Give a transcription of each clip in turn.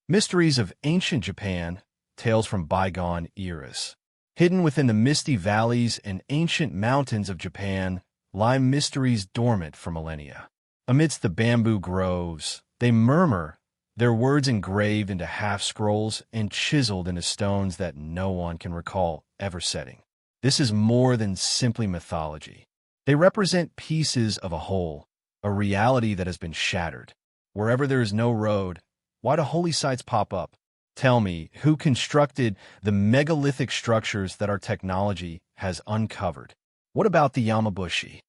Mysteries of Ancient Japan, Tales from Bygone Eras. Hidden within the misty valleys and ancient mountains of Japan lie mysteries dormant for millennia. Amidst the bamboo groves, they murmur, their words engraved into half-scrolls and chiseled into stones that no one can recall ever setting. This is more than simply mythology. They represent pieces of a whole, a reality that has been shattered. Wherever there is no road, why do holy sites pop up? Tell me, who constructed the megalithic structures that our technology has uncovered? What about the Yamabushi?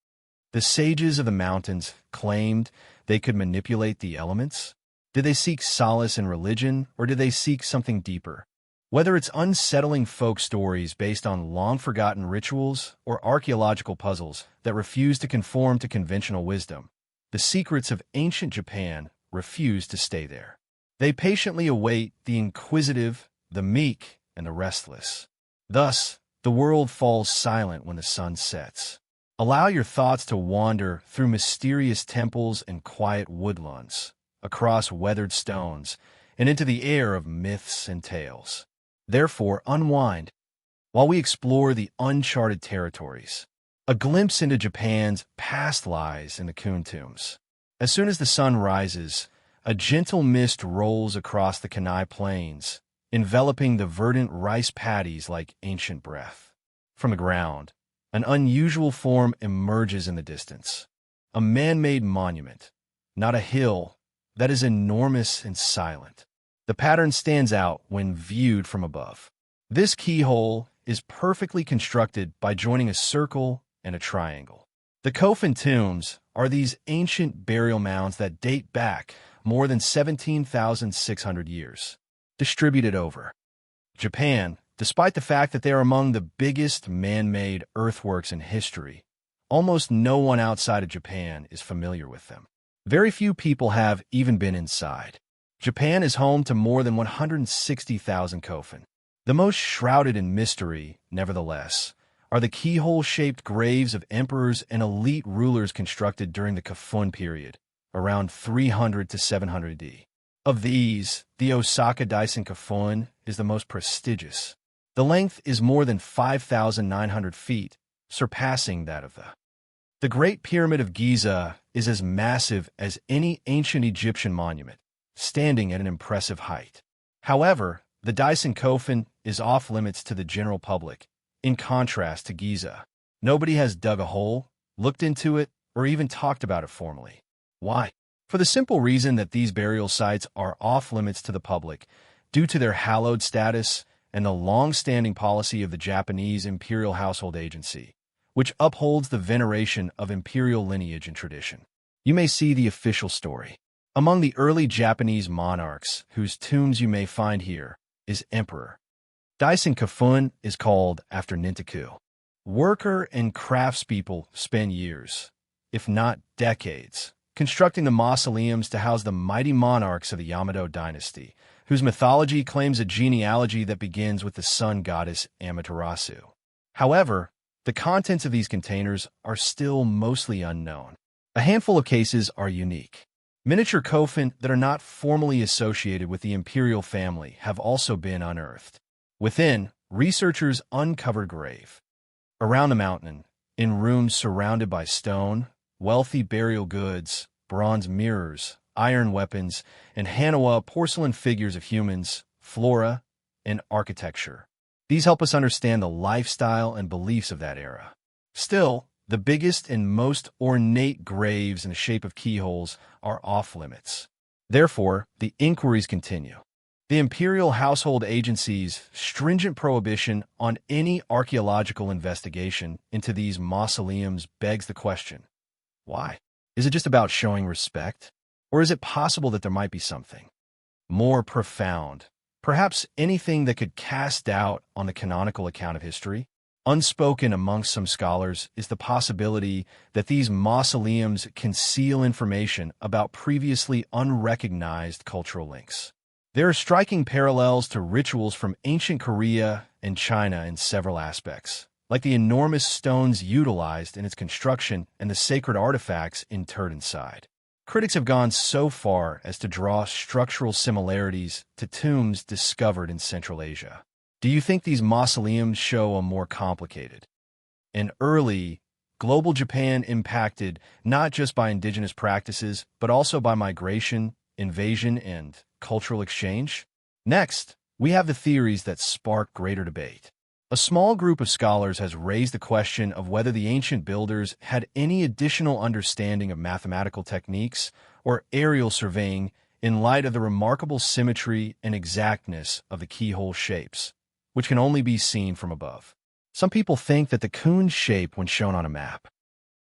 The sages of the mountains claimed they could manipulate the elements? Did they seek solace in religion, or did they seek something deeper? Whether it's unsettling folk stories based on long-forgotten rituals or archaeological puzzles that refuse to conform to conventional wisdom, the secrets of ancient Japan refuse to stay there. They patiently await the inquisitive, the meek, and the restless. Thus, the world falls silent when the sun sets. Allow your thoughts to wander through mysterious temples and quiet woodlands, across weathered stones, and into the air of myths and tales. Therefore, unwind while we explore the uncharted territories. A glimpse into Japan's past lies in the Kun tombs. As soon as the sun rises, a gentle mist rolls across the Kenai plains, enveloping the verdant rice paddies like ancient breath. From the ground, an unusual form emerges in the distance. A man-made monument, not a hill, that is enormous and silent. The pattern stands out when viewed from above. This keyhole is perfectly constructed by joining a circle and a triangle. The Kofun tombs are these ancient burial mounds that date back more than 17,600 years, distributed over Japan. Despite the fact that they are among the biggest man-made earthworks in history, almost no one outside of Japan is familiar with them. Very few people have even been inside. Japan is home to more than 160,000 Kofun. The most shrouded in mystery, nevertheless, are the keyhole-shaped graves of emperors and elite rulers constructed during the Kofun period, around 300 to 700 AD. Of these, the Osaka Daisen Kofun is the most prestigious. The length is more than 5,900 feet, surpassing that of the Great Pyramid of Giza is as massive as any ancient Egyptian monument, standing at an impressive height. However, the Daisen Kofun is off-limits to the general public, in contrast to Giza. Nobody has dug a hole, looked into it, or even talked about it formally. Why? For the simple reason that these burial sites are off-limits to the public due to their hallowed status and the long-standing policy of the Japanese Imperial Household Agency, which upholds the veneration of imperial lineage and tradition. You may see the official story. Among the early Japanese monarchs whose tombs you may find here is Emperor. Daisen Kofun is called after Nintoku. Worker and craftspeople spend years, if not decades, constructing the mausoleums to house the mighty monarchs of the Yamato dynasty, whose mythology claims a genealogy that begins with the sun goddess Amaterasu. However, the contents of these containers are still mostly unknown. A handful of cases are unique. Miniature Kofun that are not formally associated with the imperial family have also been unearthed. Within, researchers uncovered a grave. Around the mountain, in rooms surrounded by stone, wealthy burial goods, bronze mirrors, iron weapons, and Hanawa porcelain figures of humans, flora, and architecture. These help us understand the lifestyle and beliefs of that era. Still, the biggest and most ornate graves in the shape of keyholes are off-limits. Therefore, the inquiries continue. The Imperial Household Agency's stringent prohibition on any archaeological investigation into these mausoleums begs the question, why? Is it just about showing respect? Or is it possible that there might be something more profound, perhaps anything that could cast doubt on the canonical account of history? Unspoken amongst some scholars is the possibility that these mausoleums conceal information about previously unrecognized cultural links. There are striking parallels to rituals from ancient Korea and China in several aspects, like the enormous stones utilized in its construction and the sacred artifacts interred inside. Critics have gone so far as to draw structural similarities to tombs discovered in Central Asia. Do you think these mausoleums show a more complicated and early global Japan impacted not just by indigenous practices, but also by migration, invasion, and cultural exchange? Next, we have the theories that spark greater debate. A small group of scholars has raised the question of whether the ancient builders had any additional understanding of mathematical techniques or aerial surveying in light of the remarkable symmetry and exactness of the keyhole shapes, which can only be seen from above. Some people think that the coon shape, when shown on a map,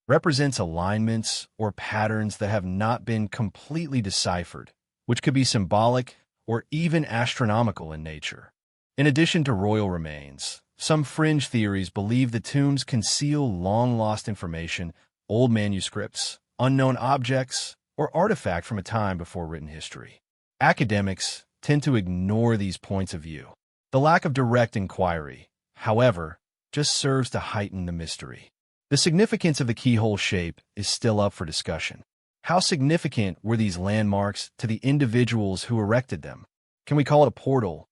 represents alignments or patterns that have not been completely deciphered, which could be symbolic or even astronomical in nature. In addition to royal remains, some fringe theories believe the tombs conceal long-lost information, old manuscripts, unknown objects, or artifacts from a time before written history. Academics tend to ignore these points of view. The lack of direct inquiry, however, just serves to heighten the mystery. The significance of the keyhole shape is still up for discussion. How significant were these landmarks to the individuals who erected them? Can we call it a portal?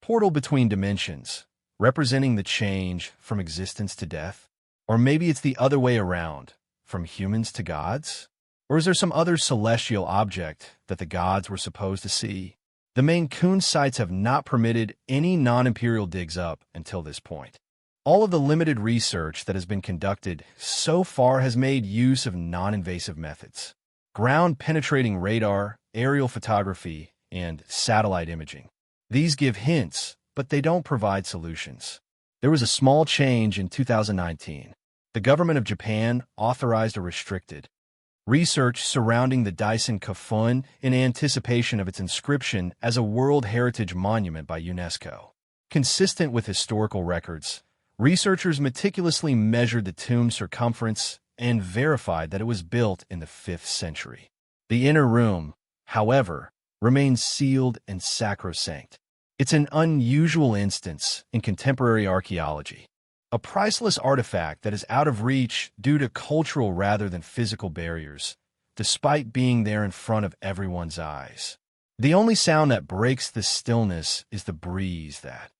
Portal between dimensions, representing the change from existence to death? Or maybe it's the other way around, from humans to gods? Or is there some other celestial object that the gods were supposed to see? The main Kun sites have not permitted any non-imperial digs up until this point. All of the limited research that has been conducted so far has made use of non-invasive methods. Ground-penetrating radar, aerial photography, and satellite imaging. These give hints, but they don't provide solutions. There was a small change in 2019. The government of Japan authorized a restricted research surrounding the Daisen Kafun in anticipation of its inscription as a World Heritage Monument by UNESCO. Consistent with historical records, researchers meticulously measured the tomb's circumference and verified that it was built in the 5th century. The inner room, however, remains sealed and sacrosanct. It's an unusual instance in contemporary archaeology, a priceless artifact that is out of reach due to cultural rather than physical barriers, despite being there in front of everyone's eyes. The only sound that breaks the stillness is the breeze that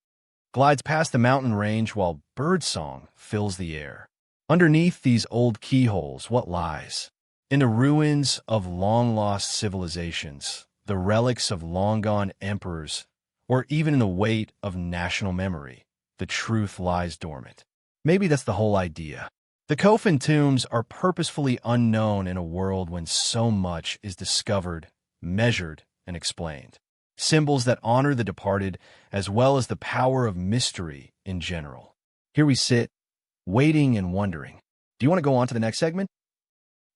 glides past the mountain range while birdsong fills the air. Underneath these old keyholes, what lies? In the ruins of long-lost civilizations, the relics of long-gone emperors, or even in the weight of national memory, the truth lies dormant. Maybe that's the whole idea. The Kofun tombs are purposefully unknown in a world when so much is discovered, measured, and explained. Symbols that honor the departed, as well as the power of mystery in general. Here we sit, waiting and wondering. Do you want to go on to the next segment?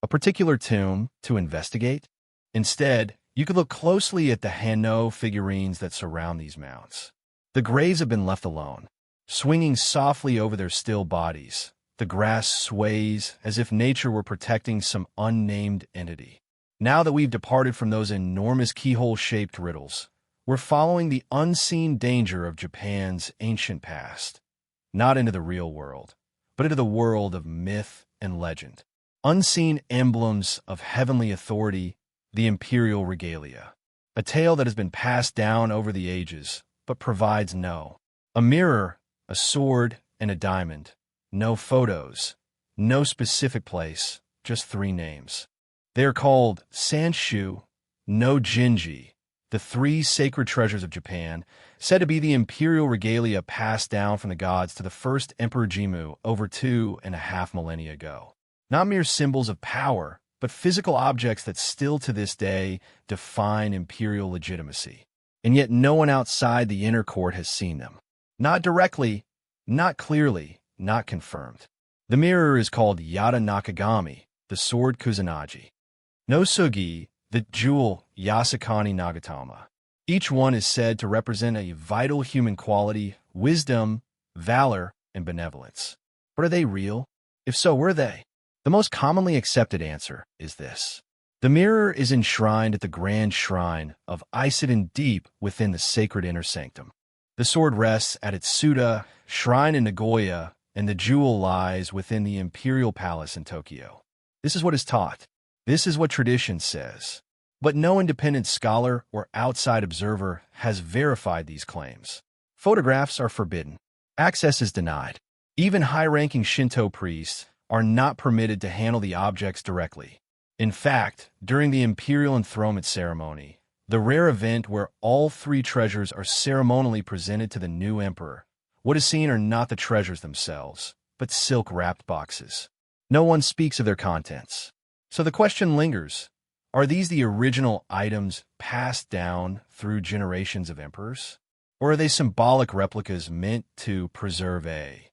A particular tomb to investigate? Instead, you could look closely at the Hanno figurines that surround these mounds. The graves have been left alone, swinging softly over their still bodies. The grass sways as if nature were protecting some unnamed entity. Now that we've departed from those enormous keyhole-shaped riddles, we're following the unseen danger of Japan's ancient past, not into the real world, but into the world of myth and legend. Unseen emblems of heavenly authority, the imperial regalia. A tale that has been passed down over the ages, but provides a mirror, a sword, and a diamond. No photos, no specific place, just 3 names. They are called Sanshu no Jinji, the 3 sacred treasures of Japan, said to be the imperial regalia passed down from the gods to the first Emperor Jimmu over 2.5 millennia ago. Not mere symbols of power, but physical objects that still to this day define imperial legitimacy. And yet no one outside the inner court has seen them. Not directly, not clearly, not confirmed. The mirror is called Yada Nakagami, the sword Kusanagi. No Sugi, the jewel Yasakani Nagatama. Each one is said to represent a vital human quality, wisdom, valor, and benevolence. But are they real? If so, were they? The most commonly accepted answer is this. The mirror is enshrined at the grand shrine of Isidon deep within the sacred inner sanctum. The sword rests at its Suda shrine in Nagoya, and the jewel lies within the imperial palace in Tokyo. This is what is taught. This is what tradition says. But no independent scholar or outside observer has verified these claims. Photographs are forbidden. Access is denied. Even high-ranking Shinto priests are not permitted to handle the objects directly. In fact, during the imperial enthronement ceremony, the rare event where all three treasures are ceremonially presented to the new emperor, what is seen are not the treasures themselves, but silk-wrapped boxes. No one speaks of their contents. So the question lingers, are these the original items passed down through generations of emperors? Or are they symbolic replicas meant to preserve a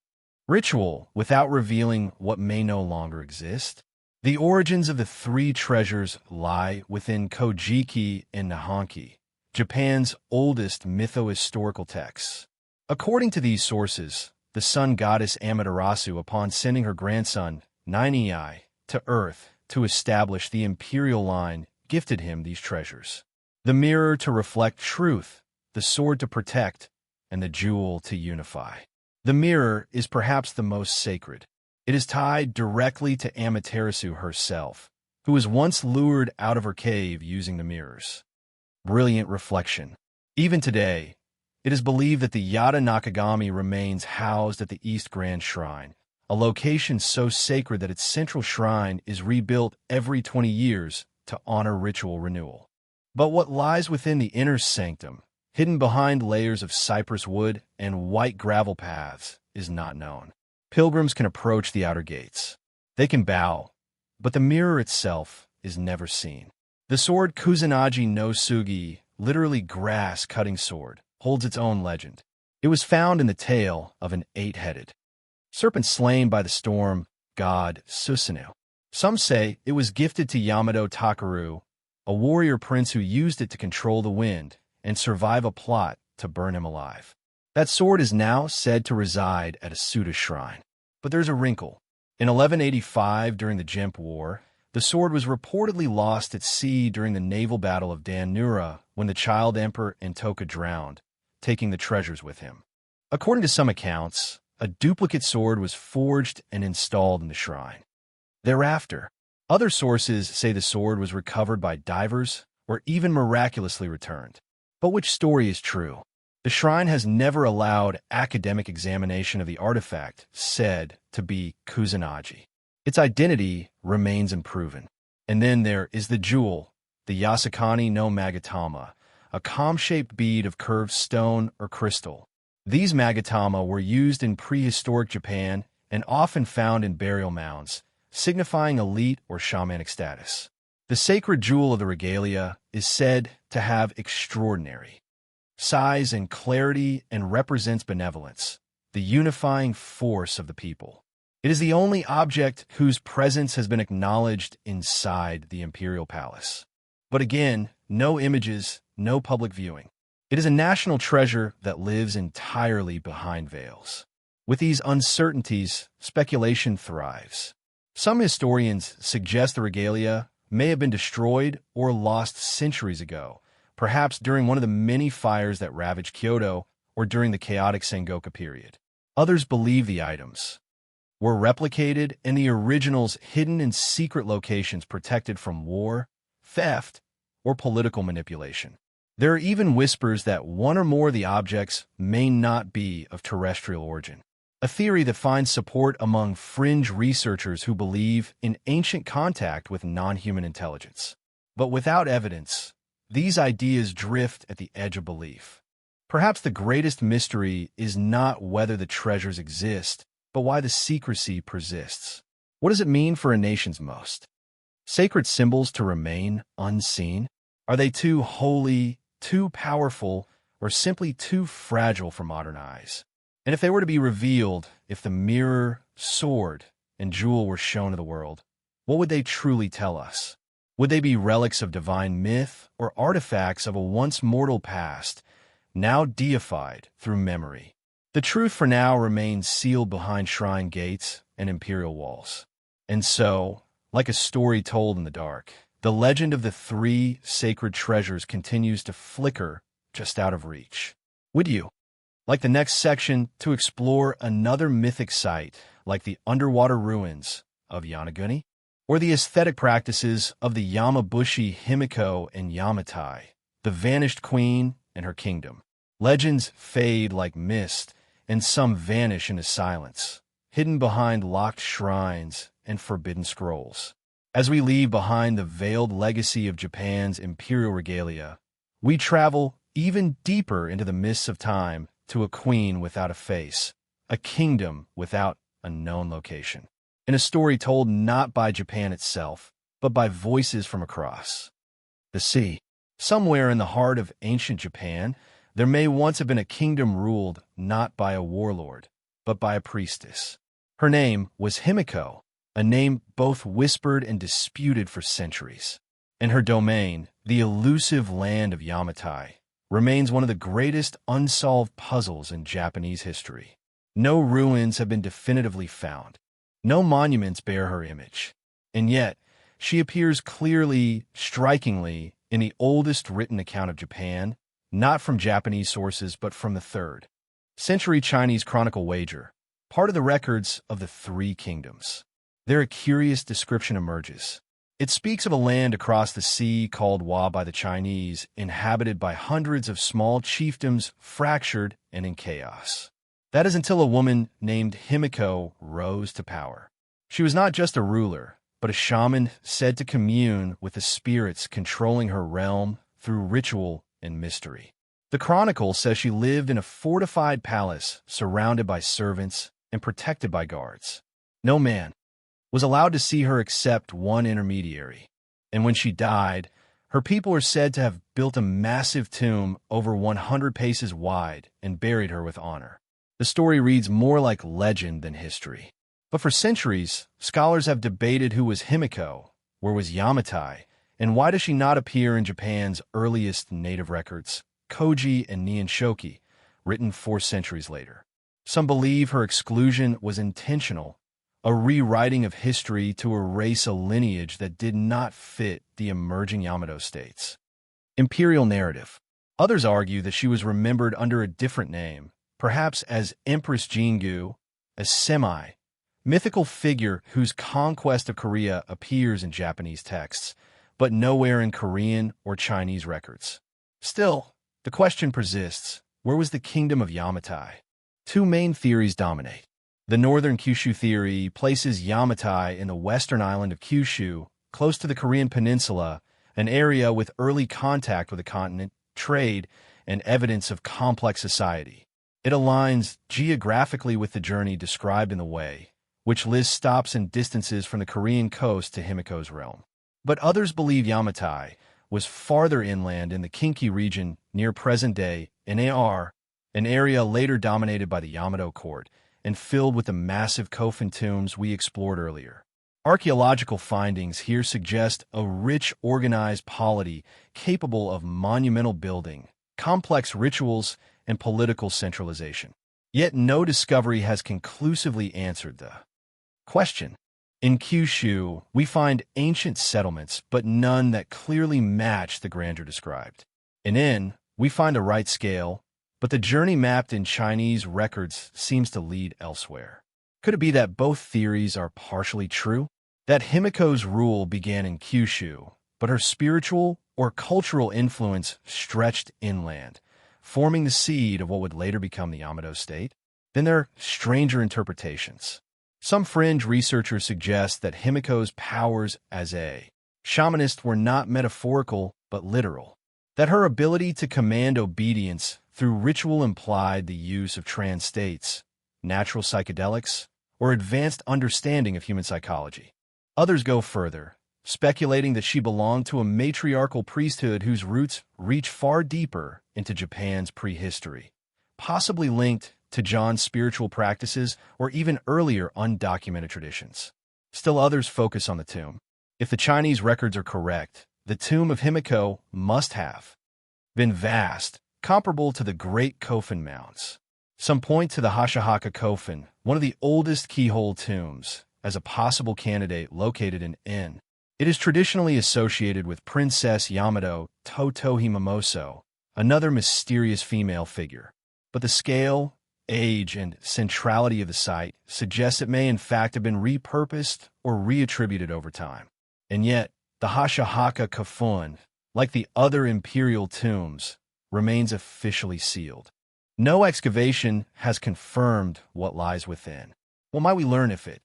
ritual without revealing what may no longer exist? The origins of the three treasures lie within Kojiki and Nihonki, Japan's oldest mytho-historical texts. According to these sources, the sun goddess Amaterasu, upon sending her grandson, Ninei, to Earth to establish the imperial line, gifted him these treasures. The mirror to reflect truth, the sword to protect, and the jewel to unify. The mirror is perhaps the most sacred. It is tied directly to Amaterasu herself, who was once lured out of her cave using the mirrors. Brilliant reflection. Even today, it is believed that the Yada Nakagami remains housed at the East Grand Shrine, a location so sacred that its central shrine is rebuilt every 20 years to honor ritual renewal. But what lies within the inner sanctum, hidden behind layers of cypress wood and white gravel paths, is not known. Pilgrims can approach the outer gates. They can bow, but the mirror itself is never seen. The sword Kusanagi no Sugi, literally grass-cutting sword, holds its own legend. It was found in the tail of an 8-headed serpent slain by the storm god Susanoo. Some say it was gifted to Yamato Takeru, a warrior prince who used it to control the wind and survive a plot to burn him alive. That sword is now said to reside at a Suda shrine. But there's a wrinkle. In 1185, during the Jemp War, the sword was reportedly lost at sea during the naval battle of Dan Nura when the child emperor Entoka drowned, taking the treasures with him. According to some accounts, a duplicate sword was forged and installed in the shrine. Thereafter, other sources say the sword was recovered by divers or even miraculously returned. But which story is true? The shrine has never allowed academic examination of the artifact said to be Kusanagi. Its identity remains unproven. And then there is the jewel, the Yasakani no Magatama, a comb-shaped bead of curved stone or crystal. These Magatama were used in prehistoric Japan and often found in burial mounds, signifying elite or shamanic status. The sacred jewel of the regalia is said to have extraordinary size and clarity and represents benevolence, the unifying force of the people. It is the only object whose presence has been acknowledged inside the imperial palace. But again, no images, no public viewing. It is a national treasure that lives entirely behind veils. With these uncertainties, speculation thrives. Some historians suggest the regalia may have been destroyed or lost centuries ago, perhaps during one of the many fires that ravaged Kyoto or during the chaotic Sengoku period. Others believe the items were replicated and the originals hidden in secret locations protected from war, theft, or political manipulation. There are even whispers that one or more of the objects may not be of terrestrial origin, a theory that finds support among fringe researchers who believe in ancient contact with non-human intelligence. But without evidence, these ideas drift at the edge of belief. Perhaps the greatest mystery is not whether the treasures exist, but why the secrecy persists. What does it mean for a nation's most sacred symbols to remain unseen? Are they too holy, too powerful, or simply too fragile for modern eyes? And if they were to be revealed, if the mirror, sword, and jewel were shown to the world, what would they truly tell us? Would they be relics of divine myth or artifacts of a once mortal past, now deified through memory? The truth for now remains sealed behind shrine gates and imperial walls. And so, like a story told in the dark, the legend of the three sacred treasures continues to flicker just out of reach. Would you like the next section to explore another mythic site like the underwater ruins of Yonaguni? or the aesthetic practices of the Yamabushi Himiko and Yamatai, the vanished queen and her kingdom. Legends fade like mist, and some vanish into silence, hidden behind locked shrines and forbidden scrolls. As we leave behind the veiled legacy of Japan's imperial regalia, we travel even deeper into the mists of time to a queen without a face, a kingdom without a known location, in a story told not by Japan itself, but by voices from across the sea. Somewhere in the heart of ancient Japan, there may once have been a kingdom ruled not by a warlord, but by a priestess. Her name was Himiko, a name both whispered and disputed for centuries. And her domain, the elusive land of Yamatai, remains one of the greatest unsolved puzzles in Japanese history. No ruins have been definitively found. No monuments bear her image. And yet, she appears clearly, strikingly, in the oldest written account of Japan, not from Japanese sources but from the 3rd century Chinese chronicle wager, part of the records of the Three Kingdoms. There a curious description emerges. It speaks of a land across the sea called Wa by the Chinese, inhabited by hundreds of small chiefdoms fractured and in chaos. That is until a woman named Himiko rose to power. She was not just a ruler, but a shaman said to commune with the spirits controlling her realm through ritual and mystery. The chronicle says she lived in a fortified palace surrounded by servants and protected by guards. No man was allowed to see her except one intermediary, and when she died, her people are said to have built a massive tomb over 100 paces wide and buried her with honor. The story reads more like legend than history. But for centuries, scholars have debated who was Himiko, where was Yamatai, and why does she not appear in Japan's earliest native records, Koji and Nihonshoki, written 4 centuries later. Some believe her exclusion was intentional, a rewriting of history to erase a lineage that did not fit the emerging Yamato states. Imperial narrative. Others argue that she was remembered under a different name, perhaps as Empress Jingu, a semi-mythical figure whose conquest of Korea appears in Japanese texts, but nowhere in Korean or Chinese records. Still, the question persists, where was the kingdom of Yamatai? 2 main theories dominate. The northern Kyushu theory places Yamatai in the western island of Kyushu, close to the Korean peninsula, an area with early contact with the continent, trade, and evidence of complex society. It aligns geographically with the journey described in the Way, which lists stops and distances from the Korean coast to Himiko's realm. But others believe Yamatai was farther inland in the Kinki region near present-day NAR, an area later dominated by the Yamato court and filled with the massive Kofun tombs we explored earlier. Archaeological findings here suggest a rich, organized polity capable of monumental building, complex rituals, and political centralization. Yet no discovery has conclusively answered the question. In Kyushu, we find ancient settlements, but none that clearly match the grandeur described. In we find a right scale, but the journey mapped in Chinese records seems to lead elsewhere. Could it be that both theories are partially true? That Himiko's rule began in Kyushu, but her spiritual or cultural influence stretched inland, forming the seed of what would later become the Yamato state? Then there are stranger interpretations. Some fringe researchers suggest that Himiko's powers as a shamanist were not metaphorical but literal, that her ability to command obedience through ritual implied the use of trance states, natural psychedelics, or advanced understanding of human psychology. Others go further, speculating that she belonged to a matriarchal priesthood whose roots reach far deeper into Japan's prehistory, possibly linked to John's spiritual practices or even earlier undocumented traditions. Still others focus on the tomb. If the Chinese records are correct, the tomb of Himiko must have been vast, comparable to the Great Kofun Mounds. Some point to the Hashihaka Kofun, one of the oldest keyhole tombs, as a possible candidate located in N. It is traditionally associated with Princess Yamato Totohi Mimoso, another mysterious female figure. But the scale, age and centrality of the site suggests it may in fact have been repurposed or reattributed over time. And yet, the Hashahaka Kafun, like the other imperial tombs, remains officially sealed. No excavation has confirmed what lies within. What might we learn if it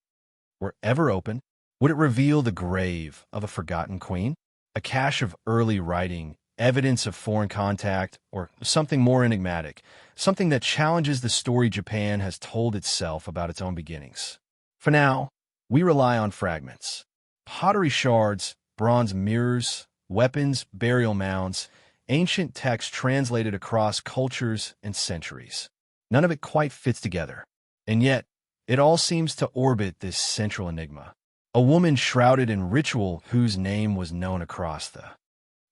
were ever open? Would it reveal the grave of a forgotten queen? A cache of early writing, evidence of foreign contact, or something more enigmatic, something that challenges the story Japan has told itself about its own beginnings? For now, we rely on fragments. Pottery shards, bronze mirrors, weapons, burial mounds, ancient text translated across cultures and centuries. None of it quite fits together. And yet, it all seems to orbit this central enigma. A woman shrouded in ritual whose name was known across the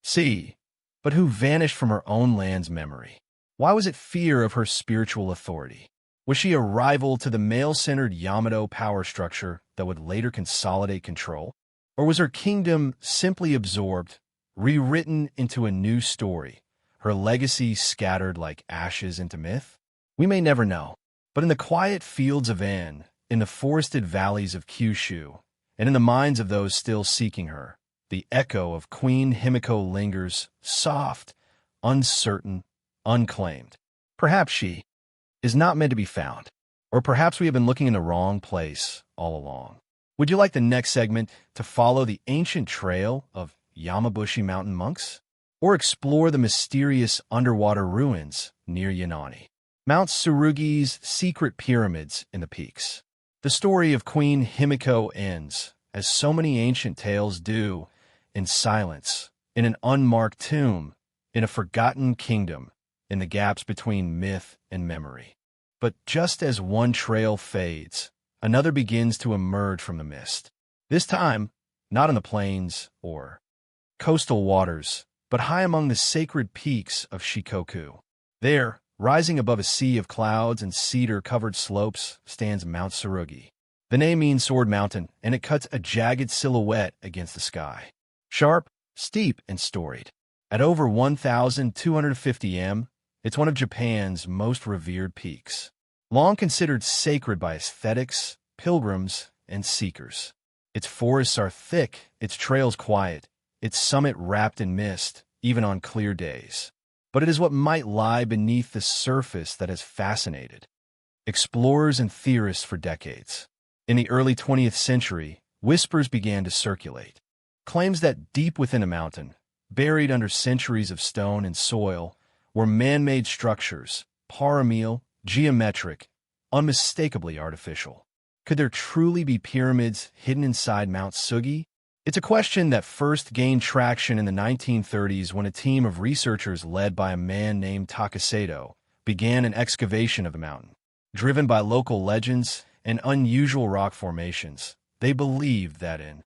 sea, but who vanished from her own land's memory. Why was it fear of her spiritual authority? Was she a rival to the male-centered Yamato power structure that would later consolidate control? Or was her kingdom simply absorbed, rewritten into a new story, her legacy scattered like ashes into myth? We may never know, but in the quiet fields of En, in the forested valleys of Kyushu, and in the minds of those still seeking her, the echo of Queen Himiko lingers, soft, uncertain, unclaimed. Perhaps she is not meant to be found, or perhaps we have been looking in the wrong place all along. Would you like the next segment to follow the ancient trail of Yamabushi mountain monks, or explore the mysterious underwater ruins near Yanani? Mount Tsurugi's secret pyramids in the peaks. The story of Queen Himiko ends, as so many ancient tales do, in silence, in an unmarked tomb, in a forgotten kingdom, in the gaps between myth and memory. But just as one trail fades, another begins to emerge from the mist. This time, not on the plains or coastal waters, but high among the sacred peaks of Shikoku. There, rising above a sea of clouds and cedar-covered slopes, stands Mount Tsurugi. The name means Sword Mountain, and it cuts a jagged silhouette against the sky. Sharp, steep, and storied. At over 1,250 m, it's one of Japan's most revered peaks. Long considered sacred by aesthetics, pilgrims, and seekers. Its forests are thick, its trails quiet, its summit wrapped in mist, even on clear days. But it is what might lie beneath the surface that has fascinated explorers and theorists for decades. In the early 20th century, whispers began to circulate. Claims that deep within a mountain, buried under centuries of stone and soil, were man-made structures, pyramidal, geometric, unmistakably artificial. Could there truly be pyramids hidden inside Mount Tsugi? It's a question that first gained traction in the 1930s when a team of researchers led by a man named Takasato began an excavation of the mountain. Driven by local legends and unusual rock formations, they believed that an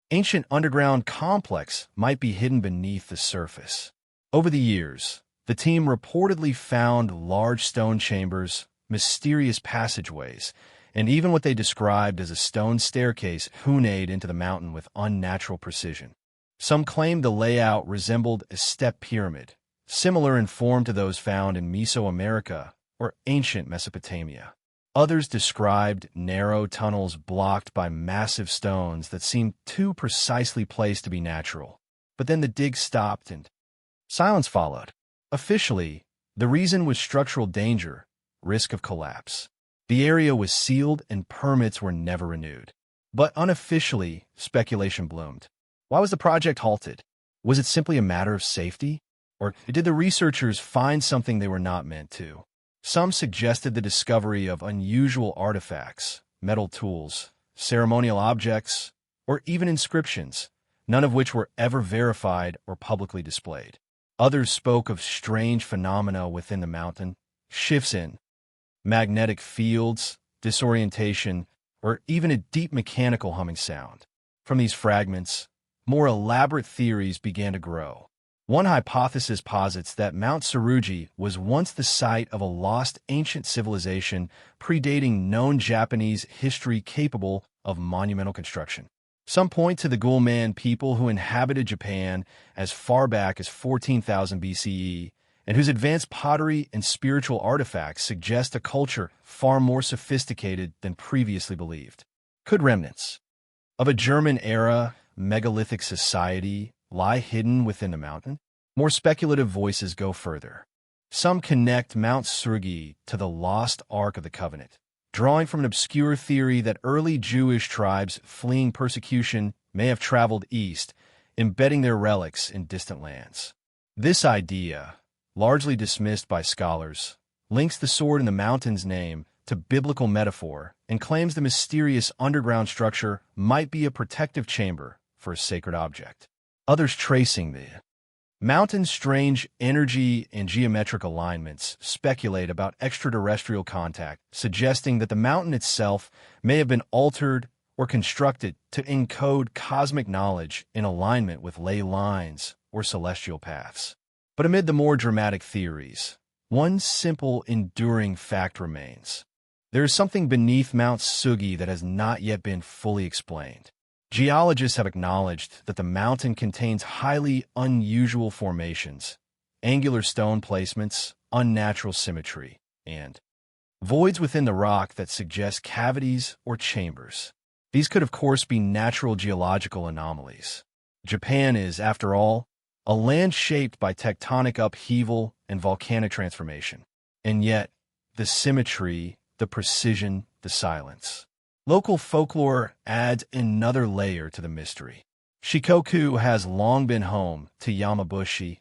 ancient underground complex might be hidden beneath the surface. Over the years, the team reportedly found large stone chambers, mysterious passageways, and even what they described as a stone staircase hewn into the mountain with unnatural precision. Some claimed the layout resembled a step pyramid, similar in form to those found in Mesoamerica or ancient Mesopotamia. Others described narrow tunnels blocked by massive stones that seemed too precisely placed to be natural. But then the dig stopped and silence followed. Officially, the reason was structural danger, risk of collapse. The area was sealed and permits were never renewed. But unofficially, speculation bloomed. Why was the project halted? Was it simply a matter of safety? Or did the researchers find something they were not meant to? Some suggested the discovery of unusual artifacts, metal tools, ceremonial objects, or even inscriptions, none of which were ever verified or publicly displayed. Others spoke of strange phenomena within the mountain, shifts in magnetic fields, disorientation, or even a deep mechanical humming sound. From these fragments, more elaborate theories began to grow. One hypothesis posits that Mount Tsurugi was once the site of a lost ancient civilization predating known Japanese history capable of monumental construction. Some point to the Gulman people who inhabited Japan as far back as 14,000 BCE and whose advanced pottery and spiritual artifacts suggest a culture far more sophisticated than previously believed. Could remnants of a German-era megalithic society lie hidden within the mountain? More speculative voices go further. Some connect Mount Sugi to the lost Ark of the Covenant, drawing from an obscure theory that early Jewish tribes fleeing persecution may have traveled east, embedding their relics in distant lands. This idea, largely dismissed by scholars, links the sword in the mountain's name to biblical metaphor and claims the mysterious underground structure might be a protective chamber for a sacred object. Others tracing the mountain's strange energy and geometric alignments speculate about extraterrestrial contact, suggesting that the mountain itself may have been altered or constructed to encode cosmic knowledge in alignment with ley lines or celestial paths. But amid the more dramatic theories, one simple, enduring fact remains. There is something beneath Mount Sugi that has not yet been fully explained. Geologists have acknowledged that the mountain contains highly unusual formations, angular stone placements, unnatural symmetry, and voids within the rock that suggest cavities or chambers. These could, of course, be natural geological anomalies. Japan is, after all, a land shaped by tectonic upheaval and volcanic transformation. And yet, the symmetry, the precision, the silence. Local folklore adds another layer to the mystery. Shikoku has long been home to Yamabushi,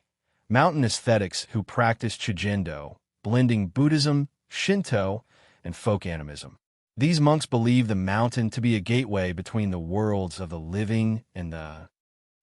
mountain aesthetics who practice Chujendo, blending Buddhism, Shinto, and folk animism. These monks believe the mountain to be a gateway between the worlds of the living and the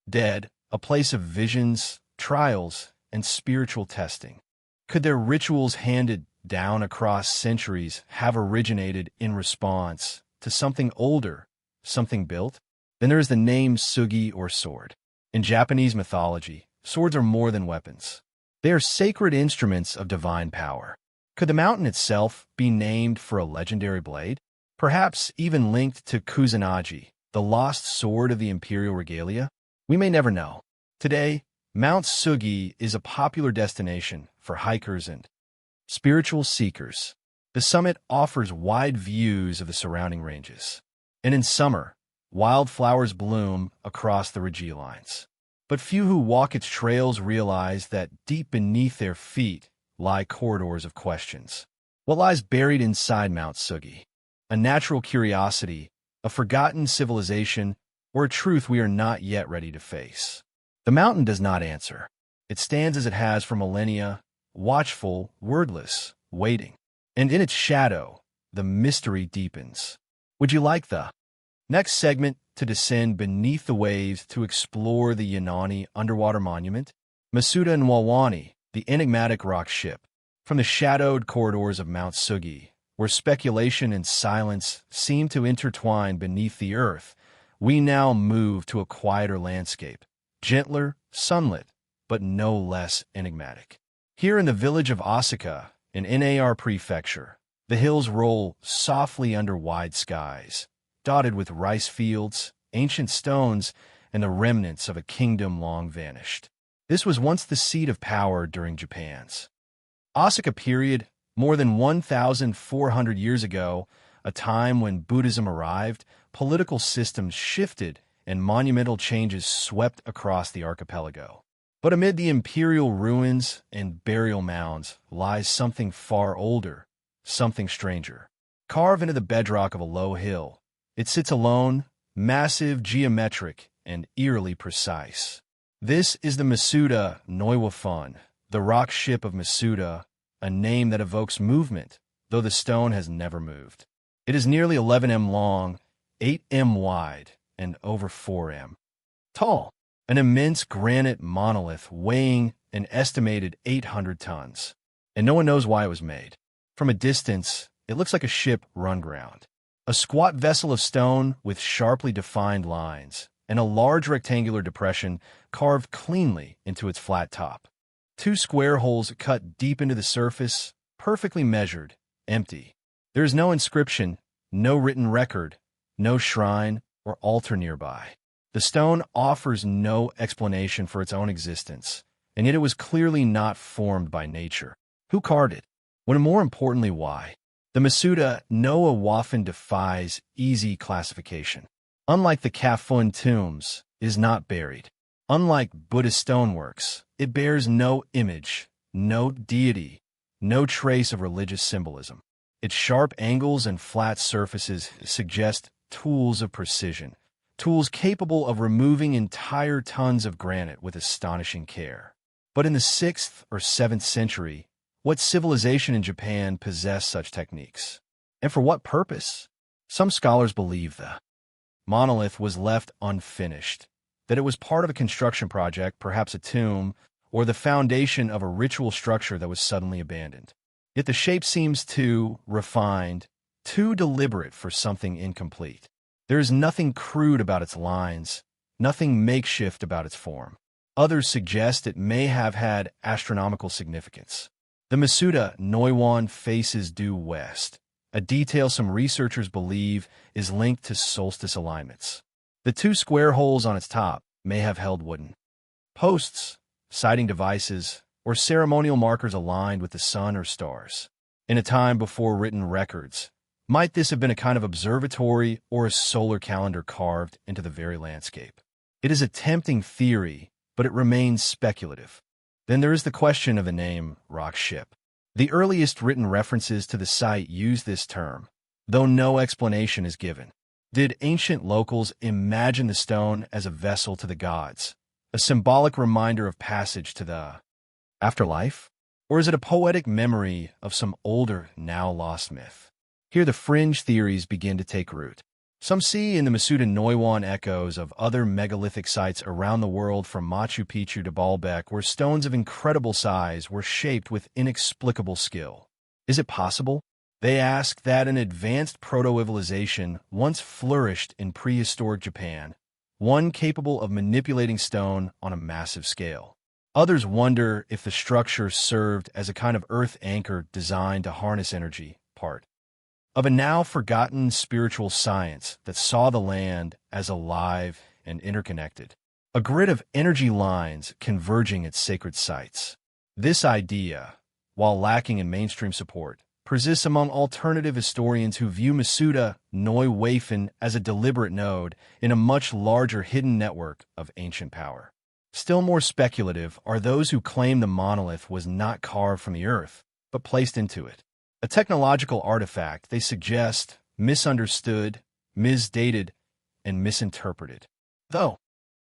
dead, a place of visions, trials, and spiritual testing. Could their rituals handed down across centuries have originated in response to something older, something built? Then there is the name Sugi or sword. In Japanese mythology, swords are more than weapons. They are sacred instruments of divine power. Could the mountain itself be named for a legendary blade? Perhaps even linked to Kusanagi, the lost sword of the imperial regalia? We may never know. Today, Mount Sugi is a popular destination for hikers and spiritual seekers. The summit offers wide views of the surrounding ranges. And in summer, wildflowers bloom across the ridge lines. But few who walk its trails realize that deep beneath their feet lie corridors of questions. What lies buried inside Mount Sugi? A natural curiosity, a forgotten civilization, or a truth we are not yet ready to face? The mountain does not answer. It stands as it has for millennia, watchful, wordless, waiting. And in its shadow, the mystery deepens. Would you like the next segment to descend beneath the waves to explore the Yanani underwater monument? Masuda Nwawani, the enigmatic rock ship. From the shadowed corridors of Mount Sugi, where speculation and silence seem to intertwine beneath the earth, we now move to a quieter landscape, gentler, sunlit, but no less enigmatic. Here in the village of Osaka, in Nar Prefecture, the hills roll softly under wide skies, dotted with rice fields, ancient stones, and the remnants of a kingdom long vanished. This was once the seat of power during Japan's Osaka period, more than 1,400 years ago, a time when Buddhism arrived, political systems shifted, and monumental changes swept across the archipelago. But amid the imperial ruins and burial mounds lies something far older, something stranger. Carved into the bedrock of a low hill, it sits alone, massive, geometric, and eerily precise. This is the Masuda Noiwafun, the rock ship of Masuda, a name that evokes movement, though the stone has never moved. It is nearly 11 m long, 8 m wide, and over 4 m tall. An immense granite monolith weighing an estimated 800 tons. And no one knows why it was made. From a distance, it looks like a ship run ground. A squat vessel of stone with sharply defined lines, and a large rectangular depression carved cleanly into its flat top. 2 square holes cut deep into the surface, perfectly measured, empty. There is no inscription, no written record, no shrine or altar nearby. The stone offers no explanation for its own existence, and yet it was clearly not formed by nature. Who carved it? When more importantly, why? The Masuda Noa Waffen defies easy classification. Unlike the Kafun tombs, it is not buried. Unlike Buddhist stoneworks, it bears no image, no deity, no trace of religious symbolism. Its sharp angles and flat surfaces suggest tools of precision, tools capable of removing entire tons of granite with astonishing care. But in the 6th or 7th century, what civilization in Japan possessed such techniques? And for what purpose? Some scholars believe the monolith was left unfinished, that it was part of a construction project, perhaps a tomb, or the foundation of a ritual structure that was suddenly abandoned. Yet the shape seems too refined, too deliberate for something incomplete. There is nothing crude about its lines, nothing makeshift about its form. Others suggest it may have had astronomical significance. The Masuda Noiwan faces due west, a detail some researchers believe is linked to solstice alignments. The 2 square holes on its top may have held wooden posts, sighting devices, or ceremonial markers aligned with the sun or stars. In a time before written records, might this have been a kind of observatory or a solar calendar carved into the very landscape? It is a tempting theory, but it remains speculative. Then there is the question of the name rock ship. The earliest written references to the site use this term, though no explanation is given. Did ancient locals imagine the stone as a vessel to the gods, a symbolic reminder of passage to the afterlife? Or is it a poetic memory of some older, now lost myth? Here the fringe theories begin to take root. Some see in the Masuda Noiwan echoes of other megalithic sites around the world, from Machu Picchu to Baalbek, where stones of incredible size were shaped with inexplicable skill. Is it possible, they ask, that an advanced proto-civilization once flourished in prehistoric Japan, one capable of manipulating stone on a massive scale? Others wonder if the structure served as a kind of earth anchor designed to harness energy, part of a now-forgotten spiritual science that saw the land as alive and interconnected, a grid of energy lines converging at sacred sites. This idea, while lacking in mainstream support, persists among alternative historians who view Masuda Noi Waffen as a deliberate node in a much larger hidden network of ancient power. Still more speculative are those who claim the monolith was not carved from the earth, but placed into it. A technological artifact, they suggest, misunderstood, misdated, and misinterpreted. Though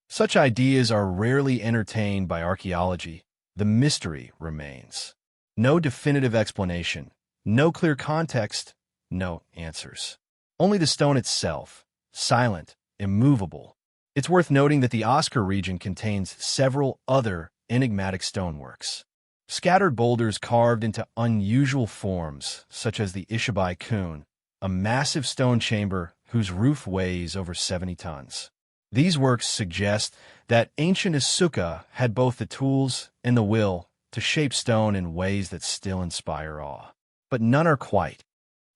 such ideas are rarely entertained by archaeology, the mystery remains. No definitive explanation, no clear context, no answers. Only the stone itself, silent, immovable. It's worth noting that the Oscar region contains several other enigmatic stoneworks. Scattered boulders carved into unusual forms, such as the Ishibai Kun, a massive stone chamber whose roof weighs over 70 tons. These works suggest that ancient Asuka had both the tools and the will to shape stone in ways that still inspire awe. But none are quite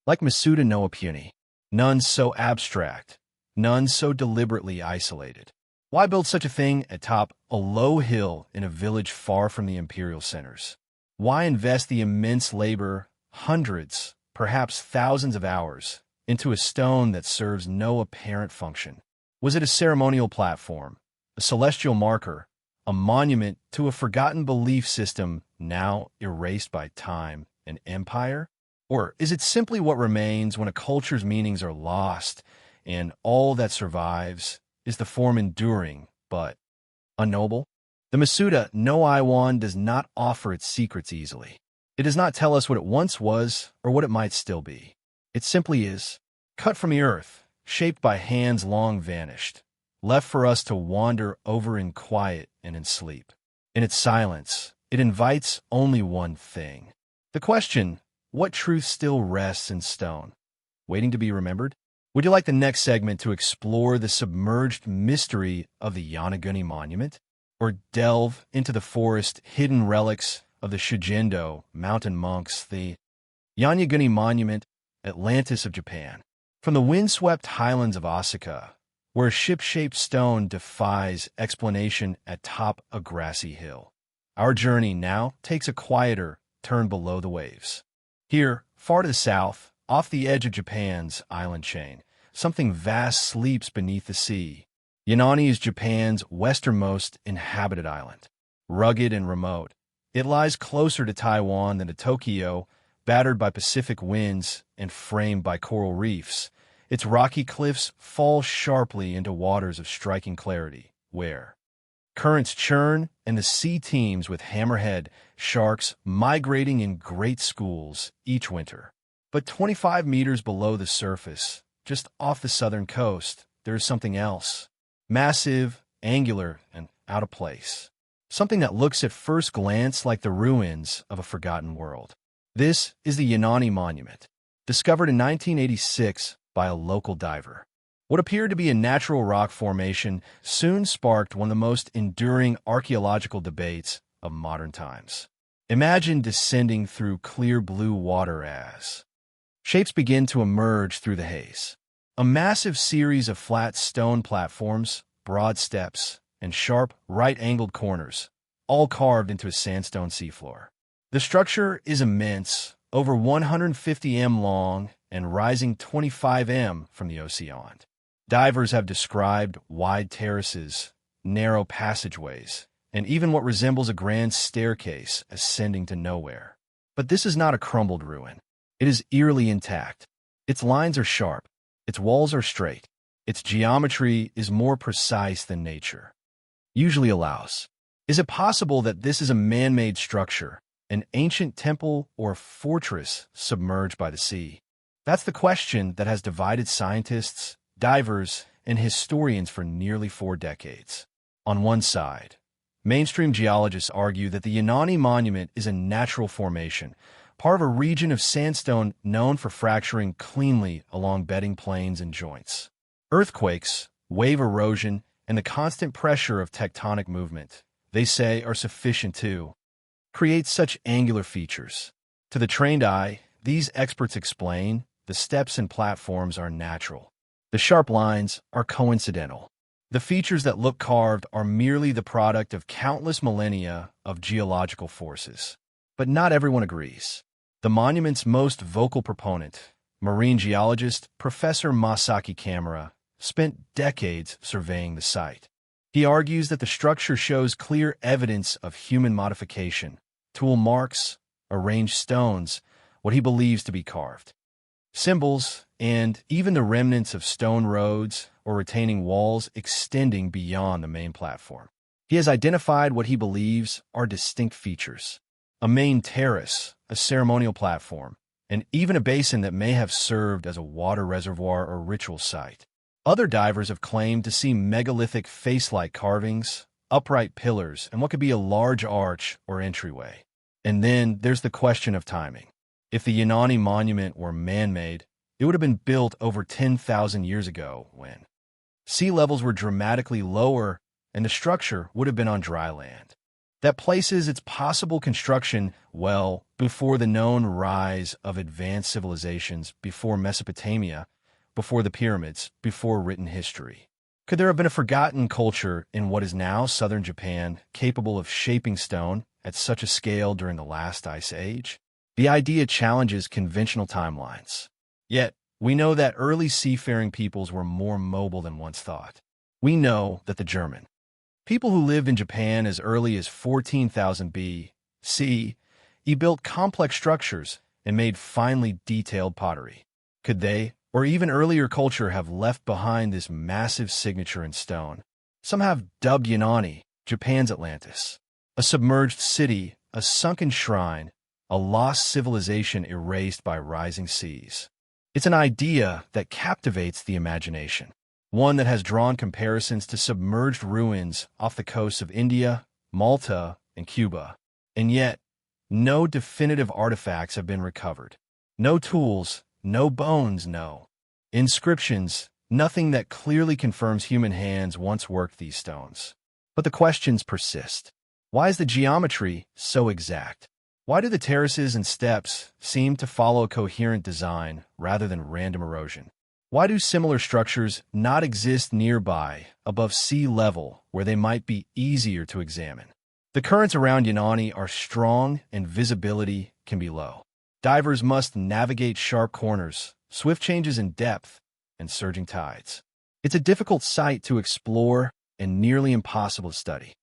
like Masuda no Apuni, none so abstract, none so deliberately isolated. Why build such a thing atop a low hill in a village far from the imperial centers? Why invest the immense labor, hundreds, perhaps thousands of hours, into a stone that serves no apparent function? Was it a ceremonial platform, a celestial marker, a monument to a forgotten belief system now erased by time and empire? Or is it simply what remains when a culture's meanings are lost and all that survives is the form enduring, but unknowable? The Masuda no Iwan does not offer its secrets easily. It does not tell us what it once was or what it might still be. It simply is, cut from the earth, shaped by hands long vanished, left for us to wander over in quiet and in sleep. In its silence, it invites only one thing. The question, what truth still rests in stone, waiting to be remembered? Would you like the next segment to explore the submerged mystery of the Yanaguni Monument? Or delve into the forest hidden relics of the Shugendo mountain monks, the Yanaguni Monument, Atlantis of Japan? From the windswept highlands of Asuka, where a ship-shaped stone defies explanation atop a grassy hill, Our journey now takes a quieter turn below the waves. Here, far to the south, off the edge of Japan's island chain, something vast sleeps beneath the sea. Yanani is Japan's westernmost inhabited island. Rugged and remote, it lies closer to Taiwan than to Tokyo, battered by Pacific winds and framed by coral reefs. Its rocky cliffs fall sharply into waters of striking clarity, where currents churn and the sea teems with hammerhead sharks migrating in great schools each winter. But 25 meters below the surface, just off the southern coast, there is something else. Massive, angular, and out of place. Something that looks at first glance like the ruins of a forgotten world. This is the Yanani Monument, discovered in 1986 by a local diver. What appeared to be a natural rock formation soon sparked one of the most enduring archaeological debates of modern times. Imagine descending through clear blue water as shapes begin to emerge through the haze. A massive series of flat stone platforms, broad steps, and sharp, right-angled corners, all carved into a sandstone seafloor. The structure is immense, over 150 m long and rising 25 m from the ocean. Divers have described wide terraces, narrow passageways, and even what resembles a grand staircase ascending to nowhere. But this is not a crumbled ruin. It is eerily intact. Its lines are sharp. Its walls are straight. Its geometry is more precise than nature usually allows. Is it possible that this is a man-made structure, an ancient temple or fortress submerged by the sea? That's the question that has divided scientists, divers, and historians for nearly 4 decades. On one side, mainstream geologists argue that the Yanani Monument is a natural formation, part of a region of sandstone known for fracturing cleanly along bedding planes and joints. Earthquakes, wave erosion, and the constant pressure of tectonic movement, they say, are sufficient to create such angular features. To the trained eye, these experts explain, the steps and platforms are natural. The sharp lines are coincidental. The features that look carved are merely the product of countless millennia of geological forces. But not everyone agrees. The monument's most vocal proponent, marine geologist Professor Masaki Kamura, spent decades surveying the site. He argues that the structure shows clear evidence of human modification, tool marks, arranged stones, what he believes to be carved symbols, and even the remnants of stone roads or retaining walls extending beyond the main platform. He has identified what he believes are distinct features: a main terrace, a ceremonial platform, and even a basin that may have served as a water reservoir or ritual site. Other divers have claimed to see megalithic face-like carvings, upright pillars, and what could be a large arch or entryway. And then there's the question of timing. If the Yanani Monument were man-made, it would have been built over 10,000 years ago when sea levels were dramatically lower and the structure would have been on dry land. That places its possible construction well before the known rise of advanced civilizations, before Mesopotamia, before the pyramids, before written history. Could there have been a forgotten culture in what is now southern Japan capable of shaping stone at such a scale during the last ice age? The idea challenges conventional timelines. Yet, we know that early seafaring peoples were more mobile than once thought. We know that the German people who lived in Japan as early as 14,000 B.C. built complex structures and made finely detailed pottery. Could they, or even earlier culture, have left behind this massive signature in stone? Some have dubbed Yanani Japan's Atlantis, a submerged city, a sunken shrine, a lost civilization erased by rising seas. It's an idea that captivates the imagination, one that has drawn comparisons to submerged ruins off the coasts of India, Malta, and Cuba. And yet, no definitive artifacts have been recovered. No tools, no bones, no inscriptions, nothing that clearly confirms human hands once worked these stones. But the questions persist. Why is the geometry so exact? Why do the terraces and steps seem to follow a coherent design rather than random erosion? Why do similar structures not exist nearby, above sea level, where they might be easier to examine? The currents around Yanani are strong and visibility can be low. Divers must navigate sharp corners, swift changes in depth, and surging tides. It's a difficult site to explore and nearly impossible to study.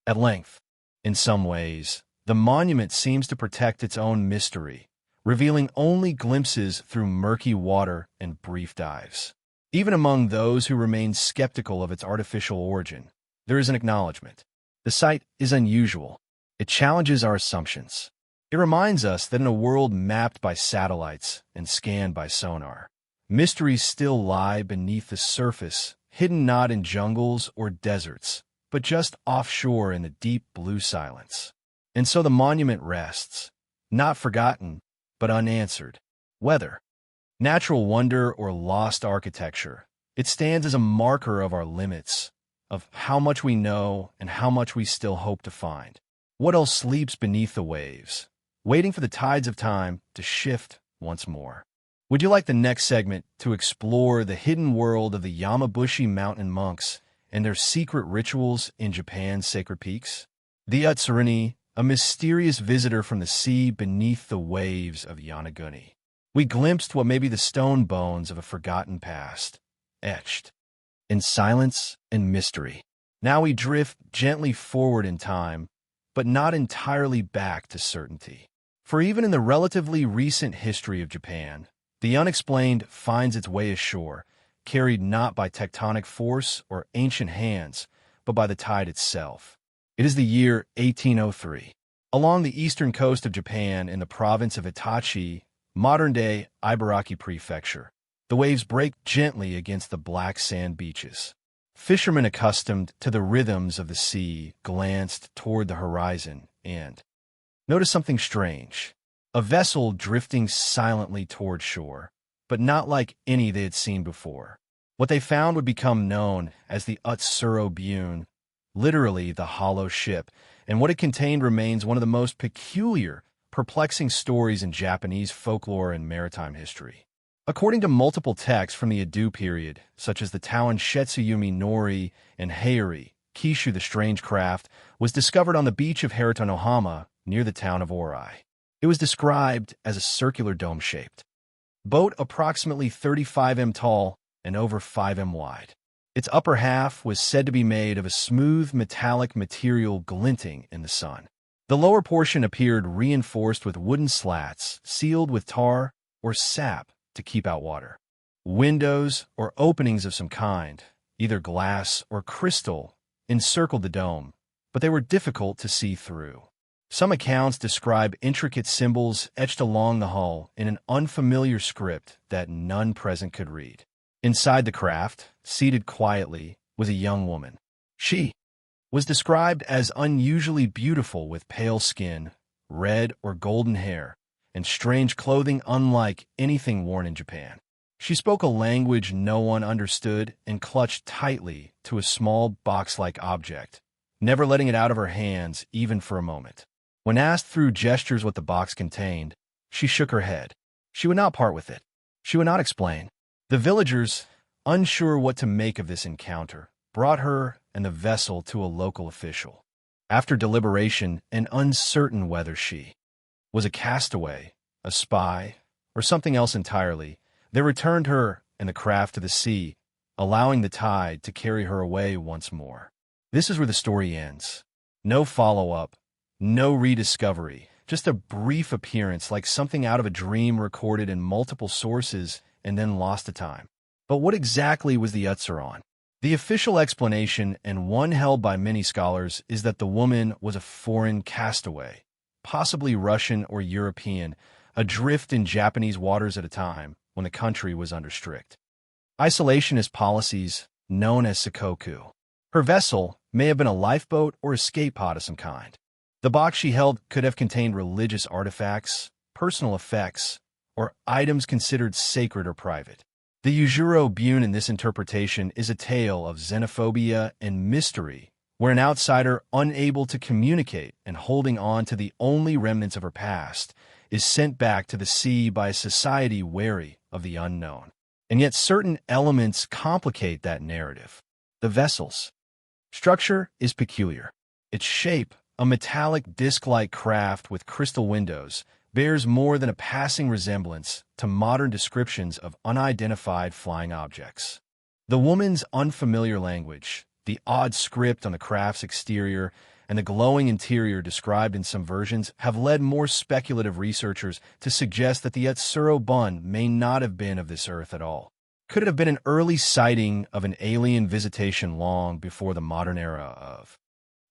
At length, in some ways, the monument seems to protect its own mystery, revealing only glimpses through murky water and brief dives. Even among those who remain skeptical of its artificial origin, there is an acknowledgement. The site is unusual. It challenges our assumptions. It reminds us that in a world mapped by satellites and scanned by sonar, mysteries still lie beneath the surface, hidden not in jungles or deserts, but just offshore in the deep blue silence. And so the monument rests, not forgotten, but unanswered. Whether natural wonder or lost architecture, it stands as a marker of our limits, of how much we know and how much we still hope to find. What else sleeps beneath the waves, waiting for the tides of time to shift once more? Would you like the next segment to explore the hidden world of the Yamabushi mountain monks and their secret rituals in Japan's sacred peaks? The Utsuruni, a mysterious visitor from the sea beneath the waves of Yanaguni. We glimpsed what may be the stone bones of a forgotten past, etched in silence and mystery. Now we drift gently forward in time, but not entirely back to certainty. For even in the relatively recent history of Japan, the unexplained finds its way ashore, carried not by tectonic force or ancient hands, but by the tide itself. It is the year 1803. Along the eastern coast of Japan in the province of Itachi, modern-day Ibaraki Prefecture, the waves break gently against the black sand beaches. Fishermen accustomed to the rhythms of the sea glanced toward the horizon and noticed something strange. A vessel drifting silently toward shore, but not like any they had seen before. What they found would become known as the Utsuro Bune, literally the hollow ship, and what it contained remains one of the most peculiar, perplexing stories in Japanese folklore and maritime history. According to multiple texts from the Edo period, such as the Towan Shetsuyumi Nori and Heieri, Kishu the strange craft was discovered on the beach of Haratonohama near the town of Orai. It was described as a circular dome-shaped boat approximately 35 m tall and over 5 m wide. Its upper half was said to be made of a smooth metallic material glinting in the sun. The lower portion appeared reinforced with wooden slats sealed with tar or sap to keep out water. Windows or openings of some kind, either glass or crystal, encircled the dome, but they were difficult to see through. Some accounts describe intricate symbols etched along the hull in an unfamiliar script that none present could read. Inside the craft, seated quietly, was a young woman. She was described as unusually beautiful with pale skin, red or golden hair, and strange clothing unlike anything worn in Japan. She spoke a language no one understood and clutched tightly to a small box-like object, never letting it out of her hands even for a moment. When asked through gestures what the box contained, she shook her head. She would not part with it. She would not explain. The villagers, unsure what to make of this encounter, brought her and the vessel to a local official. After deliberation and uncertain whether she was a castaway, a spy, or something else entirely, they returned her and the craft to the sea, allowing the tide to carry her away once more. This is where the story ends. No follow-up, no rediscovery, just a brief appearance like something out of a dream recorded in multiple sources and then lost to time. But what exactly was the Utsuron? The official explanation, and one held by many scholars, is that the woman was a foreign castaway, possibly Russian or European, adrift in Japanese waters at a time when the country was under strict isolationist policies known as Sakoku. Her vessel may have been a lifeboat or escape pod of some kind. The box she held could have contained religious artifacts, personal effects, or items considered sacred or private. The Yujiro Bune in this interpretation is a tale of xenophobia and mystery, where an outsider unable to communicate and holding on to the only remnants of her past is sent back to the sea by a society wary of the unknown. And yet certain elements complicate that narrative. The vessel's structure is peculiar. Its shape, a metallic disc-like craft with crystal windows, bears more than a passing resemblance to modern descriptions of unidentified flying objects. The woman's unfamiliar language, the odd script on the craft's exterior, and the glowing interior described in some versions have led more speculative researchers to suggest that the Etsuro Bun may not have been of this earth at all. Could it have been an early sighting of an alien visitation long before the modern era of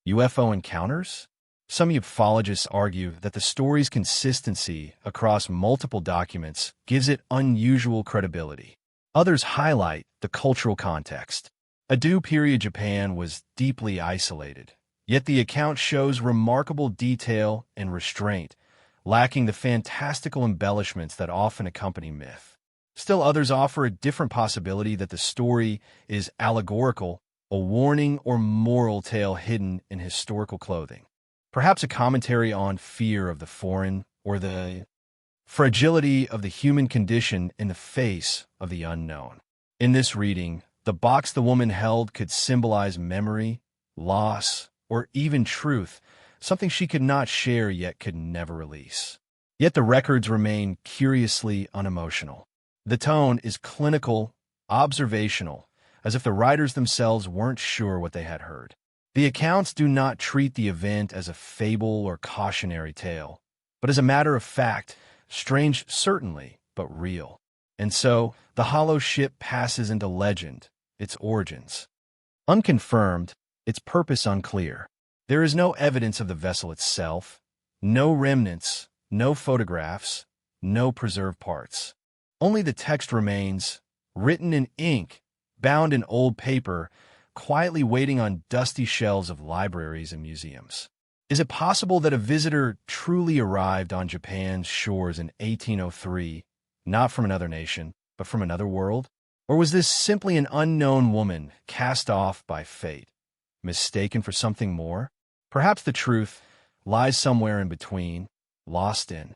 UFO encounters? Some ufologists argue that the story's consistency across multiple documents gives it unusual credibility. Others highlight the cultural context. Edo period Japan was deeply isolated, yet the account shows remarkable detail and restraint, lacking the fantastical embellishments that often accompany myth. Still others offer a different possibility that the story is allegorical, a warning or moral tale hidden in historical clothing. Perhaps a commentary on fear of the foreign or the fragility of the human condition in the face of the unknown. In this reading, the box the woman held could symbolize memory, loss, or even truth, something she could not share yet could never release. Yet the records remain curiously unemotional. The tone is clinical, observational, as if the writers themselves weren't sure what they had heard. The accounts do not treat the event as a fable or cautionary tale, but as a matter of fact, strange certainly, but real. And so, the hollow ship passes into legend, its origins unconfirmed, its purpose unclear. There is no evidence of the vessel itself, no remnants, no photographs, no preserved parts. Only the text remains, written in ink, bound in old paper, quietly waiting on dusty shelves of libraries and museums. Is it possible that a visitor truly arrived on Japan's shores in 1803, not from another nation, but from another world? Or was this simply an unknown woman cast off by fate, mistaken for something more? Perhaps the truth lies somewhere in between, lost in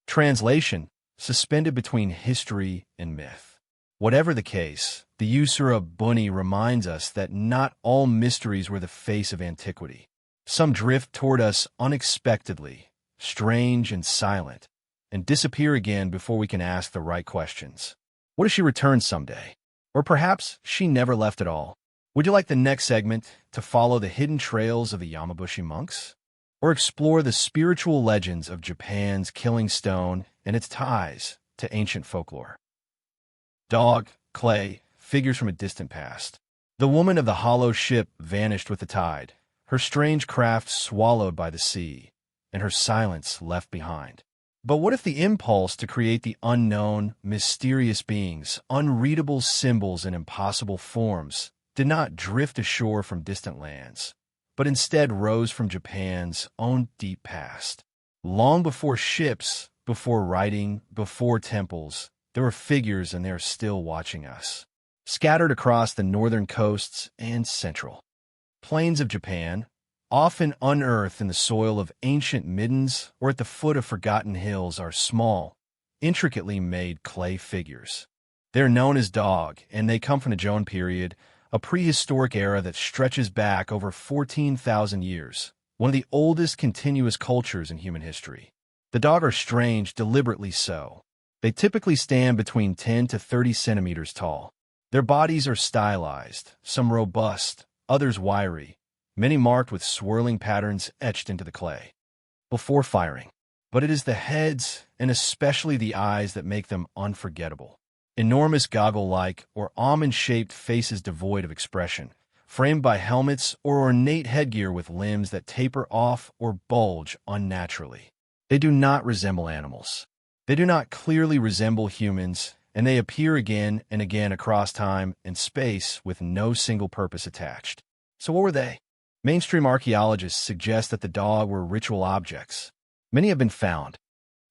translation, suspended between history and myth. Whatever the case, the Usura Bunny reminds us that not all mysteries were the face of antiquity. Some drift toward us unexpectedly, strange and silent, and disappear again before we can ask the right questions. What if she returns someday? Or perhaps she never left at all? Would you like the next segment to follow the hidden trails of the Yamabushi monks? Or explore the spiritual legends of Japan's Killing Stone and its ties to ancient folklore? Dog, clay, figures from a distant past. The woman of the hollow ship vanished with the tide, her strange craft swallowed by the sea, and her silence left behind. But what if the impulse to create the unknown, mysterious beings, unreadable symbols and impossible forms, did not drift ashore from distant lands, but instead rose from Japan's own deep past? Long before ships, before writing, before temples, there were figures and they are still watching us, scattered across the northern coasts and central plains of Japan, often unearthed in the soil of ancient middens or at the foot of forgotten hills, are small, intricately made clay figures. They're known as dog, and they come from the Joan period, a prehistoric era that stretches back over 14,000 years, one of the oldest continuous cultures in human history. The dog are strange, deliberately so. They typically stand between 10 to 30 centimeters tall. Their bodies are stylized, some robust, others wiry, many marked with swirling patterns etched into the clay before firing. But it is the heads, and especially the eyes, that make them unforgettable. Enormous goggle-like or almond-shaped faces devoid of expression, framed by helmets or ornate headgear with limbs that taper off or bulge unnaturally. They do not resemble animals. They do not clearly resemble humans, and they appear again and again across time and space with no single purpose attached. So what were they? Mainstream archaeologists suggest that the dog were ritual objects. Many have been found,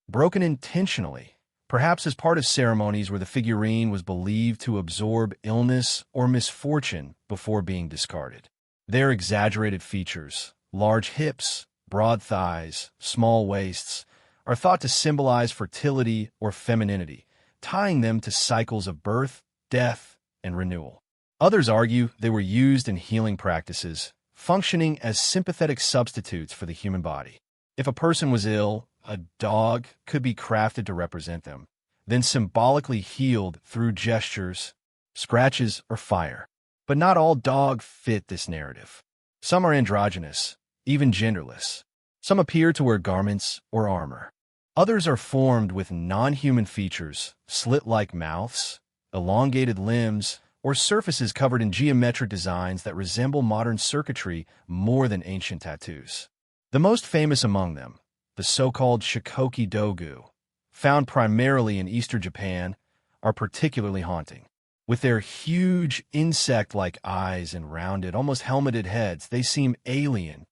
broken intentionally, perhaps as part of ceremonies where the figurine was believed to absorb illness or misfortune before being discarded. Their exaggerated features, large hips, broad thighs, small waists, are thought to symbolize fertility or femininity, tying them to cycles of birth, death, and renewal. Others argue they were used in healing practices, functioning as sympathetic substitutes for the human body. If a person was ill, a dog could be crafted to represent them, then symbolically healed through gestures, scratches, or fire. But not all dogs fit this narrative. Some are androgynous, even genderless. Some appear to wear garments or armor. Others are formed with non-human features, slit-like mouths, elongated limbs, or surfaces covered in geometric designs that resemble modern circuitry more than ancient tattoos. The most famous among them, the so-called Shikoki dogu, found primarily in eastern Japan, are particularly haunting. With their huge insect-like eyes and rounded, almost helmeted heads, they seem alien.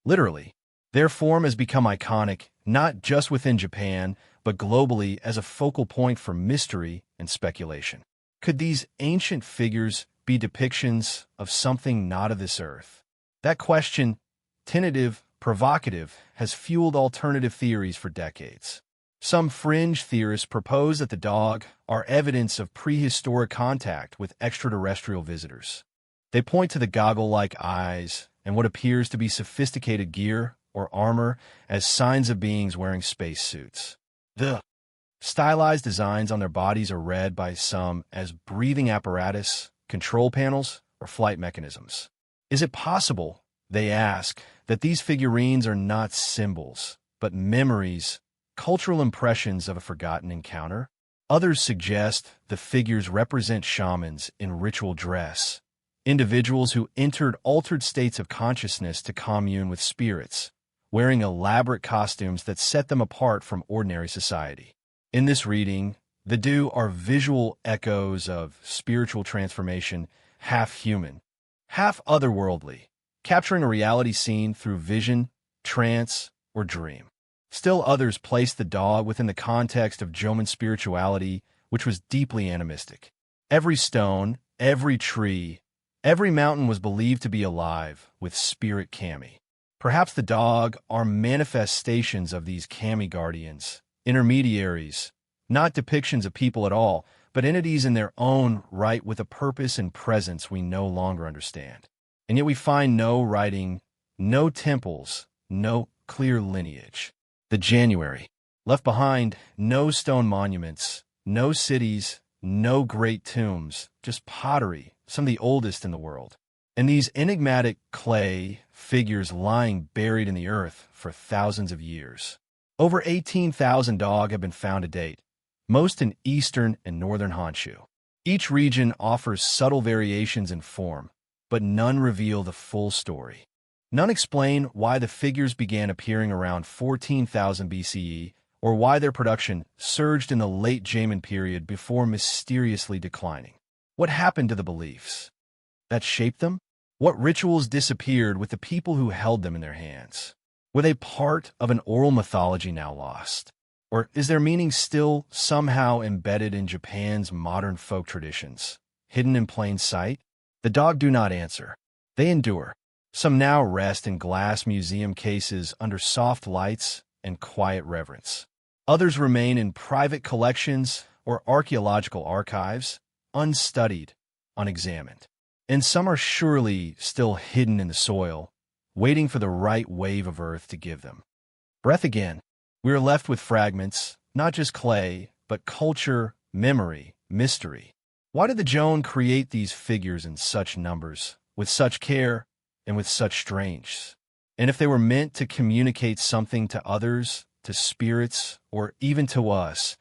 Literally, their form has become iconic not just within Japan, but globally as a focal point for mystery and speculation. Could these ancient figures be depictions of something not of this earth? That question, tentative, provocative, has fueled alternative theories for decades. Some fringe theorists propose that the dog are evidence of prehistoric contact with extraterrestrial visitors. They point to the goggle-like eyes and what appears to be sophisticated gear or armor as signs of beings wearing spacesuits. The stylized designs on their bodies are read by some as breathing apparatus, control panels, or flight mechanisms. Is it possible, they ask, that these figurines are not symbols, but memories, cultural impressions of a forgotten encounter? Others suggest the figures represent shamans in ritual dress, individuals who entered altered states of consciousness to commune with spirits, wearing elaborate costumes that set them apart from ordinary society. In this reading, the do are visual echoes of spiritual transformation, half human, half otherworldly, capturing a reality scene through vision, trance, or dream. Still others place the dog within the context of Joman spirituality, which was deeply animistic. Every stone, every tree, every mountain was believed to be alive with spirit kami. Perhaps the dog are manifestations of these kami guardians, intermediaries, not depictions of people at all, but entities in their own right with a purpose and presence we no longer understand. And yet we find no writing, no temples, no clear lineage. The January. Left behind, no stone monuments, no cities, no great tombs, just pottery, some of the oldest in the world. And these enigmatic clay figures lying buried in the earth for thousands of years. Over 18,000 dog have been found to date, most in eastern and northern Honshu. Each region offers subtle variations in form, but none reveal the full story. None explain why the figures began appearing around 14,000 BCE or why their production surged in the late Jamin period before mysteriously declining. What happened to the beliefs that shaped them? What rituals disappeared with the people who held them in their hands? Were they part of an oral mythology now lost? Or is their meaning still somehow embedded in Japan's modern folk traditions, hidden in plain sight? The dog do not answer. They endure. Some now rest in glass museum cases under soft lights and quiet reverence. Others remain in private collections or archaeological archives, unstudied, unexamined. And some are surely still hidden in the soil, waiting for the right wave of earth to give them breath again. We are left with fragments, not just clay, but culture, memory, mystery. Why did the Joan create these figures in such numbers, with such care, and with such strange? And if they were meant to communicate something to others, to spirits, or even to us,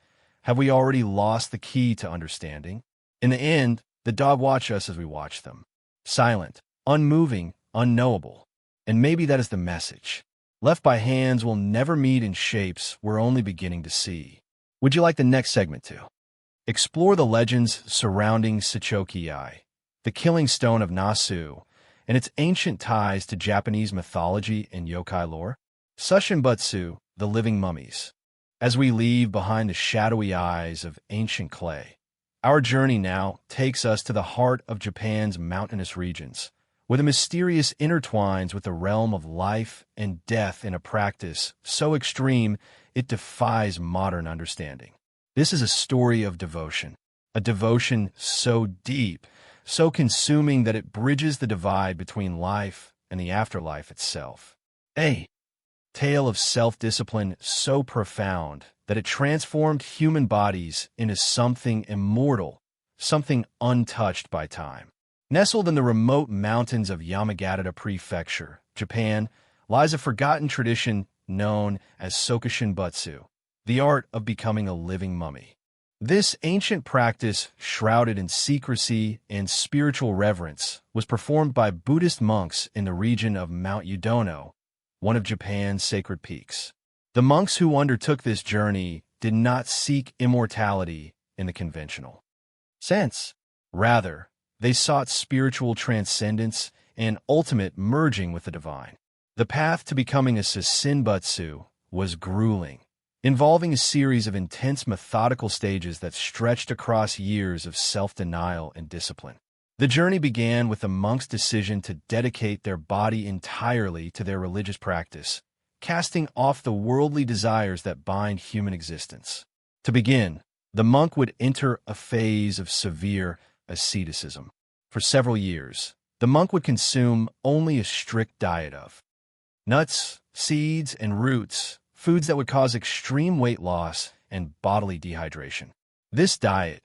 have we already lost the key to understanding? In the end, the dog watch us as we watch them. Silent, unmoving, unknowable. And maybe that is the message. Left by hands will never meet in shapes we're only beginning to see. Would you like the next segment to explore the legends surrounding Sugisawa, the killing stone of Nasu, and its ancient ties to Japanese mythology and yokai lore? Sushinbutsu, the living mummies. As we leave behind the shadowy eyes of ancient clay, our journey now takes us to the heart of Japan's mountainous regions, where the mysterious intertwines with the realm of life and death in a practice so extreme it defies modern understanding. This is a story of devotion, a devotion so deep, so consuming that it bridges the divide between life and the afterlife itself. A tale of self-discipline so profound that it transformed human bodies into something immortal, something untouched by time. Nestled in the remote mountains of Yamagata Prefecture, Japan, lies a forgotten tradition known as Sokushinbutsu, the art of becoming a living mummy. This ancient practice, shrouded in secrecy and spiritual reverence, was performed by Buddhist monks in the region of Mount Udono, one of Japan's sacred peaks. The monks who undertook this journey did not seek immortality in the conventional sense. Rather, they sought spiritual transcendence and ultimate merging with the divine. The path to becoming a Sesshinbutsu was grueling, involving a series of intense methodical stages that stretched across years of self-denial and discipline. The journey began with the monks' decision to dedicate their body entirely to their religious practice, casting off the worldly desires that bind human existence. To begin, the monk would enter a phase of severe asceticism. For several years, the monk would consume only a strict diet of nuts, seeds, and roots, foods that would cause extreme weight loss and bodily dehydration. This diet,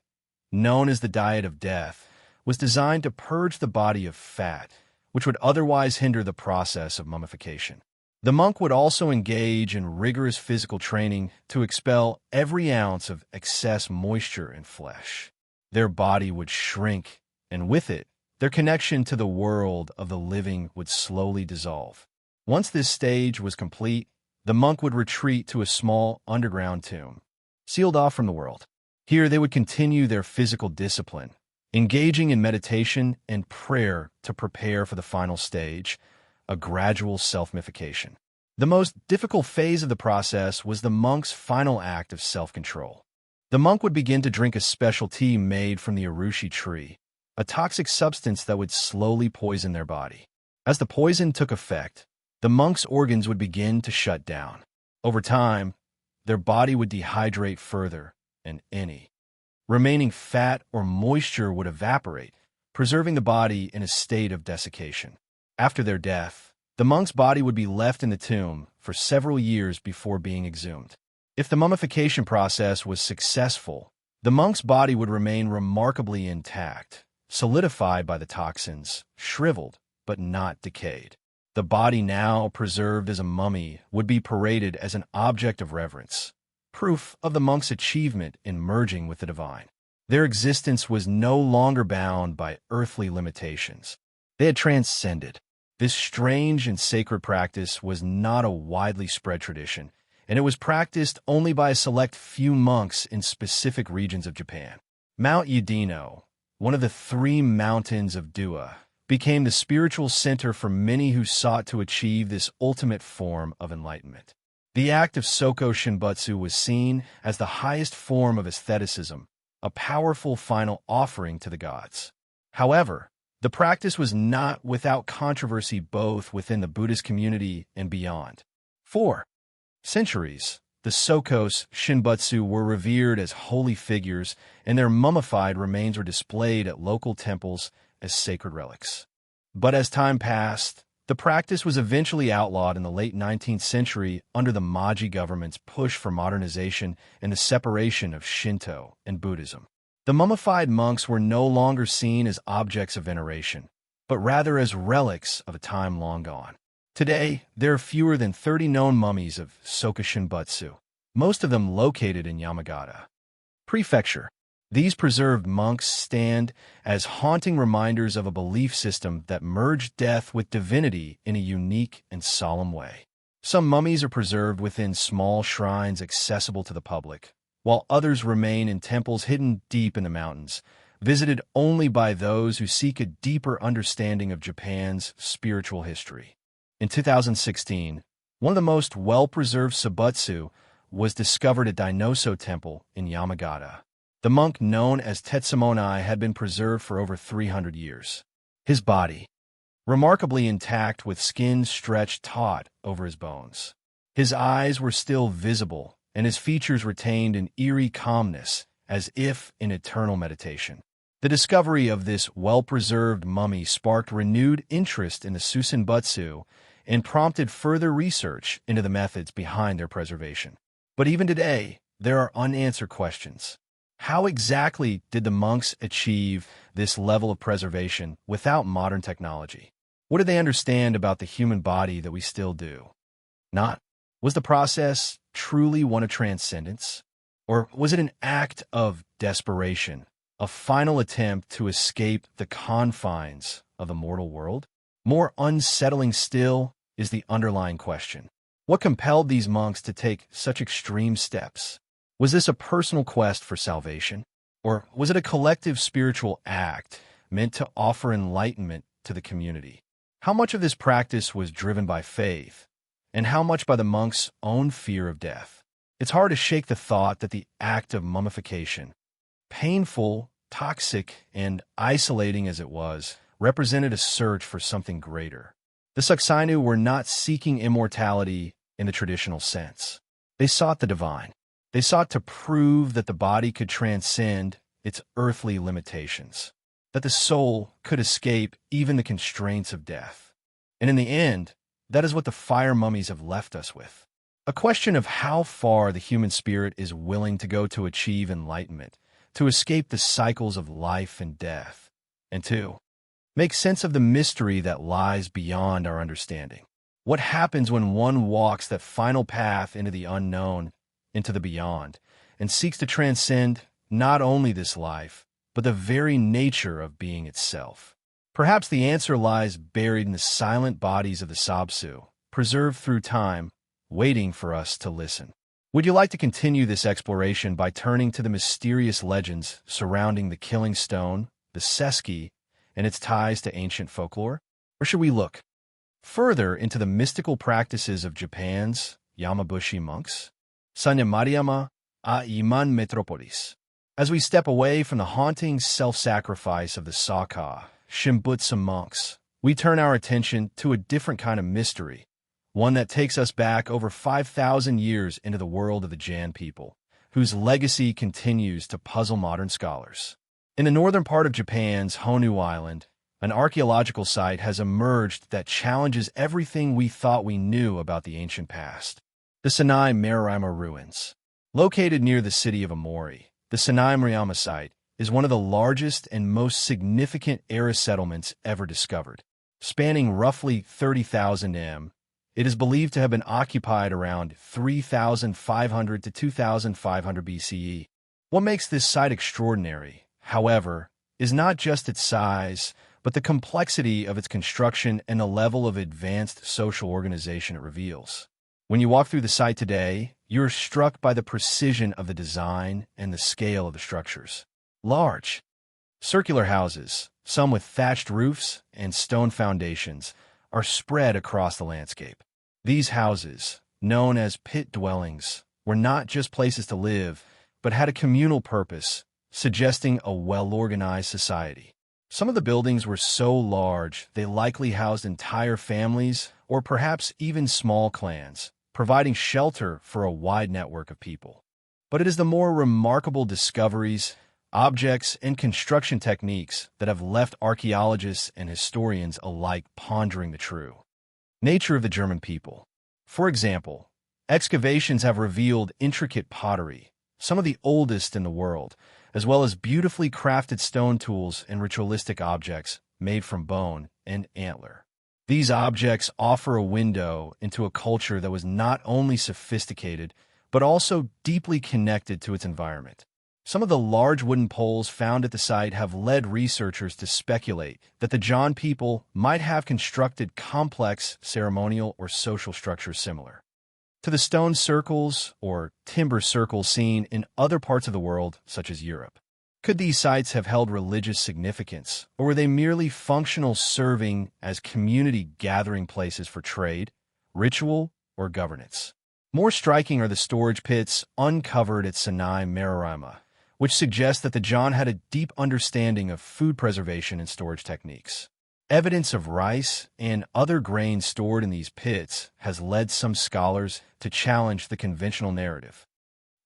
known as the diet of death, was designed to purge the body of fat, which would otherwise hinder the process of mummification. The monk would also engage in rigorous physical training to expel every ounce of excess moisture in flesh. Their body would shrink, and with it, their connection to the world of the living would slowly dissolve. Once this stage was complete, the monk would retreat to a small underground tomb, sealed off from the world. Here they would continue their physical discipline, engaging in meditation and prayer to prepare for the final stage, a gradual self-mummification. The most difficult phase of the process was the monk's final act of self-control. The monk would begin to drink a special tea made from the urushi tree, a toxic substance that would slowly poison their body. As the poison took effect, the monk's organs would begin to shut down. Over time, their body would dehydrate further, and any remaining fat or moisture would evaporate, preserving the body in a state of desiccation. After their death, the monk's body would be left in the tomb for several years before being exhumed. If the mummification process was successful, the monk's body would remain remarkably intact, solidified by the toxins, shriveled, but not decayed. The body now preserved as a mummy would be paraded as an object of reverence, proof of the monk's achievement in merging with the divine. Their existence was no longer bound by earthly limitations. They had transcended. This strange and sacred practice was not a widely spread tradition, and it was practiced only by a select few monks in specific regions of Japan. Mount Udino, one of the 3 mountains of Dua, became the spiritual center for many who sought to achieve this ultimate form of enlightenment. The act of Soko Shinbutsu was seen as the highest form of aestheticism, a powerful final offering to the gods. However, the practice was not without controversy both within the Buddhist community and beyond. For centuries, the Sokos Shinbutsu were revered as holy figures, and their mummified remains were displayed at local temples as sacred relics. But as time passed, the practice was eventually outlawed in the late 19th century under the Meiji government's push for modernization and the separation of Shinto and Buddhism. The mummified monks were no longer seen as objects of veneration, but rather as relics of a time long gone. Today, there are fewer than 30 known mummies of Sokushinbutsu, most of them located in Yamagata Prefecture. These preserved monks stand as haunting reminders of a belief system that merged death with divinity in a unique and solemn way. Some mummies are preserved within small shrines accessible to the public, while others remain in temples hidden deep in the mountains, visited only by those who seek a deeper understanding of Japan's spiritual history. In 2016, one of the most well-preserved Subutsu was discovered at Dainoso Temple in Yamagata. The monk known as Tetsumonai had been preserved for over 300 years. His body, remarkably intact with skin stretched taut over his bones. His eyes were still visible, and his features retained an eerie calmness, as if in eternal meditation. The discovery of this well-preserved mummy sparked renewed interest in the Susenbutsu and prompted further research into the methods behind their preservation. But even today, there are unanswered questions. How exactly did the monks achieve this level of preservation without modern technology? What did they understand about the human body that we still do? Not. Was the process truly one of transcendence? Or was it an act of desperation, a final attempt to escape the confines of the mortal world? More unsettling still is the underlying question. What compelled these monks to take such extreme steps? Was this a personal quest for salvation? Or was it a collective spiritual act meant to offer enlightenment to the community? How much of this practice was driven by faith, and how much by the monks' own fear of death? It's hard to shake the thought that the act of mummification, painful, toxic, and isolating as it was, represented a search for something greater. The Sugisawa were not seeking immortality in the traditional sense. They sought the divine. They sought to prove that the body could transcend its earthly limitations, that the soul could escape even the constraints of death. And in the end, that is what the fire mummies have left us with. A question of how far the human spirit is willing to go to achieve enlightenment, to escape the cycles of life and death, and to make sense of the mystery that lies beyond our understanding. What happens when one walks that final path into the unknown, into the beyond, and seeks to transcend not only this life, but the very nature of being itself? Perhaps the answer lies buried in the silent bodies of the Sabsu, preserved through time, waiting for us to listen. Would you like to continue this exploration by turning to the mysterious legends surrounding the Killing Stone, the Seski, and its ties to ancient folklore? Or should we look further into the mystical practices of Japan's Yamabushi monks? Sanyamariyama a Iman Metropolis. As we step away from the haunting self-sacrifice of the Saka, Shimbutsu monks, we turn our attention to a different kind of mystery, one that takes us back over 5,000 years into the world of the Jan people, whose legacy continues to puzzle modern scholars. In the northern part of Japan's Honu Island, an archaeological site has emerged that challenges everything we thought we knew about the ancient past. The Sanai Maruyama ruins. Located near the city of Amori, the Sanai Maruyama site is one of the largest and most significant era settlements ever discovered. Spanning roughly 30,000 m, it is believed to have been occupied around 3,500 to 2,500 BCE. What makes this site extraordinary, however, is not just its size, but the complexity of its construction and the level of advanced social organization it reveals. When you walk through the site today, you're struck by the precision of the design and the scale of the structures. Large, circular houses, some with thatched roofs and stone foundations, are spread across the landscape. These houses, known as pit dwellings, were not just places to live, but had a communal purpose, suggesting a well-organized society. Some of the buildings were so large they likely housed entire families or perhaps even small clans, providing shelter for a wide network of people. But it is the more remarkable discoveries, objects, and construction techniques that have left archaeologists and historians alike pondering the true nature of the German people. For example, excavations have revealed intricate pottery, some of the oldest in the world, as well as beautifully crafted stone tools and ritualistic objects made from bone and antler. These objects offer a window into a culture that was not only sophisticated, but also deeply connected to its environment. Some of the large wooden poles found at the site have led researchers to speculate that the Jan people might have constructed complex ceremonial or social structures similar to the stone circles or timber circles seen in other parts of the world, such as Europe. Could these sites have held religious significance, or were they merely functional, serving as community gathering places for trade, ritual, or governance? More striking are the storage pits uncovered at Sanai Maruyama, which suggests that the Jan had a deep understanding of food preservation and storage techniques. Evidence of rice and other grains stored in these pits has led some scholars to challenge the conventional narrative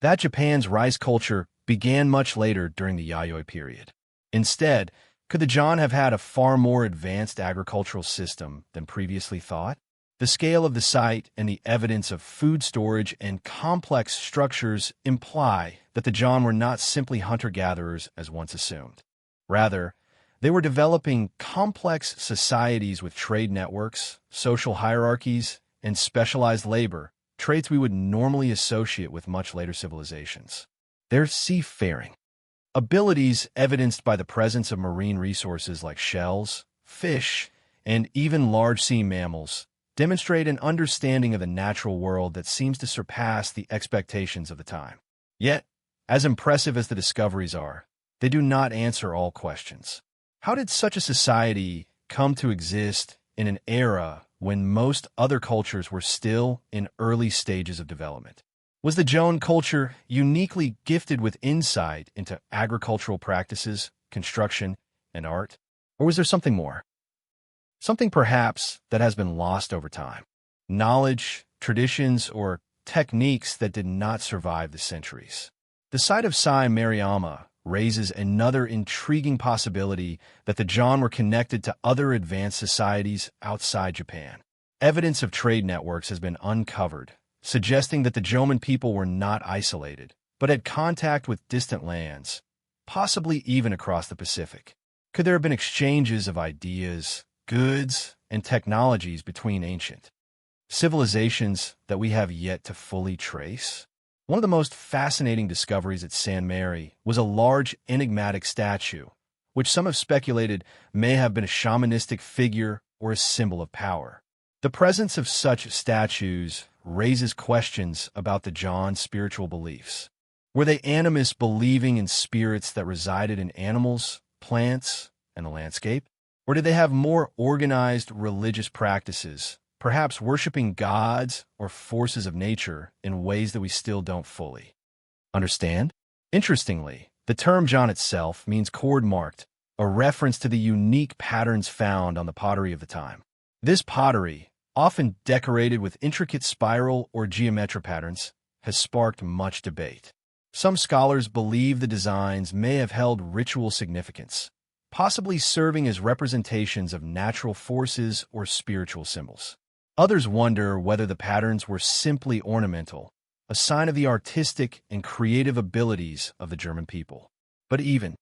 that Japan's rice culture began much later during the Yayoi period. Instead, could the John have had a far more advanced agricultural system than previously thought? The scale of the site and the evidence of food storage and complex structures imply that the John were not simply hunter-gatherers as once assumed. Rather, they were developing complex societies with trade networks, social hierarchies, and specialized labor, traits we would normally associate with much later civilizations. Their seafaring abilities, evidenced by the presence of marine resources like shells, fish, and even large sea mammals, demonstrate an understanding of the natural world that seems to surpass the expectations of the time. Yet, as impressive as the discoveries are, they do not answer all questions. How did such a society come to exist in an era when most other cultures were still in early stages of development? Was the Joan culture uniquely gifted with insight into agricultural practices, construction, and art? Or was there something more? Something perhaps that has been lost over time. Knowledge, traditions, or techniques that did not survive the centuries. The site of Sai Mariama raises another intriguing possibility that the John were connected to other advanced societies outside Japan. Evidence of trade networks has been uncovered, suggesting that the Jomon people were not isolated, but had contact with distant lands, possibly even across the Pacific. Could there have been exchanges of ideas, goods, and technologies between ancient civilizations that we have yet to fully trace? One of the most fascinating discoveries at San Mary was a large enigmatic statue, which some have speculated may have been a shamanistic figure or a symbol of power. The presence of such statues raises questions about the John's spiritual beliefs. Were they animists believing in spirits that resided in animals, plants, and the landscape? Or did they have more organized religious practices, perhaps worshiping gods or forces of nature in ways that we still don't fully understand? Interestingly, the term John itself means cord-marked, a reference to the unique patterns found on the pottery of the time. This pottery, often decorated with intricate spiral or geometric patterns, has sparked much debate. Some scholars believe the designs may have held ritual significance, possibly serving as representations of natural forces or spiritual symbols. Others wonder whether the patterns were simply ornamental, a sign of the artistic and creative abilities of the German people. But even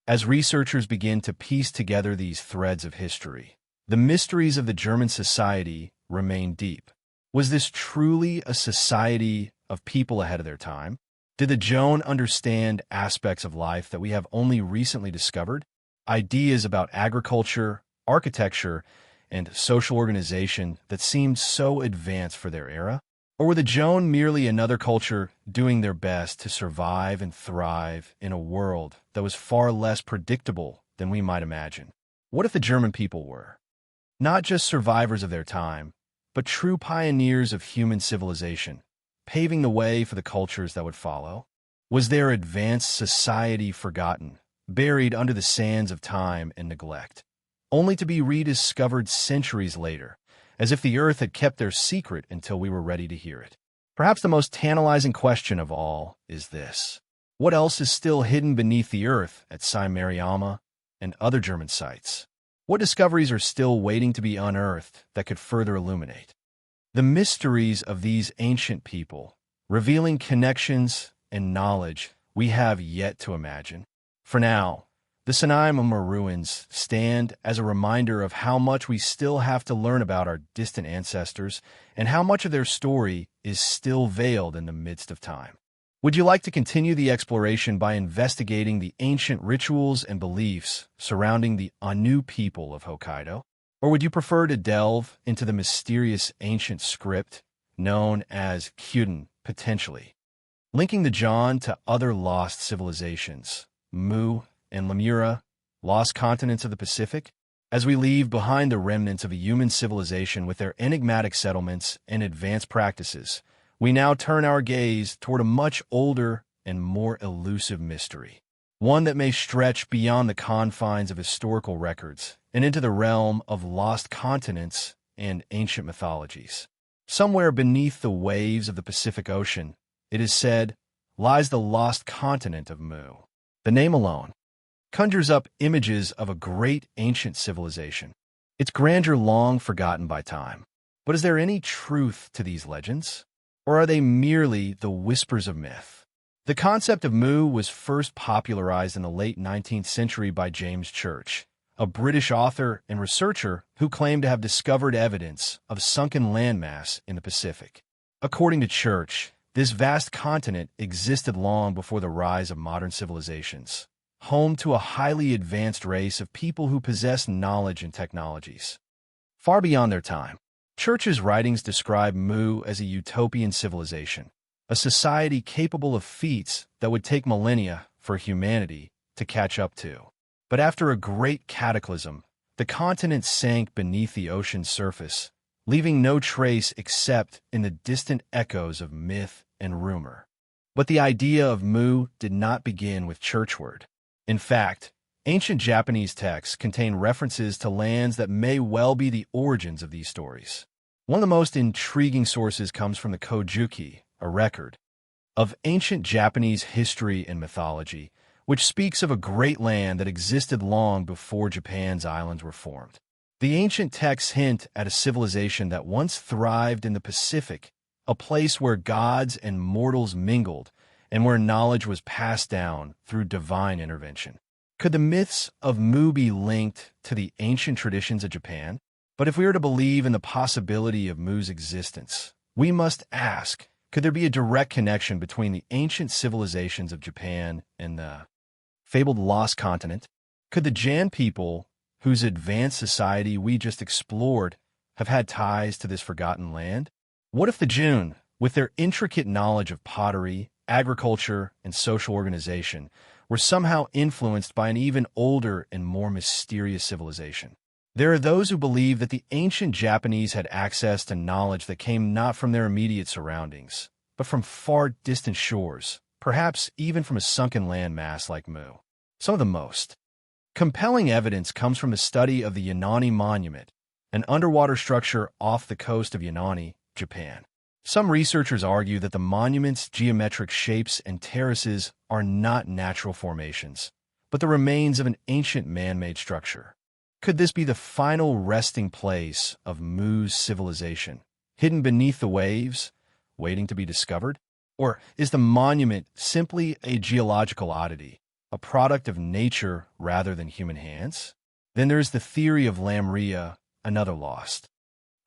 as researchers begin to piece together these threads of history, the mysteries of the German society remain deep. Was this truly a society of people ahead of their time? Did the Joan understand aspects of life that we have only recently discovered? Ideas about agriculture, architecture, and social organization that seemed so advanced for their era? Or were the Joan merely another culture doing their best to survive and thrive in a world that was far less predictable than we might imagine? What if the German people were not just survivors of their time, but true pioneers of human civilization, paving the way for the cultures that would follow? Was their advanced society forgotten, buried under the sands of time and neglect, only to be rediscovered centuries later, as if the earth had kept their secret until we were ready to hear it? Perhaps the most tantalizing question of all is this: what else is still hidden beneath the earth at Sai Mariama and other German sites? What discoveries are still waiting to be unearthed that could further illuminate the mysteries of these ancient people, revealing connections and knowledge we have yet to imagine? For now, the Sanaimama ruins stand as a reminder of how much we still have to learn about our distant ancestors and how much of their story is still veiled in the midst of time. Would you like to continue the exploration by investigating the ancient rituals and beliefs surrounding the Anu people of Hokkaido? Or would you prefer to delve into the mysterious ancient script known as Kyuden, potentially linking the John to other lost civilizations, Mu and Lemura, lost continents of the Pacific? As we leave behind the remnants of a human civilization with their enigmatic settlements and advanced practices, we now turn our gaze toward a much older and more elusive mystery, one that may stretch beyond the confines of historical records and into the realm of lost continents and ancient mythologies. Somewhere beneath the waves of the Pacific Ocean, it is said, lies the lost continent of Mu. The name alone conjures up images of a great ancient civilization, its grandeur long forgotten by time. But is there any truth to these legends? Or are they merely the whispers of myth? The concept of Mu was first popularized in the late 19th century by James Church, a British author and researcher who claimed to have discovered evidence of sunken landmass in the Pacific. According to Church, this vast continent existed long before the rise of modern civilizations, home to a highly advanced race of people who possessed knowledge and technologies far beyond their time. Church's writings describe Mu as a utopian civilization, a society capable of feats that would take millennia for humanity to catch up to. But after a great cataclysm, the continent sank beneath the ocean's surface, leaving no trace except in the distant echoes of myth and rumor. But the idea of Mu did not begin with Churchward. In fact, ancient Japanese texts contain references to lands that may well be the origins of these stories. One of the most intriguing sources comes from the Kojuki, a record of ancient Japanese history and mythology, which speaks of a great land that existed long before Japan's islands were formed. The ancient texts hint at a civilization that once thrived in the Pacific, a place where gods and mortals mingled and where knowledge was passed down through divine intervention. Could the myths of Mu be linked to the ancient traditions of Japan? But if we are to believe in the possibility of Mu's existence, we must ask, could there be a direct connection between the ancient civilizations of Japan and the fabled lost continent? Could the Jan people, whose advanced society we just explored, have had ties to this forgotten land? What if the Jun, with their intricate knowledge of pottery, agriculture, and social organization, were somehow influenced by an even older and more mysterious civilization? There are those who believe that the ancient Japanese had access to knowledge that came not from their immediate surroundings, but from far distant shores, perhaps even from a sunken landmass like Mu. Some of the most compelling evidence comes from a study of the Yanani Monument, an underwater structure off the coast of Yanani, Japan. Some researchers argue that the monument's geometric shapes and terraces are not natural formations, but the remains of an ancient man-made structure. Could this be the final resting place of Mu's civilization, hidden beneath the waves, waiting to be discovered? Or is the monument simply a geological oddity, a product of nature rather than human hands? Then there is the theory of Lamria, another lost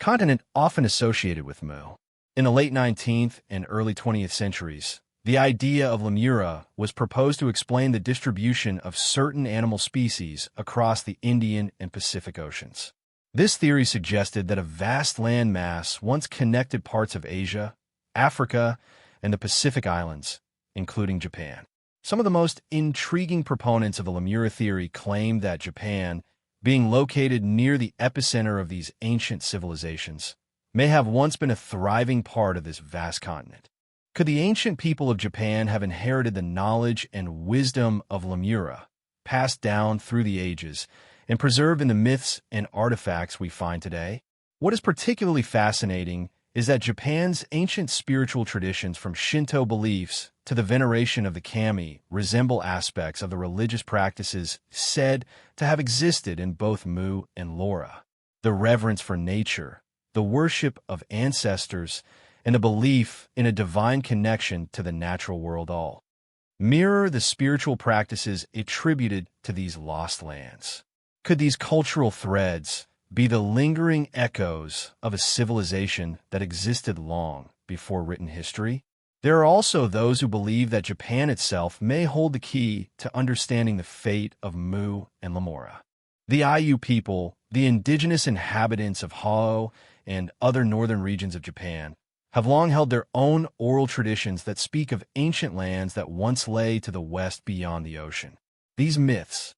continent often associated with Mu. In the late 19th and early 20th centuries, the idea of Lemura was proposed to explain the distribution of certain animal species across the Indian and Pacific Oceans. This theory suggested that a vast landmass once connected parts of Asia, Africa, and the Pacific Islands, including Japan. Some of the most intriguing proponents of the Lemura theory claim that Japan, being located near the epicenter of these ancient civilizations, may have once been a thriving part of this vast continent. Could the ancient people of Japan have inherited the knowledge and wisdom of Lemura, passed down through the ages, and preserved in the myths and artifacts we find today? What is particularly fascinating is that Japan's ancient spiritual traditions, from Shinto beliefs to the veneration of the kami, resemble aspects of the religious practices said to have existed in both Mu and Laura. The reverence for nature, the worship of ancestors, and a belief in a divine connection to the natural world all mirror the spiritual practices attributed to these lost lands. Could these cultural threads be the lingering echoes of a civilization that existed long before written history? There are also those who believe that Japan itself may hold the key to understanding the fate of Mu and Lemura. The Ayu people, the indigenous inhabitants of Hao and other northern regions of Japan, have long held their own oral traditions that speak of ancient lands that once lay to the west beyond the ocean. These myths,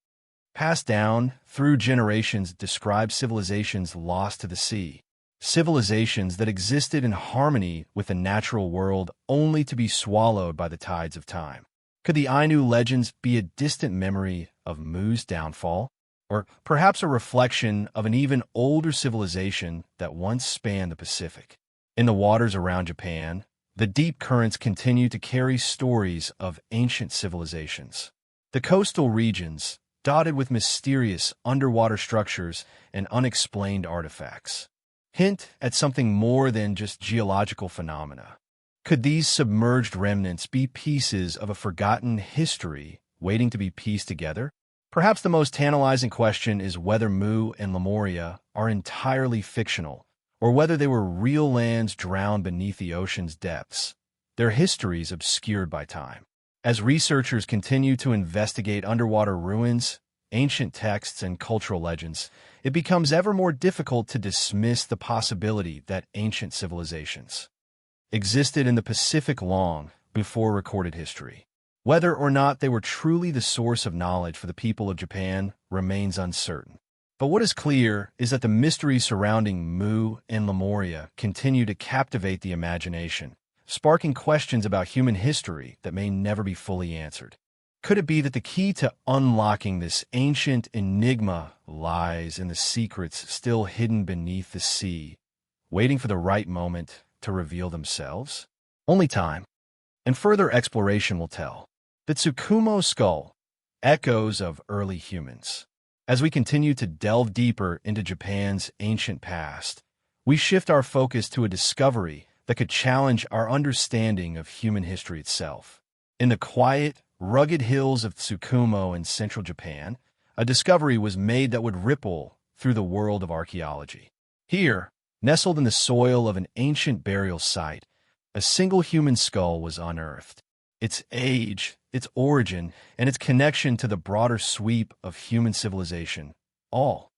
passed down through generations, describe civilizations lost to the sea, civilizations that existed in harmony with the natural world only to be swallowed by the tides of time. Could the Ainu legends be a distant memory of Mu's downfall? Or perhaps a reflection of an even older civilization that once spanned the Pacific? In the waters around Japan, the deep currents continue to carry stories of ancient civilizations. The coastal regions, dotted with mysterious underwater structures and unexplained artifacts, hint at something more than just geological phenomena. Could these submerged remnants be pieces of a forgotten history waiting to be pieced together? Perhaps the most tantalizing question is whether Mu and Lemuria are entirely fictional, or whether they were real lands drowned beneath the ocean's depths, their histories obscured by time. As researchers continue to investigate underwater ruins, ancient texts, and cultural legends, it becomes ever more difficult to dismiss the possibility that ancient civilizations existed in the Pacific long before recorded history. Whether or not they were truly the source of knowledge for the people of Japan remains uncertain. But what is clear is that the mysteries surrounding Mu and Lemuria continue to captivate the imagination, sparking questions about human history that may never be fully answered. Could it be that the key to unlocking this ancient enigma lies in the secrets still hidden beneath the sea, waiting for the right moment to reveal themselves? Only time and further exploration will tell. The Tsukumo skull, echoes of early humans. As we continue to delve deeper into Japan's ancient past, we shift our focus to a discovery that could challenge our understanding of human history itself. In the quiet, rugged hills of Tsukumo in central Japan, a discovery was made that would ripple through the world of archaeology. Here, nestled in the soil of an ancient burial site, a single human skull was unearthed. Its age, its origin, and its connection to the broader sweep of human civilization, all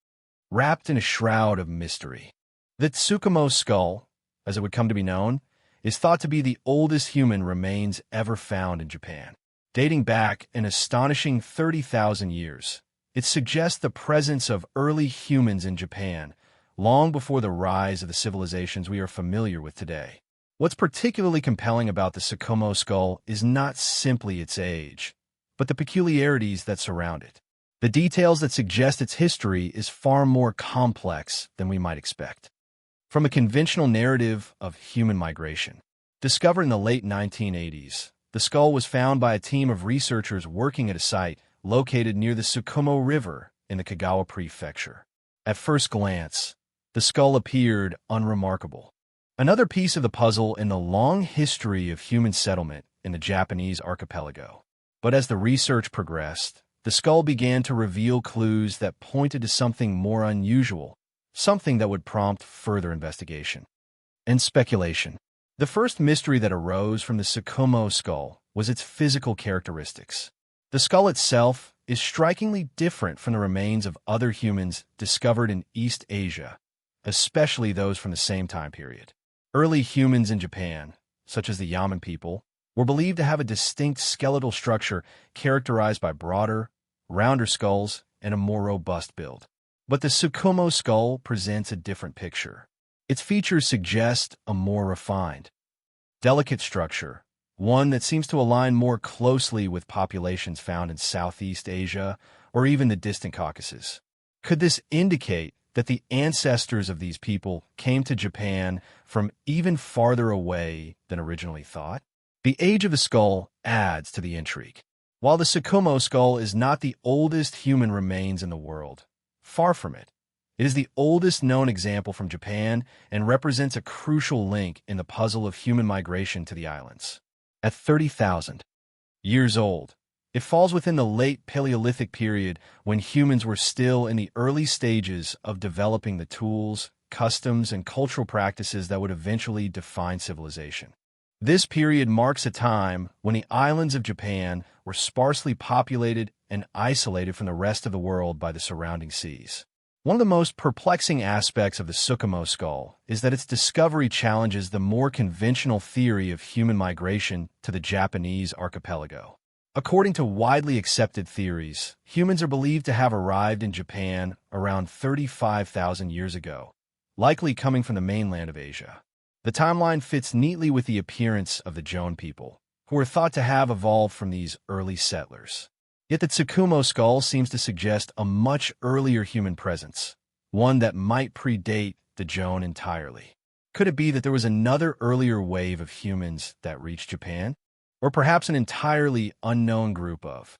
wrapped in a shroud of mystery. The Tsukumo skull, as it would come to be known, is thought to be the oldest human remains ever found in Japan. Dating back an astonishing 30,000 years, it suggests the presence of early humans in Japan, long before the rise of the civilizations we are familiar with today. What's particularly compelling about the Tsukumo skull is not simply its age, but the peculiarities that surround it. The details that suggest its history is far more complex than we might expect. From a conventional narrative of human migration, discovered in the late 1980s, the skull was found by a team of researchers working at a site located near the Tsukumo River in the Kagawa Prefecture. At first glance, the skull appeared unremarkable. Another piece of the puzzle in the long history of human settlement in the Japanese archipelago. But as the research progressed, the skull began to reveal clues that pointed to something more unusual, something that would prompt further investigation and speculation. The first mystery that arose from the Tsukumo skull was its physical characteristics. The skull itself is strikingly different from the remains of other humans discovered in East Asia, especially those from the same time period. Early humans in Japan, such as the Yaman people, were believed to have a distinct skeletal structure characterized by broader, rounder skulls and a more robust build. But the Tsukumo skull presents a different picture. Its features suggest a more refined, delicate structure, one that seems to align more closely with populations found in Southeast Asia or even the distant Caucasus. Could this indicate that the ancestors of these people came to Japan from even farther away than originally thought? The age of the skull adds to the intrigue. While the Tsukumo skull is not the oldest human remains in the world, far from it, it is the oldest known example from Japan and represents a crucial link in the puzzle of human migration to the islands. At 30,000 years old, it falls within the late Paleolithic period when humans were still in the early stages of developing the tools, customs, and cultural practices that would eventually define civilization. This period marks a time when the islands of Japan were sparsely populated and isolated from the rest of the world by the surrounding seas. One of the most perplexing aspects of the Tsukumo skull is that its discovery challenges the more conventional theory of human migration to the Japanese archipelago. According to widely accepted theories, humans are believed to have arrived in Japan around 35,000 years ago, likely coming from the mainland of Asia. The timeline fits neatly with the appearance of the Joan people, who are thought to have evolved from these early settlers. Yet the Tsukumo skull seems to suggest a much earlier human presence, one that might predate the Joan entirely. Could it be that there was another earlier wave of humans that reached Japan? Or perhaps an entirely unknown group of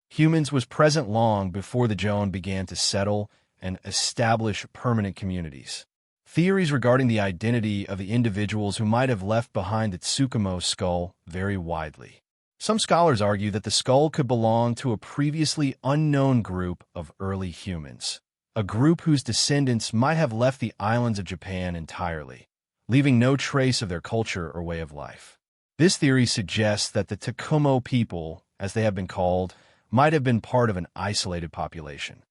Humans was present long before the Joan began to settle and establish permanent communities. Theories regarding the identity of the individuals who might have left behind the Tsukumo skull vary widely. Some scholars argue that the skull could belong to a previously unknown group of early humans, a group whose descendants might have left the islands of Japan entirely, leaving no trace of their culture or way of life. This theory suggests that the Tsukumo people, as they have been called, might have been part of an isolated population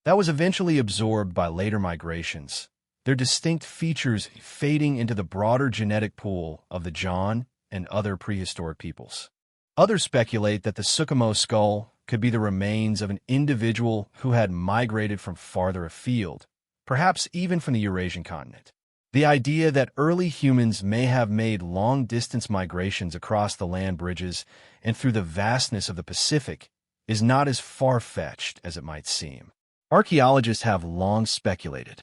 that was eventually absorbed by later migrations, their distinct features fading into the broader genetic pool of the Jan and other prehistoric peoples. Others speculate that the Tsukumo skull could be the remains of an individual who had migrated from farther afield, perhaps even from the Eurasian continent. The idea that early humans may have made long-distance migrations across the land bridges and through the vastness of the Pacific is not as far-fetched as it might seem. Archaeologists have long speculated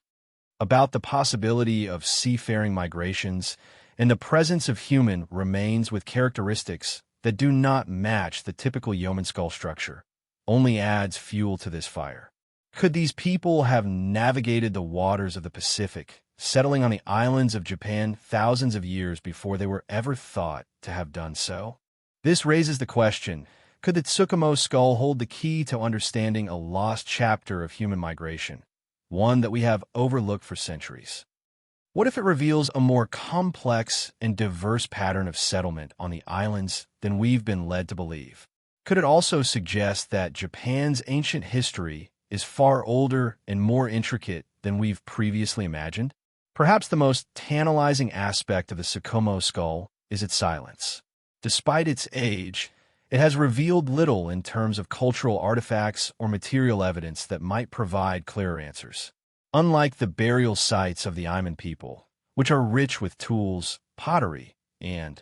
about the possibility of seafaring migrations and the presence of human remains with characteristics that do not match the typical yeoman skull structure, only adds fuel to this fire. Could these people have navigated the waters of the Pacific, settling on the islands of Japan thousands of years before they were ever thought to have done so? This raises the question, could the Tsukumo skull hold the key to understanding a lost chapter of human migration, one that we have overlooked for centuries? What if it reveals a more complex and diverse pattern of settlement on the islands than we've been led to believe? Could it also suggest that Japan's ancient history is far older and more intricate than we've previously imagined? Perhaps the most tantalizing aspect of the Tsukumo skull is its silence. Despite its age, it has revealed little in terms of cultural artifacts or material evidence that might provide clearer answers. Unlike the burial sites of the Aiman people, which are rich with tools, pottery, and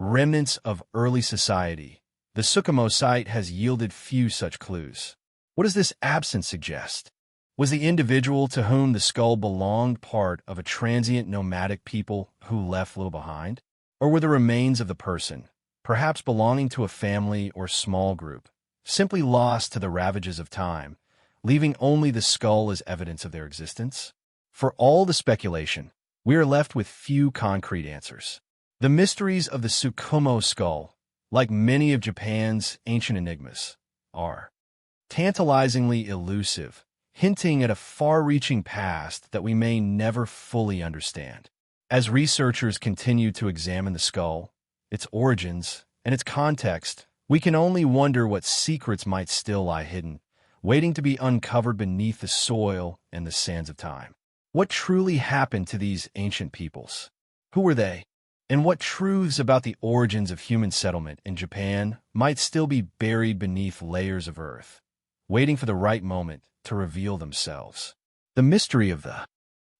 remnants of early society, the Tsukumo site has yielded few such clues. What does this absence suggest? Was the individual to whom the skull belonged part of a transient nomadic people who left little behind? Or were the remains of the person, perhaps belonging to a family or small group, simply lost to the ravages of time, leaving only the skull as evidence of their existence? For all the speculation, we are left with few concrete answers. The mysteries of the Tsukumo skull, like many of Japan's ancient enigmas, are tantalizingly elusive, hinting at a far-reaching past that we may never fully understand. As researchers continue to examine the skull, its origins, and its context, we can only wonder what secrets might still lie hidden, waiting to be uncovered beneath the soil and the sands of time. What truly happened to these ancient peoples? Who were they? And what truths about the origins of human settlement in Japan might still be buried beneath layers of earth, waiting for the right moment to reveal themselves? The mystery of the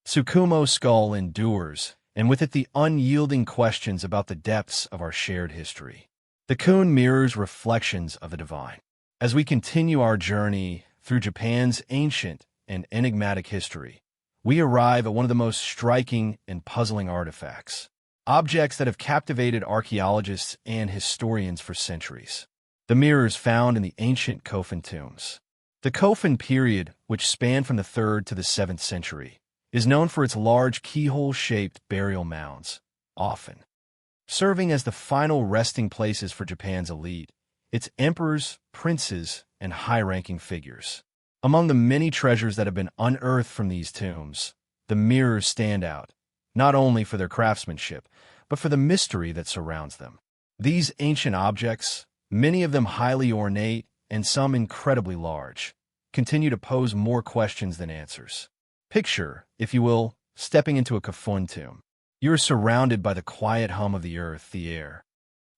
Tsukumo skull endures, and with it the unyielding questions about the depths of our shared history. The Kun mirrors reflections of the divine. As we continue our journey through Japan's ancient and enigmatic history, we arrive at one of the most striking and puzzling artifacts, objects that have captivated archaeologists and historians for centuries. The mirrors found in the ancient Kofun tombs. The Kofun period, which spanned from the 3rd to the 7th century, is known for its large keyhole-shaped burial mounds, often serving as the final resting places for Japan's elite, its emperors, princes, and high-ranking figures. Among the many treasures that have been unearthed from these tombs, the mirrors stand out, not only for their craftsmanship, but for the mystery that surrounds them. These ancient objects, many of them highly ornate and some incredibly large, continue to pose more questions than answers. Picture, if you will, stepping into a Kofun tomb. You are surrounded by the quiet hum of the earth, the air,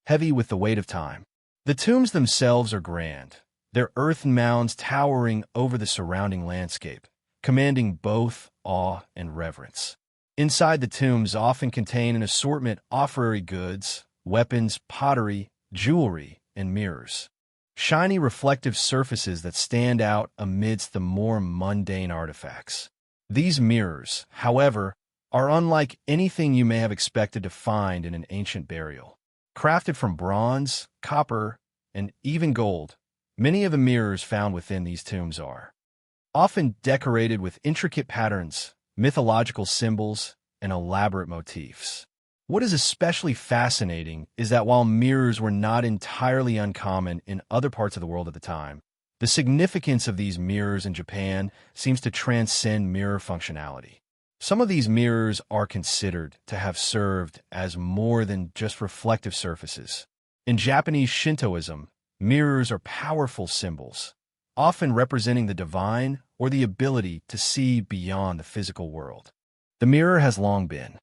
heavy with the weight of time. The tombs themselves are grand, their earthen mounds towering over the surrounding landscape, commanding both awe and reverence. Inside the tombs often contain an assortment of offerary goods, weapons, pottery, jewelry, and mirrors. Shiny reflective surfaces that stand out amidst the more mundane artifacts. These mirrors, however, are unlike anything you may have expected to find in an ancient burial. Crafted from bronze, copper, and even gold, Many of the mirrors found within these tombs are often decorated with intricate patterns, mythological symbols, and elaborate motifs. What is especially fascinating is that while mirrors were not entirely uncommon in other parts of the world at the time, the significance of these mirrors in Japan seems to transcend mirror functionality. Some of these mirrors are considered to have served as more than just reflective surfaces. In Japanese Shintoism, mirrors are powerful symbols, often representing the divine or the ability to see beyond the physical world. The mirror has long been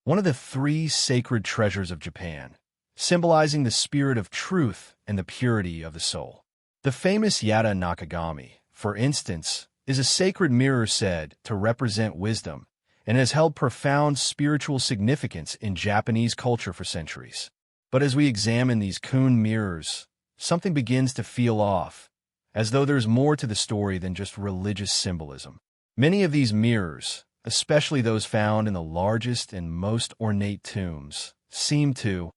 one of the three sacred treasures of Japan, symbolizing the spirit of truth and the purity of the soul. The famous Yata Nakagami, for instance, is a sacred mirror said to represent wisdom and has held profound spiritual significance in Japanese culture for centuries. But as we examine these kun mirrors, something begins to feel off, as though there's more to the story than just religious symbolism. Many of these mirrors, especially those found in the largest and most ornate tombs, seem to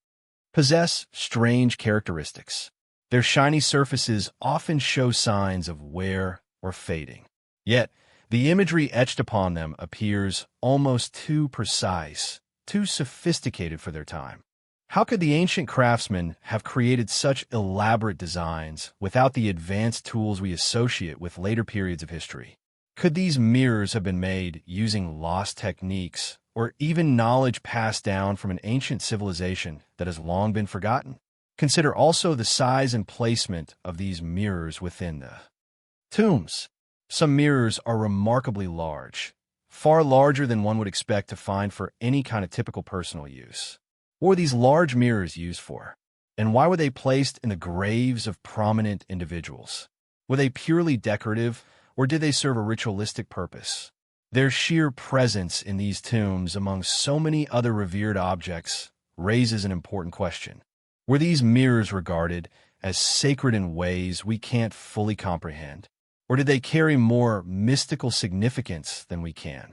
possess strange characteristics. Their shiny surfaces often show signs of wear or fading. Yet, the imagery etched upon them appears almost too precise, too sophisticated for their time. How could the ancient craftsmen have created such elaborate designs without the advanced tools we associate with later periods of history? Could these mirrors have been made using lost techniques or even knowledge passed down from an ancient civilization that has long been forgotten? Consider also the size and placement of these mirrors within the tombs. Some mirrors are remarkably large, far larger than one would expect to find for any kind of typical personal use. What were these large mirrors used for? And why were they placed in the graves of prominent individuals? Were they purely decorative, or did they serve a ritualistic purpose? Their sheer presence in these tombs among so many other revered objects raises an important question. Were these mirrors regarded as sacred in ways we can't fully comprehend? Or did they carry more mystical significance than we can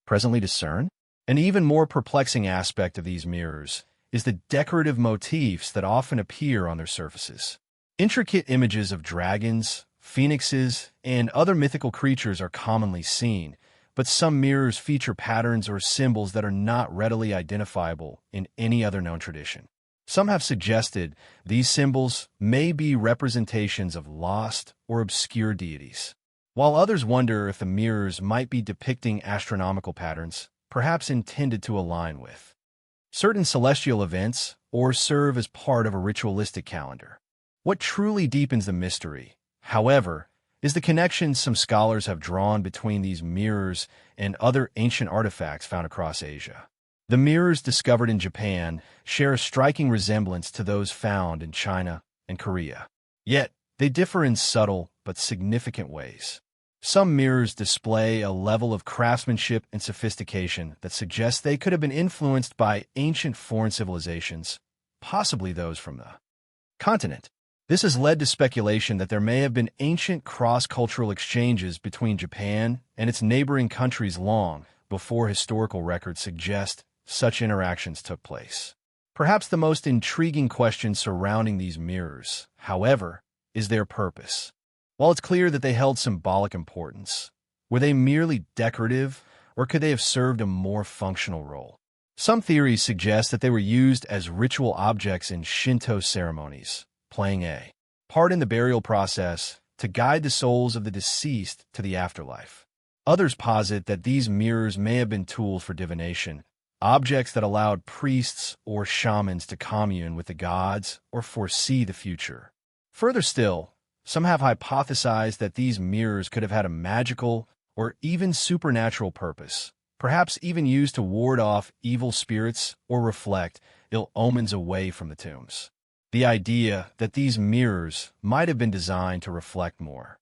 presently discern? An even more perplexing aspect of these mirrors is the decorative motifs that often appear on their surfaces. Intricate images of dragons, phoenixes, and other mythical creatures are commonly seen, but some mirrors feature patterns or symbols that are not readily identifiable in any other known tradition. Some have suggested these symbols may be representations of lost or obscure deities, while others wonder if the mirrors might be depicting astronomical patterns, perhaps intended to align with certain celestial events or serve as part of a ritualistic calendar. What truly deepens the mystery, however, is the connection some scholars have drawn between these mirrors and other ancient artifacts found across Asia. The mirrors discovered in Japan share a striking resemblance to those found in China and Korea. Yet, they differ in subtle but significant ways. Some mirrors display a level of craftsmanship and sophistication that suggests they could have been influenced by ancient foreign civilizations, possibly those from the continent. This has led to speculation that there may have been ancient cross-cultural exchanges between Japan and its neighboring countries long before historical records suggest such interactions took place. Perhaps the most intriguing question surrounding these mirrors, however, is their purpose. While it's clear that they held symbolic importance, were they merely decorative, or could they have served a more functional role? Some theories suggest that they were used as ritual objects in Shinto ceremonies, playing a part in the burial process to guide the souls of the deceased to the afterlife. Others posit that these mirrors may have been tools for divination, objects that allowed priests or shamans to commune with the gods or foresee the future. Further still, some have hypothesized that these mirrors could have had a magical or even supernatural purpose, perhaps even used to ward off evil spirits or reflect ill omens away from the tombs. The idea that these mirrors might have been designed to reflect more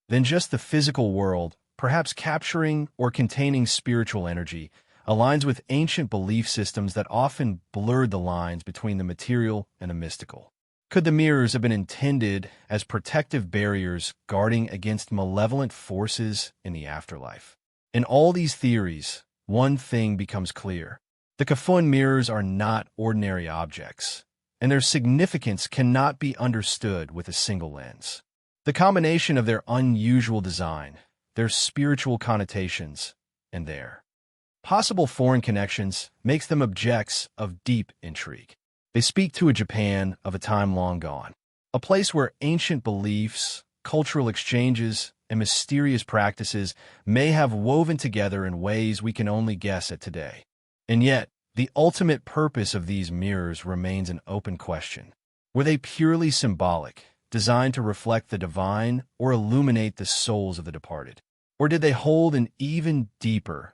than just the physical world, perhaps capturing or containing spiritual energy, aligns with ancient belief systems that often blurred the lines between the material and the mystical. Could the mirrors have been intended as protective barriers guarding against malevolent forces in the afterlife? In all these theories, one thing becomes clear. The Kafun mirrors are not ordinary objects, and their significance cannot be understood with a single lens. The combination of their unusual design, their spiritual connotations, and their possible foreign connections makes them objects of deep intrigue. They speak to a Japan of a time long gone, a place where ancient beliefs, cultural exchanges, and mysterious practices may have woven together in ways we can only guess at today. And yet, the ultimate purpose of these mirrors remains an open question. Were they purely symbolic, designed to reflect the divine or illuminate the souls of the departed? Or did they hold an even deeper,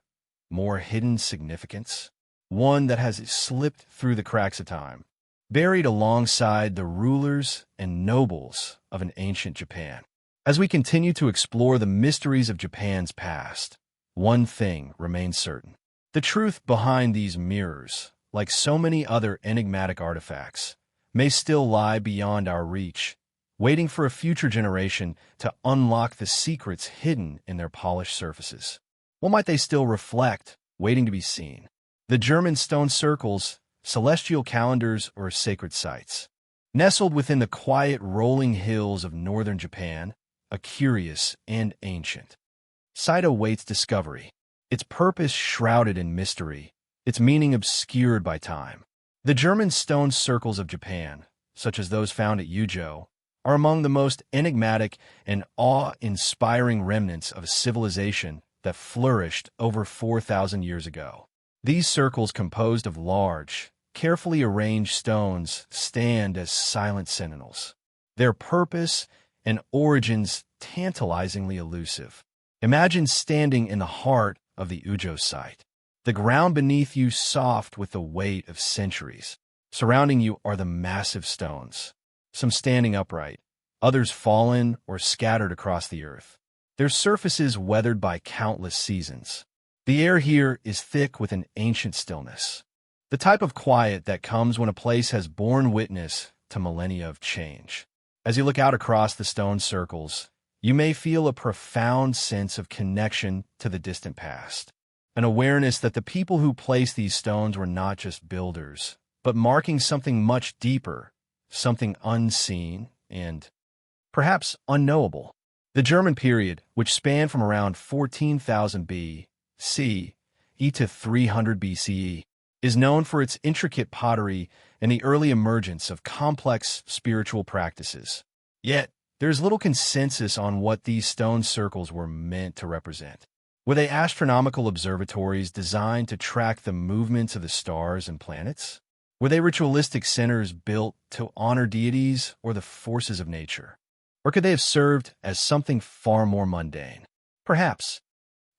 more hidden significance? One that has slipped through the cracks of time, buried alongside the rulers and nobles of an ancient Japan. As we continue to explore the mysteries of Japan's past, one thing remains certain. The truth behind these mirrors, like so many other enigmatic artifacts, may still lie beyond our reach, waiting for a future generation to unlock the secrets hidden in their polished surfaces. What might they still reflect, waiting to be seen? The German stone circles, celestial calendars, or sacred sites. Nestled within the quiet rolling hills of northern Japan, a curious and ancient site awaits discovery, its purpose shrouded in mystery, its meaning obscured by time. The German stone circles of Japan, such as those found at Yujo, are among the most enigmatic and awe-inspiring remnants of a civilization that flourished over 4,000 years ago. These circles, composed of large, carefully arranged stones, stand as silent sentinels, their purpose and origins tantalizingly elusive. Imagine standing in the heart of the Ujo site, the ground beneath you soft with the weight of centuries. Surrounding you are the massive stones, some standing upright, others fallen or scattered across the earth, their surfaces weathered by countless seasons. The air here is thick with an ancient stillness, the type of quiet that comes when a place has borne witness to millennia of change. As you look out across the stone circles, you may feel a profound sense of connection to the distant past, an awareness that the people who placed these stones were not just builders, but marking something much deeper, something unseen and perhaps unknowable. The German period, which spanned from around 14,000 B.C. to 300 BCE, is known for its intricate pottery and the early emergence of complex spiritual practices. Yet, there's little consensus on what these stone circles were meant to represent. Were they astronomical observatories designed to track the movements of the stars and planets? Were they ritualistic centers built to honor deities or the forces of nature? Or could they have served as something far more mundane? Perhaps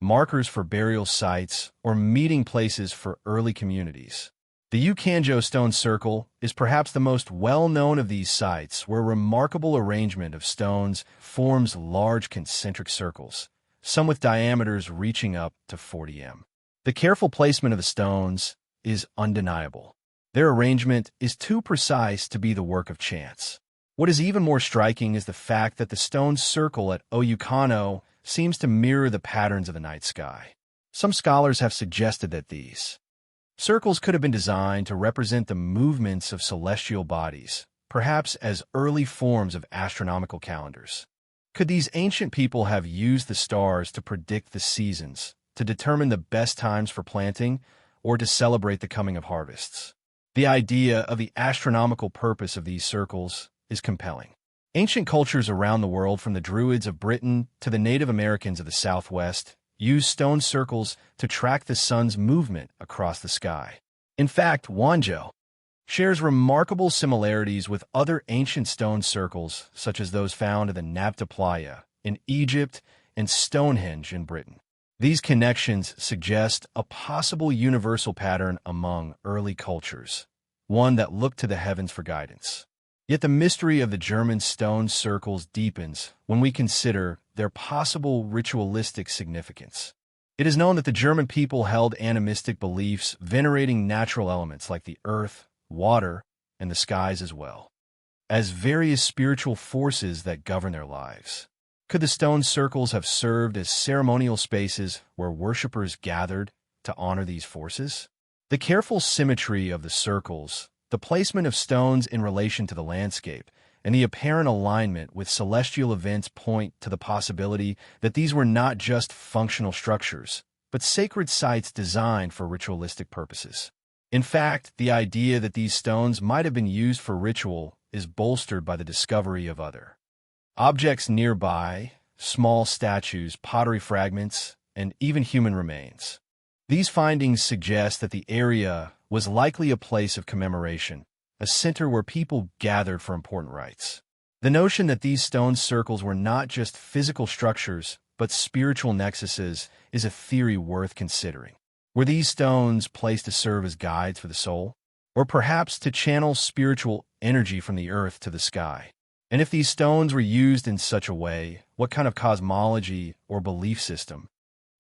markers for burial sites or meeting places for early communities. The Ukanjo stone circle is perhaps the most well-known of these sites, where a remarkable arrangement of stones forms large concentric circles, some with diameters reaching up to 40 m. The careful placement of the stones is undeniable. Their arrangement is too precise to be the work of chance. What is even more striking is the fact that the stone circle at Oyukano seems to mirror the patterns of the night sky. Some scholars have suggested that these circles could have been designed to represent the movements of celestial bodies, perhaps as early forms of astronomical calendars. Could these ancient people have used the stars to predict the seasons, to determine the best times for planting, or to celebrate the coming of harvests? The idea of the astronomical purpose of these circles is compelling. Ancient cultures around the world, from the Druids of Britain to the Native Americans of the Southwest, used stone circles to track the sun's movement across the sky. In fact, Wanjo shares remarkable similarities with other ancient stone circles, such as those found in the Nabta Playa in Egypt and Stonehenge in Britain. These connections suggest a possible universal pattern among early cultures, one that looked to the heavens for guidance. Yet the mystery of the German stone circles deepens when we consider their possible ritualistic significance. It is known that the German people held animistic beliefs, venerating natural elements like the earth, water, and the skies as well as various spiritual forces that govern their lives. Could the stone circles have served as ceremonial spaces where worshippers gathered to honor these forces? The careful symmetry of the circles, the placement of stones in relation to the landscape, and the apparent alignment with celestial events point to the possibility that these were not just functional structures, but sacred sites designed for ritualistic purposes. In fact, the idea that these stones might have been used for ritual is bolstered by the discovery of other objects nearby, small statues, pottery fragments, and even human remains. These findings suggest that the area was likely a place of commemoration, a center where people gathered for important rites. The notion that these stone circles were not just physical structures, but spiritual nexuses is a theory worth considering. Were these stones placed to serve as guides for the soul? Or perhaps to channel spiritual energy from the earth to the sky? And if these stones were used in such a way, what kind of cosmology or belief system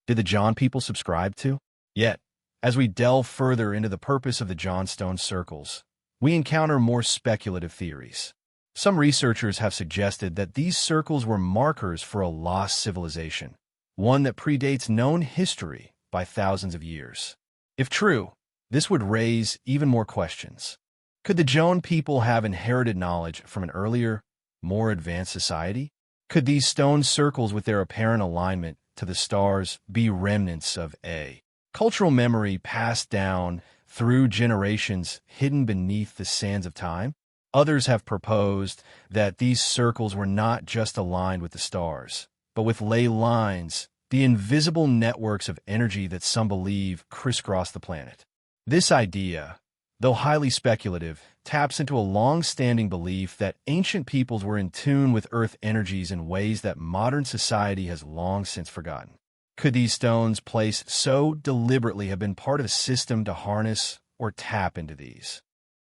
did the John people subscribe to? Yet, as we delve further into the purpose of the Johnstone circles, we encounter more speculative theories. Some researchers have suggested that these circles were markers for a lost civilization, one that predates known history by thousands of years. If true, this would raise even more questions. Could the Joan people have inherited knowledge from an earlier, more advanced society? Could these stone circles with their apparent alignment to the stars be remnants of a cultural memory passed down through generations hidden beneath the sands of time? Others have proposed that these circles were not just aligned with the stars, but with ley lines, the invisible networks of energy that some believe crisscross the planet. This idea, though highly speculative, taps into a long-standing belief that ancient peoples were in tune with Earth energies in ways that modern society has long since forgotten. Could these stones placed so deliberately have been part of a system to harness or tap into these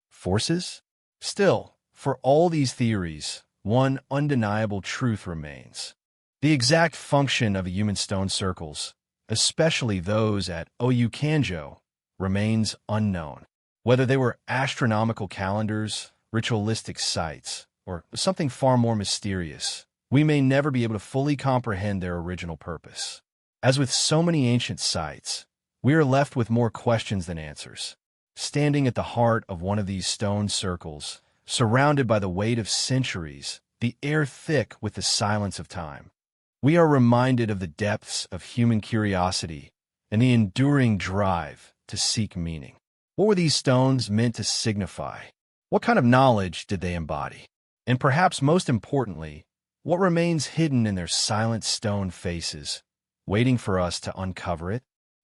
forces? Still, for all these theories, one undeniable truth remains. The exact function of human stone circles, especially those at Oyu Kanjo, remains unknown. Whether they were astronomical calendars, ritualistic sites, or something far more mysterious, we may never be able to fully comprehend their original purpose. As with so many ancient sites, we are left with more questions than answers. Standing at the heart of one of these stone circles, surrounded by the weight of centuries, the air thick with the silence of time, we are reminded of the depths of human curiosity and the enduring drive to seek meaning. What were these stones meant to signify? What kind of knowledge did they embody? And perhaps most importantly, what remains hidden in their silent stone faces, waiting for us to uncover it?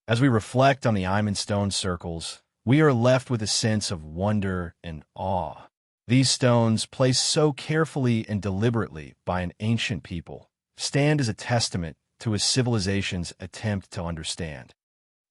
As we reflect on the Iman stone circles, we are left with a sense of wonder and awe. These stones, placed so carefully and deliberately by an ancient people, stand as a testament to a civilization's attempt to understand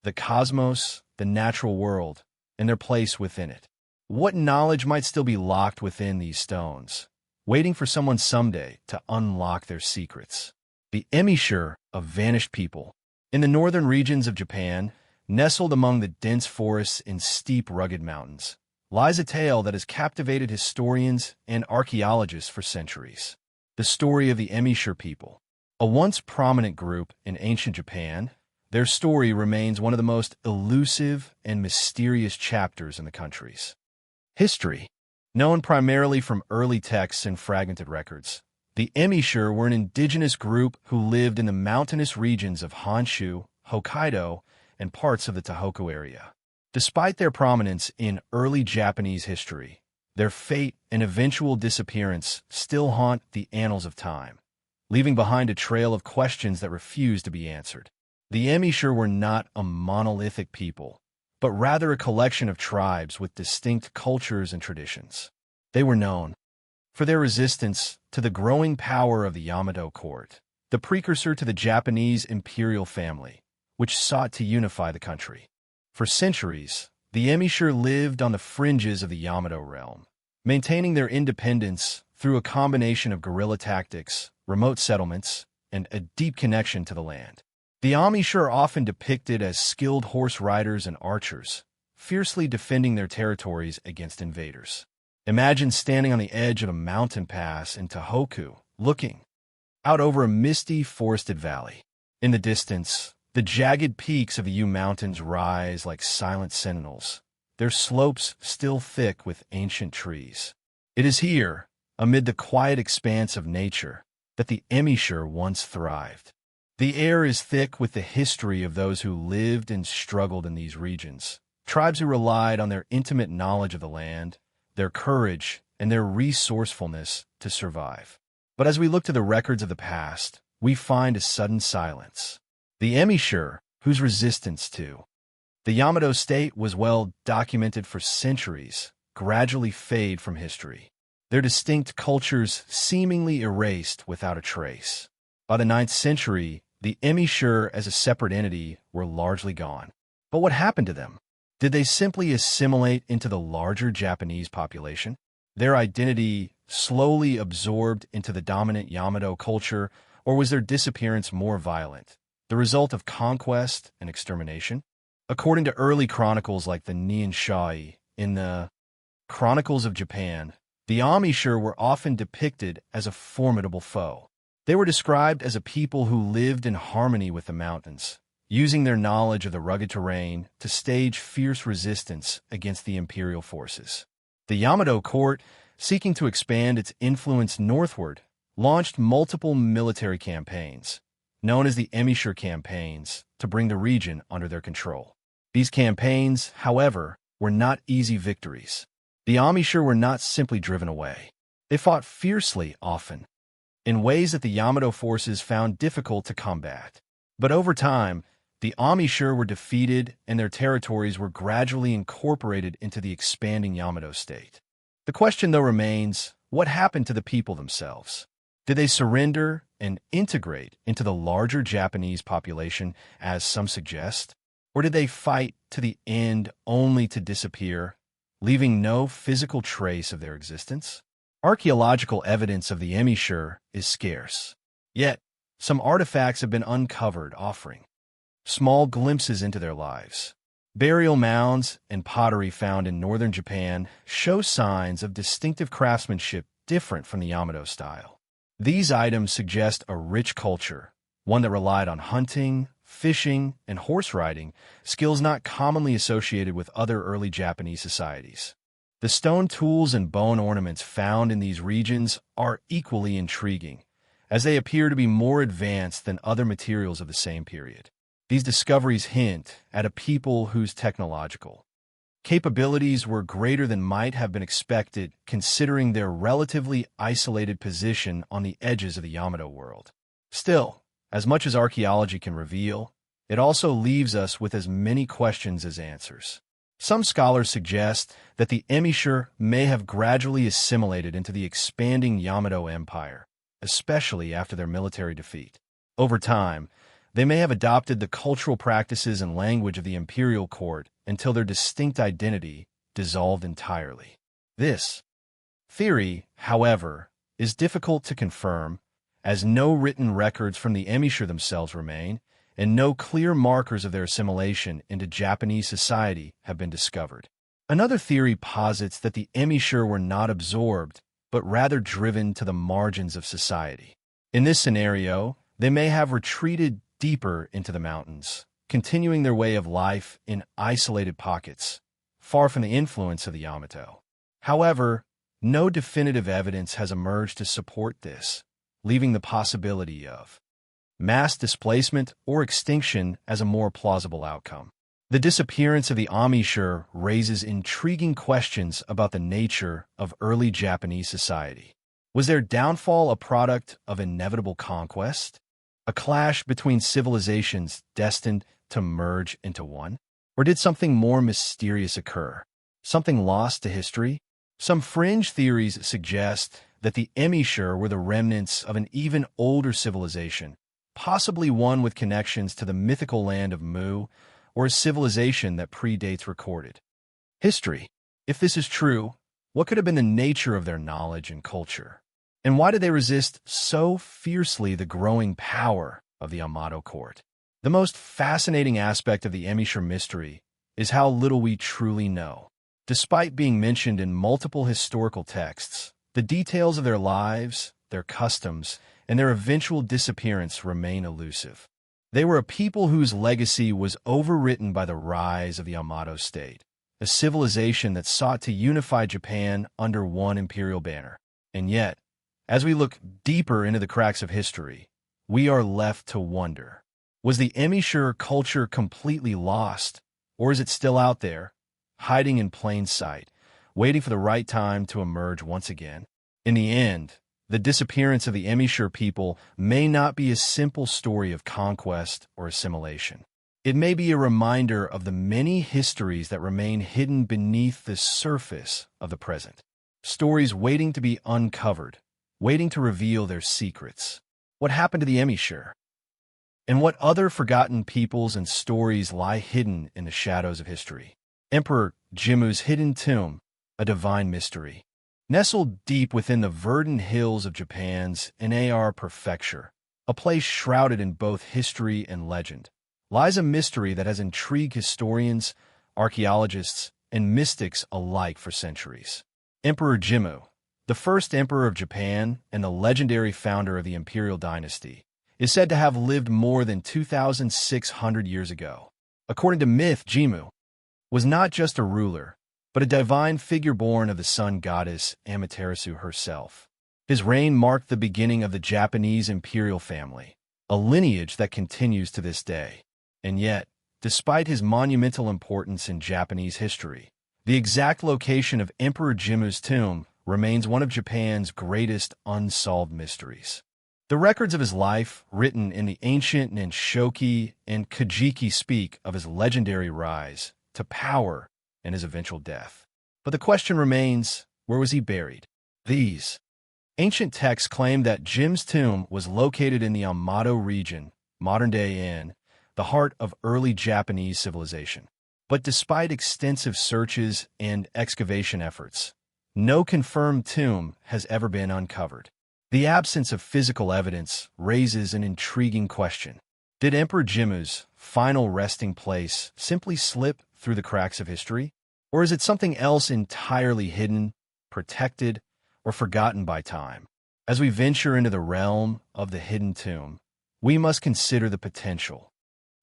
the cosmos, the natural world, and their place within it. What knowledge might still be locked within these stones, waiting for someone someday to unlock their secrets? The emissure of vanished people. In the northern regions of Japan, nestled among the dense forests and steep, rugged mountains, lies a tale that has captivated historians and archaeologists for centuries. The story of the emissure people. A once prominent group in ancient Japan, their story remains one of the most elusive and mysterious chapters in the country's history. Known primarily from early texts and fragmented records, the emissure were an indigenous group who lived in the mountainous regions of Honshu, Hokkaido, and parts of the Tohoku area. Despite their prominence in early Japanese history, their fate and eventual disappearance still haunt the annals of time, leaving behind a trail of questions that refuse to be answered. The emissure were not a monolithic people, but rather a collection of tribes with distinct cultures and traditions. They were known for their resistance to the growing power of the Yamato court, the precursor to the Japanese imperial family, which sought to unify the country. For centuries, the emissure lived on the fringes of the Yamato realm, maintaining their independence through a combination of guerrilla tactics, remote settlements, and a deep connection to the land. The emissure are often depicted as skilled horse riders and archers, fiercely defending their territories against invaders. Imagine standing on the edge of a mountain pass in Tohoku, looking out over a misty, forested valley. In the distance, the jagged peaks of the Yu Mountains rise like silent sentinels, their slopes still thick with ancient trees. It is here, amid the quiet expanse of nature, that the Emishire once thrived. The air is thick with the history of those who lived and struggled in these regions, tribes who relied on their intimate knowledge of the land, their courage, and their resourcefulness to survive. But as we look to the records of the past, we find a sudden silence. The Emishire, whose resistance to the Yamato state was well documented for centuries, gradually fade from history, their distinct cultures seemingly erased without a trace. By the 9th century, the Emishire as a separate entity were largely gone. But what happened to them? Did they simply assimilate into the larger Japanese population? Their identity slowly absorbed into the dominant Yamato culture, or was their disappearance more violent, the result of conquest and extermination? According to early chronicles like the Nihon Shai in the Chronicles of Japan, the Emishire were often depicted as a formidable foe. They were described as a people who lived in harmony with the mountains, using their knowledge of the rugged terrain to stage fierce resistance against the imperial forces. The Yamato court, seeking to expand its influence northward, launched multiple military campaigns, known as the Emishire campaigns, to bring the region under their control. These campaigns, however, were not easy victories. The Emishire were not simply driven away. They fought fiercely, often, in ways that the Yamato forces found difficult to combat. But over time, the Emishire were defeated and their territories were gradually incorporated into the expanding Yamato state. The question, though, remains, what happened to the people themselves? Did they surrender and integrate into the larger Japanese population, as some suggest? Or did they fight to the end only to disappear, leaving no physical trace of their existence? Archaeological evidence of the Emishire is scarce. Yet, some artifacts have been uncovered offering small glimpses into their lives. Burial mounds and pottery found in northern Japan show signs of distinctive craftsmanship different from the Yamato style. These items suggest a rich culture, one that relied on hunting, fishing, and horse riding, skills not commonly associated with other early Japanese societies. The stone tools and bone ornaments found in these regions are equally intriguing, as they appear to be more advanced than other materials of the same period. These discoveries hint at a people whose technological capabilities were greater than might have been expected, considering their relatively isolated position on the edges of the Yamato world. Still, as much as archaeology can reveal, it also leaves us with as many questions as answers. Some scholars suggest that the Emishire may have gradually assimilated into the expanding Yamato Empire, especially after their military defeat. Over time, they may have adopted the cultural practices and language of the imperial court until their distinct identity dissolved entirely. This theory, however, is difficult to confirm, as no written records from the Emishire themselves remain, and no clear markers of their assimilation into Japanese society have been discovered. Another theory posits that the Emishire were not absorbed, but rather driven to the margins of society. In this scenario, they may have retreated deeper into the mountains, continuing their way of life in isolated pockets, far from the influence of the Yamato. However, no definitive evidence has emerged to support this, leaving the possibility of mass displacement or extinction as a more plausible outcome. The disappearance of the Emishire raises intriguing questions about the nature of early Japanese society. Was their downfall a product of inevitable conquest? A clash between civilizations destined to merge into one? Or did something more mysterious occur? Something lost to history? Some fringe theories suggest that the Emishire were the remnants of an even older civilization, possibly one with connections to the mythical land of Mu, or a civilization that predates recorded history. If this is true, what could have been the nature of their knowledge and culture? And why did they resist so fiercely the growing power of the Yamato court? The most fascinating aspect of the Emishire mystery is how little we truly know. Despite being mentioned in multiple historical texts, the details of their lives, their customs, and their eventual disappearance remain elusive. They were a people whose legacy was overwritten by the rise of the Yamato state, a civilization that sought to unify Japan under one imperial banner. And yet, as we look deeper into the cracks of history, we are left to wonder, was the Emishire culture completely lost, or is it still out there, hiding in plain sight, waiting for the right time to emerge once again? In the end, the disappearance of the Emishire people may not be a simple story of conquest or assimilation. It may be a reminder of the many histories that remain hidden beneath the surface of the present. Stories waiting to be uncovered, waiting to reveal their secrets. What happened to the Emishire? And what other forgotten peoples and stories lie hidden in the shadows of history? Emperor Jimmu's hidden tomb, a divine mystery. Nestled deep within the verdant hills of Japan's Nar prefecture, a place shrouded in both history and legend, lies a mystery that has intrigued historians, archaeologists, and mystics alike for centuries. Emperor Jimmu, the first emperor of Japan and the legendary founder of the imperial dynasty, is said to have lived more than 2,600 years ago. According to myth, Jimmu was not just a ruler, but a divine figure born of the sun goddess Amaterasu herself. His reign marked the beginning of the Japanese imperial family, a lineage that continues to this day. And yet, despite his monumental importance in Japanese history, the exact location of Emperor Jimmu's tomb remains one of Japan's greatest unsolved mysteries. The records of his life, written in the ancient Nenshoki and Kojiki, speak of his legendary rise to power and his eventual death. But the question remains, where was he buried? These ancient texts claim that Jim's tomb was located in the Yamato region, modern-day in the heart of early Japanese civilization. But despite extensive searches and excavation efforts, no confirmed tomb has ever been uncovered. The absence of physical evidence raises an intriguing question. Did Emperor Jimmu's final resting place simply slip through the cracks of history? Or is it something else entirely hidden, protected, or forgotten by time? As we venture into the realm of the hidden tomb, we must consider the potential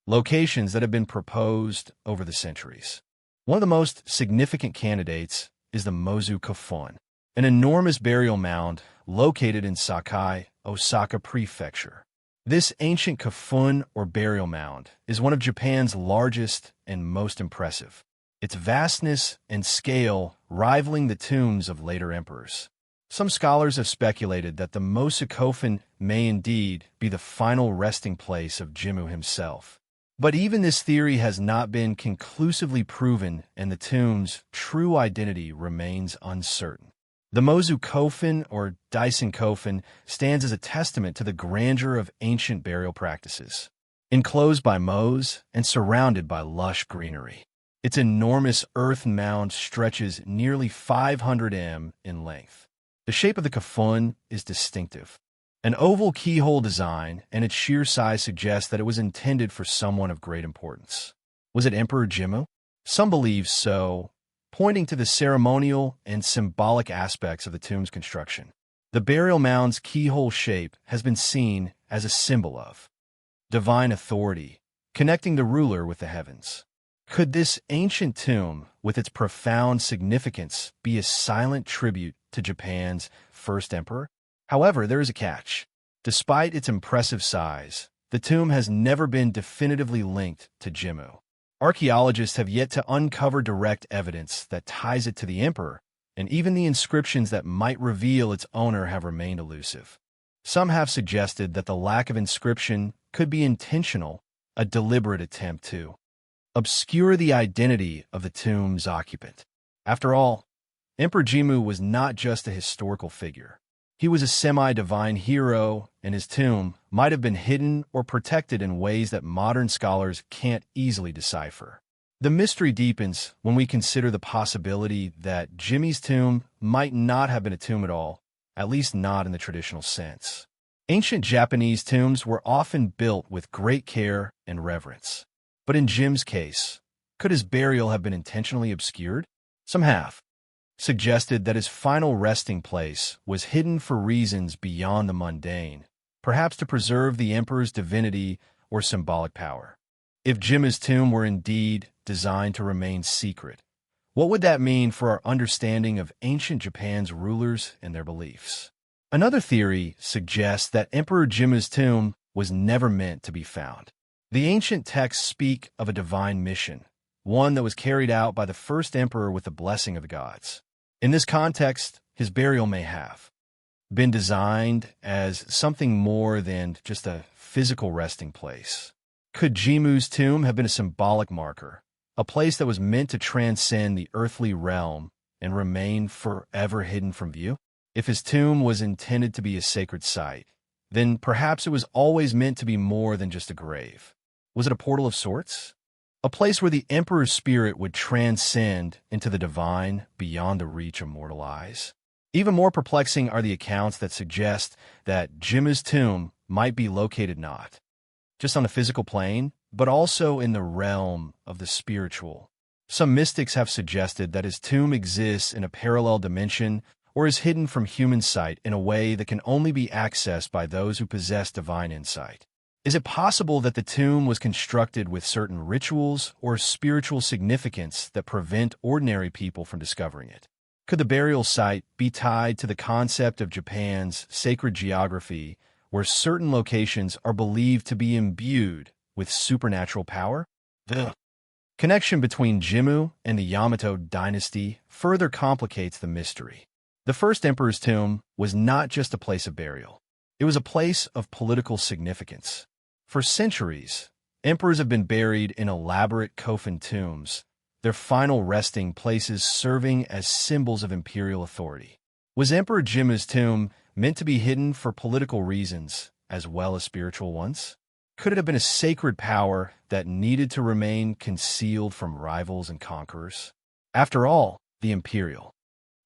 locations that have been proposed over the centuries. One of the most significant candidates is the Mozu Kofun, an enormous burial mound located in Sakai, Osaka Prefecture. This ancient kofun, or burial mound, is one of Japan's largest and most impressive, its vastness and scale rivaling the tombs of later emperors. Some scholars have speculated that the Mozu Kofun may indeed be the final resting place of Jimmu himself. But even this theory has not been conclusively proven, and the tomb's true identity remains uncertain. The Mozu Kofun, or Daisen Kofun, stands as a testament to the grandeur of ancient burial practices. Enclosed by mows and surrounded by lush greenery, its enormous earth mound stretches nearly 500 m in length. The shape of the kofun is distinctive. An oval keyhole design and its sheer size suggests that it was intended for someone of great importance. Was it Emperor Jimmu? Some believe so, pointing to the ceremonial and symbolic aspects of the tomb's construction. The burial mound's keyhole shape has been seen as a symbol of divine authority, connecting the ruler with the heavens. Could this ancient tomb, with its profound significance, be a silent tribute to Japan's first emperor? However, there is a catch. Despite its impressive size, the tomb has never been definitively linked to Jimmu. Archaeologists have yet to uncover direct evidence that ties it to the emperor, and even the inscriptions that might reveal its owner have remained elusive. Some have suggested that the lack of inscription could be intentional, a deliberate attempt to obscure the identity of the tomb's occupant. After all, Emperor Jimmu was not just a historical figure. He was a semi-divine hero, and his tomb might have been hidden or protected in ways that modern scholars can't easily decipher. The mystery deepens when we consider the possibility that Jimmy's tomb might not have been a tomb at all, at least not in the traditional sense. Ancient Japanese tombs were often built with great care and reverence. But in Jim's case, could his burial have been intentionally obscured? Some have suggested that his final resting place was hidden for reasons beyond the mundane, perhaps to preserve the emperor's divinity or symbolic power. If Jimmu's tomb were indeed designed to remain secret, What would that mean for our understanding of ancient Japan's rulers and their beliefs? Another theory suggests that Emperor Jimu's tomb was never meant to be found. The ancient texts speak of a divine mission, one that was carried out by the first emperor with the blessing of the gods. In this context, his burial may have been designed as something more than just a physical resting place. Could Jimu's tomb have been a symbolic marker, a place that was meant to transcend the earthly realm and remain forever hidden from view? If his tomb was intended to be a sacred site, then perhaps it was always meant to be more than just a grave. Was it a portal of sorts? A place where the emperor's spirit would transcend into the divine beyond the reach of mortal eyes? Even more perplexing are the accounts that suggest that Jimu's tomb might be located not just on the physical plane, but also in the realm of the spiritual. Some mystics have suggested that his tomb exists in a parallel dimension or is hidden from human sight in a way that can only be accessed by those who possess divine insight. Is it possible that the tomb was constructed with certain rituals or spiritual significance that prevent ordinary people from discovering it? Could the burial site be tied to the concept of Japan's sacred geography, where certain locations are believed to be imbued with supernatural power? The connection between Jimmu and the Yamato dynasty further complicates the mystery. The first emperor's tomb was not just a place of burial. It was a place of political significance. For centuries, emperors have been buried in elaborate coffin tombs, their final resting places serving as symbols of imperial authority. Was Emperor Jimmu's tomb meant to be hidden for political reasons as well as spiritual ones? Could it have been a sacred power that needed to remain concealed from rivals and conquerors? After all, the imperial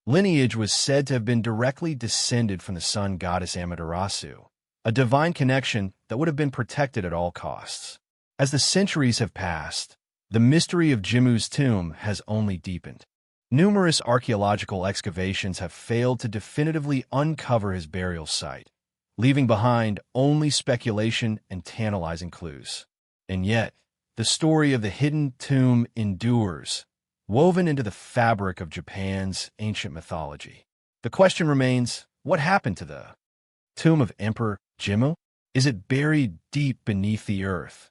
lineage was said to have been directly descended from the sun goddess Amaterasu, a divine connection that would have been protected at all costs. As the centuries have passed, the mystery of Jimmu's tomb has only deepened. Numerous archaeological excavations have failed to definitively uncover his burial site, leaving behind only speculation and tantalizing clues. And yet, the story of the hidden tomb endures, woven into the fabric of Japan's ancient mythology. The question remains, what happened to the tomb of Emperor Jimmu? Is it buried deep beneath the earth,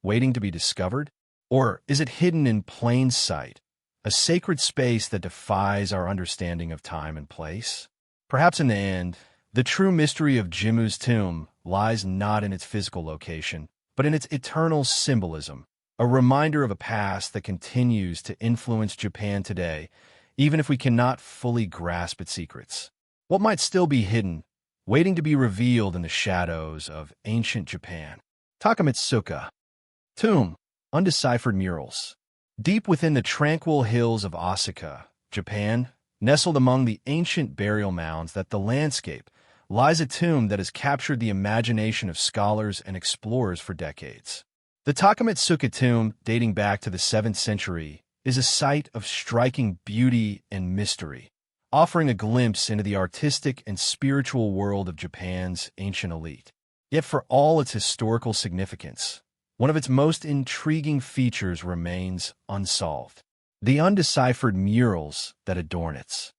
waiting to be discovered? Or is it hidden in plain sight, a sacred space that defies our understanding of time and place? Perhaps in the end, the true mystery of Jimmu's tomb lies not in its physical location, but in its eternal symbolism, a reminder of a past that continues to influence Japan today, even if we cannot fully grasp its secrets. What might still be hidden, waiting to be revealed in the shadows of ancient Japan? Takamitsuka Tomb, undeciphered murals. Deep within the tranquil hills of Osaka, Japan, nestled among the ancient burial mounds that the landscape, lies a tomb that has captured the imagination of scholars and explorers for decades. The Takamitsuka tomb, dating back to the 7th century, is a site of striking beauty and mystery, offering a glimpse into the artistic and spiritual world of Japan's ancient elite. Yet for all its historical significance, one of its most intriguing features remains unsolved: the undeciphered murals that adorn its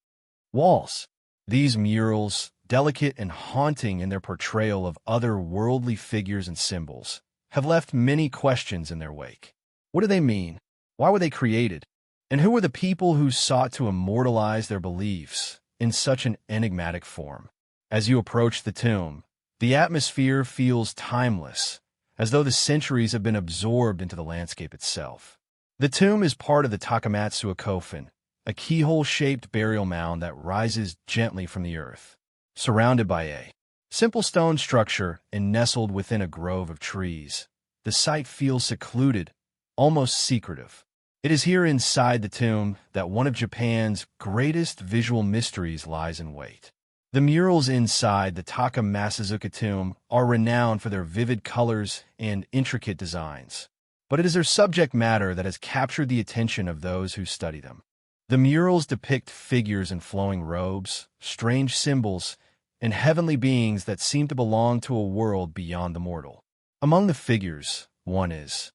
walls. These murals, delicate and haunting in their portrayal of otherworldly figures and symbols, have left many questions in their wake. What do they mean? Why were they created? And who were the people who sought to immortalize their beliefs in such an enigmatic form? As you approach the tomb, the atmosphere feels timeless, as though the centuries have been absorbed into the landscape itself. The tomb is part of the Takamatsu coffin, a keyhole-shaped burial mound that rises gently from the earth, surrounded by a simple stone structure and nestled within a grove of trees. The site feels secluded, almost secretive. It is here inside the tomb that one of Japan's greatest visual mysteries lies in wait. The murals inside the Takamatsuka tomb are renowned for their vivid colors and intricate designs, but it is their subject matter that has captured the attention of those who study them. The murals depict figures in flowing robes, strange symbols, and heavenly beings that seem to belong to a world beyond the mortal. Among the figures, one is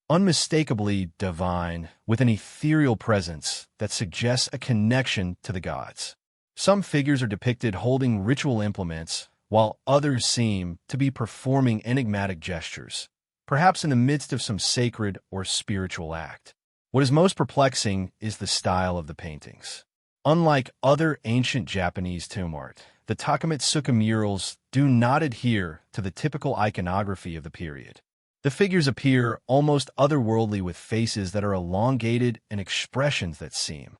unmistakably divine, with an ethereal presence that suggests a connection to the gods. Some figures are depicted holding ritual implements, while others seem to be performing enigmatic gestures, perhaps in the midst of some sacred or spiritual act. What is most perplexing is the style of the paintings. Unlike other ancient Japanese tomb art, the Takamatsuka murals do not adhere to the typical iconography of the period. The figures appear almost otherworldly, with faces that are elongated and expressions that seem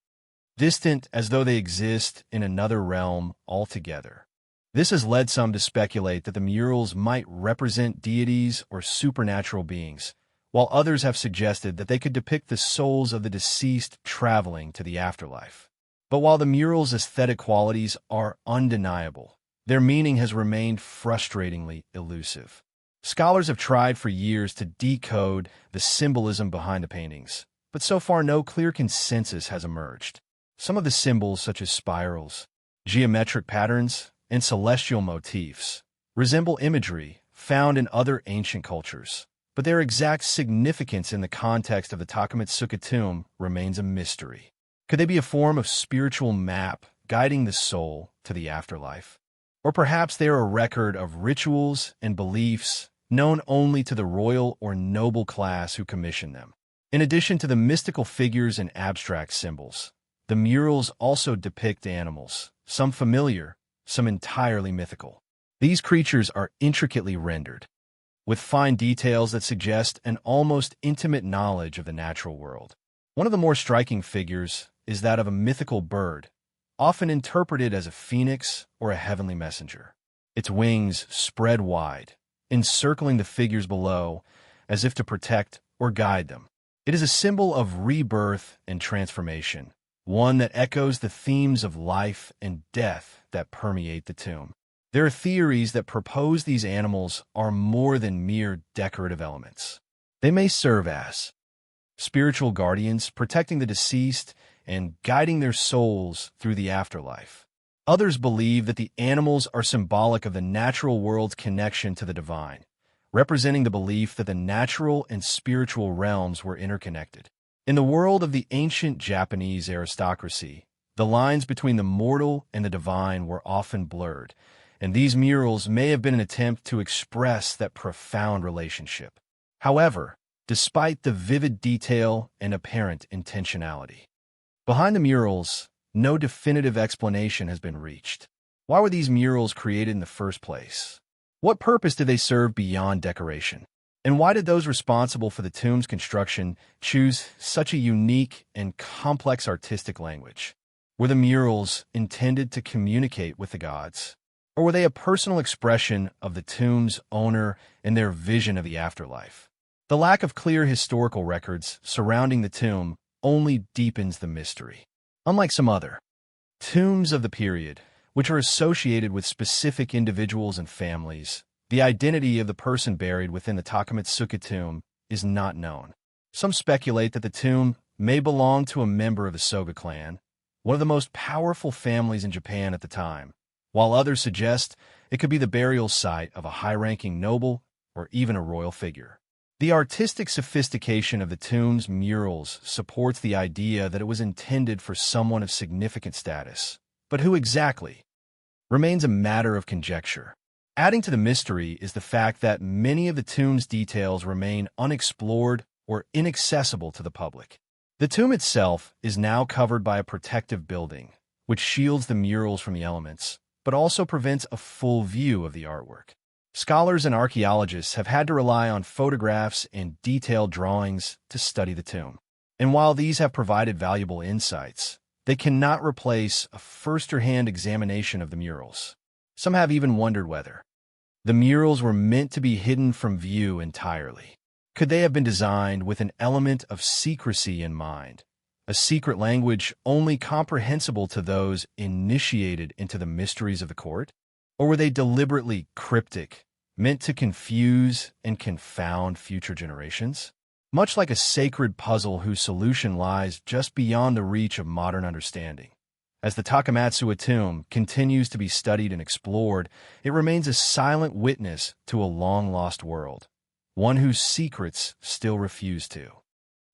distant, as though they exist in another realm altogether. This has led some to speculate that the murals might represent deities or supernatural beings, while others have suggested that they could depict the souls of the deceased traveling to the afterlife. But while the murals' aesthetic qualities are undeniable, their meaning has remained frustratingly elusive. Scholars have tried for years to decode the symbolism behind the paintings, but so far no clear consensus has emerged. Some of the symbols, such as spirals, geometric patterns, and celestial motifs, resemble imagery found in other ancient cultures, but their exact significance in the context of the Takamatsuka tomb remains a mystery. Could they be a form of spiritual map guiding the soul to the afterlife? Or perhaps they are a record of rituals and beliefs known only to the royal or noble class who commissioned them. In addition to the mystical figures and abstract symbols, the murals also depict animals, some familiar, some entirely mythical. These creatures are intricately rendered, with fine details that suggest an almost intimate knowledge of the natural world. One of the more striking figures is that of a mythical bird, often interpreted as a phoenix or a heavenly messenger. Its wings spread wide, encircling the figures below as if to protect or guide them. It is a symbol of rebirth and transformation, one that echoes the themes of life and death that permeate the tomb. There are theories that propose these animals are more than mere decorative elements. They may serve as spiritual guardians, protecting the deceased and guiding their souls through the afterlife. Others believe that the animals are symbolic of the natural world's connection to the divine, representing the belief that the natural and spiritual realms were interconnected. In the world of the ancient Japanese aristocracy, the lines between the mortal and the divine were often blurred, and these murals may have been an attempt to express that profound relationship. However, despite the vivid detail and apparent intentionality, behind the murals, no definitive explanation has been reached. Why were these murals created in the first place? What purpose did they serve beyond decoration? And why did those responsible for the tomb's construction choose such a unique and complex artistic language? Were the murals intended to communicate with the gods? Or were they a personal expression of the tomb's owner and their vision of the afterlife? The lack of clear historical records surrounding the tomb only deepens the mystery. Unlike some other tombs of the period, which are associated with specific individuals and families, the identity of the person buried within the Takamatsuka tomb is not known. Some speculate that the tomb may belong to a member of the Soga clan, one of the most powerful families in Japan at the time, while others suggest it could be the burial site of a high-ranking noble or even a royal figure. The artistic sophistication of the tomb's murals supports the idea that it was intended for someone of significant status, but who exactly remains a matter of conjecture. Adding to the mystery is the fact that many of the tomb's details remain unexplored or inaccessible to the public. The tomb itself is now covered by a protective building, which shields the murals from the elements, but also prevents a full view of the artwork. Scholars and archaeologists have had to rely on photographs and detailed drawings to study the tomb. And while these have provided valuable insights, they cannot replace a first-hand examination of the murals. Some have even wondered whether the murals were meant to be hidden from view entirely. Could they have been designed with an element of secrecy in mind, a secret language only comprehensible to those initiated into the mysteries of the court? Or were they deliberately cryptic, meant to confuse and confound future generations? Much like a sacred puzzle whose solution lies just beyond the reach of modern understanding. As the Takamatsuka tomb continues to be studied and explored, it remains a silent witness to a long-lost world, one whose secrets still refuse to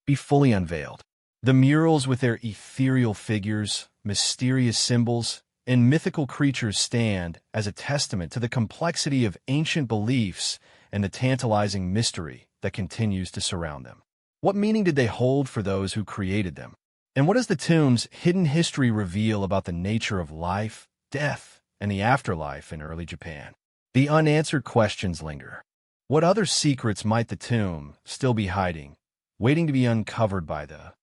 be fully unveiled. The murals with their ethereal figures, mysterious symbols, and mythical creatures stand as a testament to the complexity of ancient beliefs and the tantalizing mystery that continues to surround them. What meaning did they hold for those who created them? And what does the tomb's hidden history reveal about the nature of life, death, and the afterlife in early Japan? The unanswered questions linger. What other secrets might the tomb still be hiding, waiting to be uncovered by the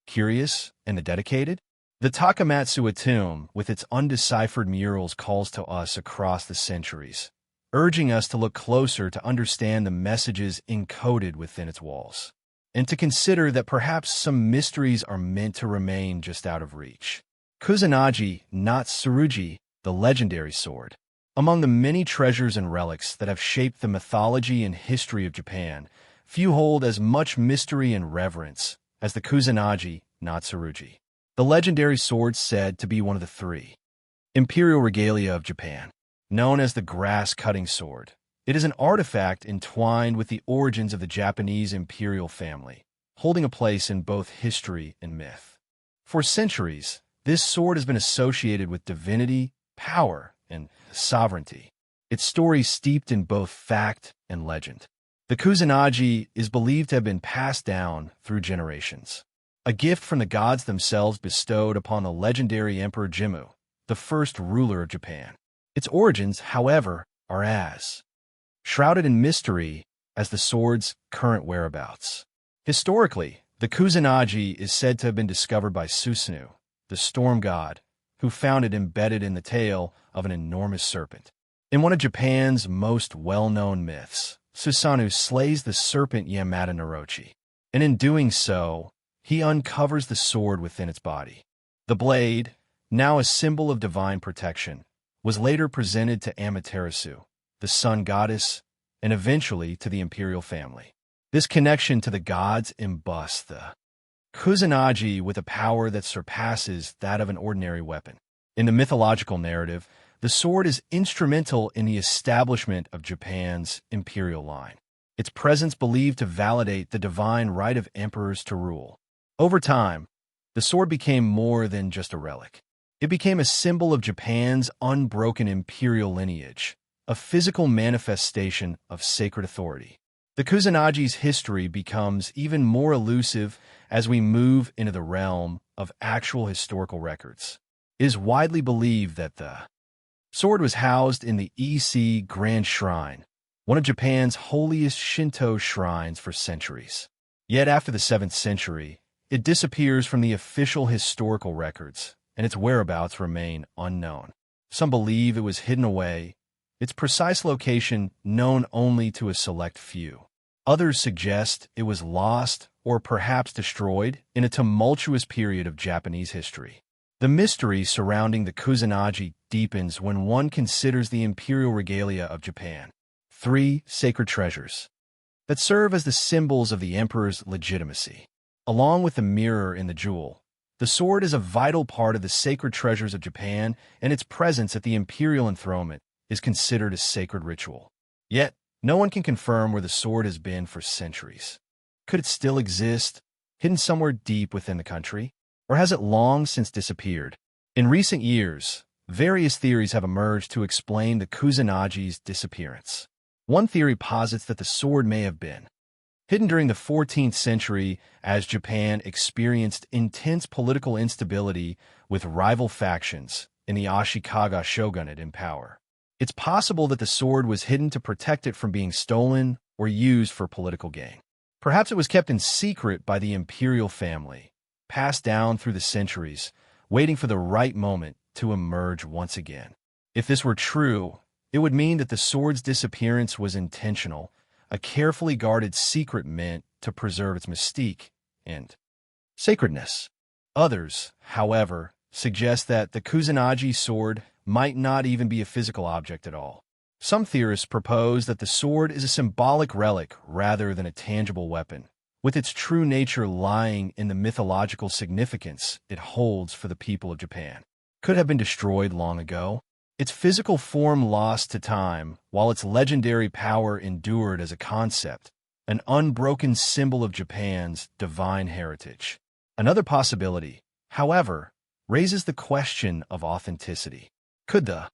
curious and the dedicated? The Takamatsuya tomb, with its undeciphered murals, calls to us across the centuries, urging us to look closer to understand the messages encoded within its walls, and to consider that perhaps some mysteries are meant to remain just out of reach. Kusanagi, not Tsurugi, the legendary sword. Among the many treasures and relics that have shaped the mythology and history of Japan, few hold as much mystery and reverence as the Kusanagi, not Tsurugi. The legendary sword said to be one of the three imperial regalia of Japan. Known as the grass-cutting sword, it is an artifact entwined with the origins of the Japanese imperial family, holding a place in both history and myth. For centuries, this sword has been associated with divinity, power, and sovereignty, its story steeped in both fact and legend. The Kusanagi is believed to have been passed down through generations, a gift from the gods themselves bestowed upon the legendary Emperor Jimmu, the first ruler of Japan. Its origins, however, are as shrouded in mystery as the sword's current whereabouts. Historically, the Kusanagi is said to have been discovered by Susanoo, the storm god, who found it embedded in the tail of an enormous serpent. In one of Japan's most well-known myths, Susanoo slays the serpent Yamata Narochi, and in doing so, he uncovers the sword within its body. The blade, now a symbol of divine protection, was later presented to Amaterasu, the sun goddess, and eventually to the imperial family. This connection to the gods embossed the Kusanagi with a power that surpasses that of an ordinary weapon. In the mythological narrative, the sword is instrumental in the establishment of Japan's imperial line, its presence believed to validate the divine right of emperors to rule. Over time, the sword became more than just a relic. It became a symbol of Japan's unbroken imperial lineage, a physical manifestation of sacred authority. The Kusanagi's history becomes even more elusive as we move into the realm of actual historical records. It is widely believed that the sword was housed in the Ise Grand Shrine, one of Japan's holiest Shinto shrines for centuries. Yet after the 7th century, it disappears from the official historical records, and its whereabouts remain unknown. Some believe it was hidden away, its precise location known only to a select few. Others suggest it was lost or perhaps destroyed in a tumultuous period of Japanese history. The mystery surrounding the Kusanagi deepens when one considers the imperial regalia of Japan. 3 sacred treasures that serve as the symbols of the emperor's legitimacy. Along with the mirror and the jewel, the sword is a vital part of the sacred treasures of Japan, and its presence at the imperial enthronement is considered a sacred ritual. Yet, no one can confirm where the sword has been for centuries. Could it still exist, hidden somewhere deep within the country? Or has it long since disappeared? In recent years, various theories have emerged to explain the Kusanagi's disappearance. One theory posits that the sword may have been hidden during the 14th century as Japan experienced intense political instability with rival factions in the Ashikaga shogunate in power. It's possible that the sword was hidden to protect it from being stolen or used for political gain. Perhaps it was kept in secret by the imperial family, passed down through the centuries, waiting for the right moment to emerge once again. If this were true, it would mean that the sword's disappearance was intentional, a carefully guarded secret meant to preserve its mystique and sacredness. Others, however, suggest that the Kusanagi sword might not even be a physical object at all. Some theorists propose that the sword is a symbolic relic rather than a tangible weapon, with its true nature lying in the mythological significance it holds for the people of Japan. Could have been destroyed long ago, its physical form lost to time, while its legendary power endured as a concept, an unbroken symbol of Japan's divine heritage. Another possibility, however, raises the question of authenticity. Could the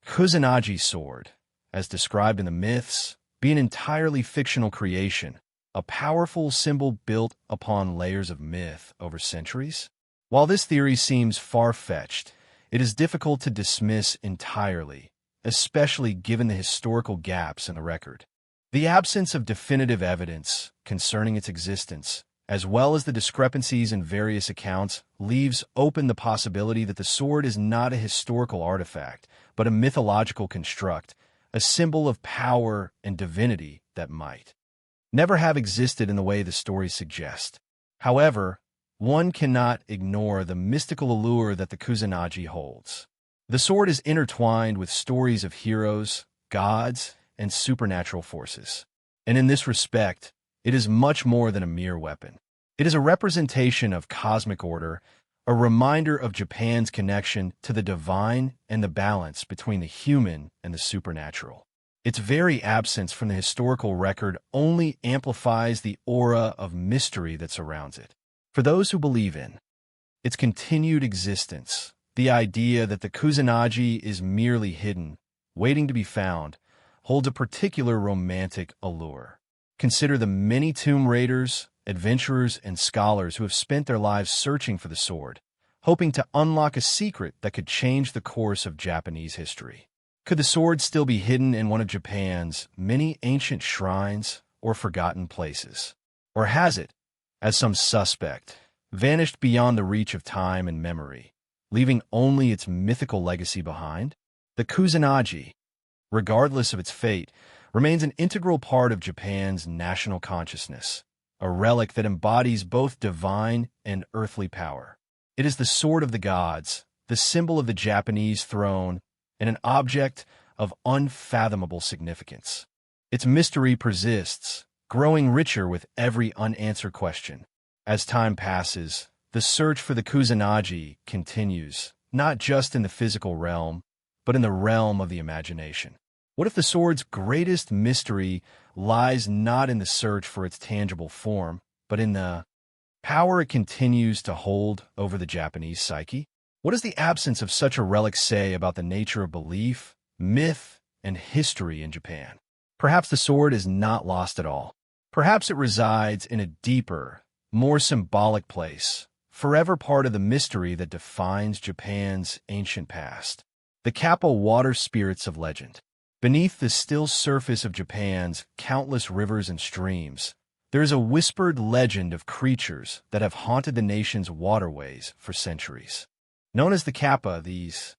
Kusanagi sword, as described in the myths, be an entirely fictional creation, a powerful symbol built upon layers of myth over centuries? While this theory seems far-fetched, it is difficult to dismiss entirely, especially given the historical gaps in the record. The absence of definitive evidence concerning its existence, as well as the discrepancies in various accounts, leaves open the possibility that the sword is not a historical artifact, but a mythological construct, a symbol of power and divinity that might never have existed in the way the stories suggest. However, one cannot ignore the mystical allure that the Kusanagi holds. The sword is intertwined with stories of heroes, gods, and supernatural forces. And in this respect, it is much more than a mere weapon. It is a representation of cosmic order, a reminder of Japan's connection to the divine and the balance between the human and the supernatural. Its very absence from the historical record only amplifies the aura of mystery that surrounds it. For those who believe in its continued existence, the idea that the Kusanagi is merely hidden, waiting to be found, holds a particular romantic allure. Consider the many tomb raiders, adventurers, and scholars who have spent their lives searching for the sword, hoping to unlock a secret that could change the course of Japanese history. Could the sword still be hidden in one of Japan's many ancient shrines or forgotten places? Or has it, as some suspect, vanished beyond the reach of time and memory, leaving only its mythical legacy behind? The Kusanagi, regardless of its fate, remains an integral part of Japan's national consciousness, a relic that embodies both divine and earthly power. It is the sword of the gods, the symbol of the Japanese throne, and an object of unfathomable significance. Its mystery persists, growing richer with every unanswered question. As time passes, the search for the Kusanagi continues, not just in the physical realm, but in the realm of the imagination. What if the sword's greatest mystery lies not in the search for its tangible form, but in the power it continues to hold over the Japanese psyche? What does the absence of such a relic say about the nature of belief, myth, and history in Japan? Perhaps the sword is not lost at all. Perhaps it resides in a deeper, more symbolic place, forever part of the mystery that defines Japan's ancient past. The Kappa water spirits of legend. Beneath the still surface of Japan's countless rivers and streams, there is a whispered legend of creatures that have haunted the nation's waterways for centuries. Known as the Kappa, these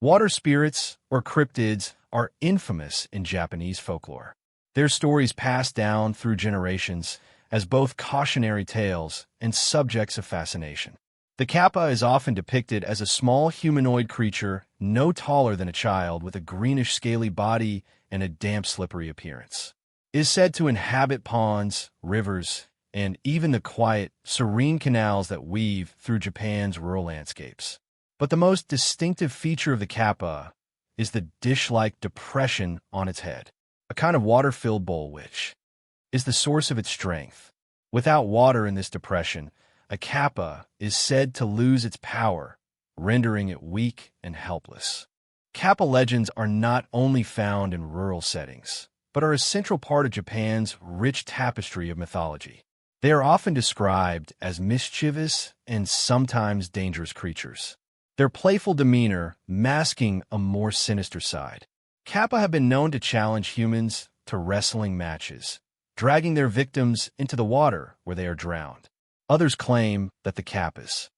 water spirits, or cryptids, are infamous in Japanese folklore. Their stories passed down through generations as both cautionary tales and subjects of fascination. The Kappa is often depicted as a small humanoid creature no taller than a child with a greenish scaly body and a damp slippery appearance. It is said to inhabit ponds, rivers, and even the quiet, serene canals that weave through Japan's rural landscapes. But the most distinctive feature of the Kappa is the dish-like depression on its head, a kind of water-filled bowl which is the source of its strength. Without water in this depression, a Kappa is said to lose its power, rendering it weak and helpless. Kappa legends are not only found in rural settings, but are a central part of Japan's rich tapestry of mythology. They are often described as mischievous and sometimes dangerous creatures, their playful demeanor masking a more sinister side. Kappa have been known to challenge humans to wrestling matches, dragging their victims into the water where they are drowned. Others claim that the Kappa's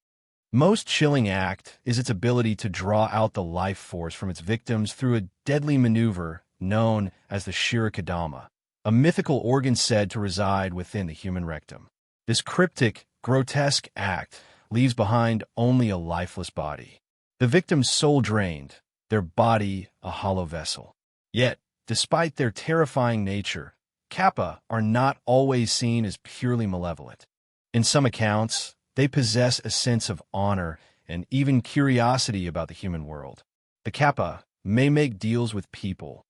most chilling act is its ability to draw out the life force from its victims through a deadly maneuver known as the shirikadama, a mythical organ said to reside within the human rectum. This cryptic, grotesque act leaves behind only a lifeless body, the victim's soul drained, their body a hollow vessel. Yet, despite their terrifying nature, Kappa are not always seen as purely malevolent. In some accounts, they possess a sense of honor and even curiosity about the human world. The Kappa may make deals with people,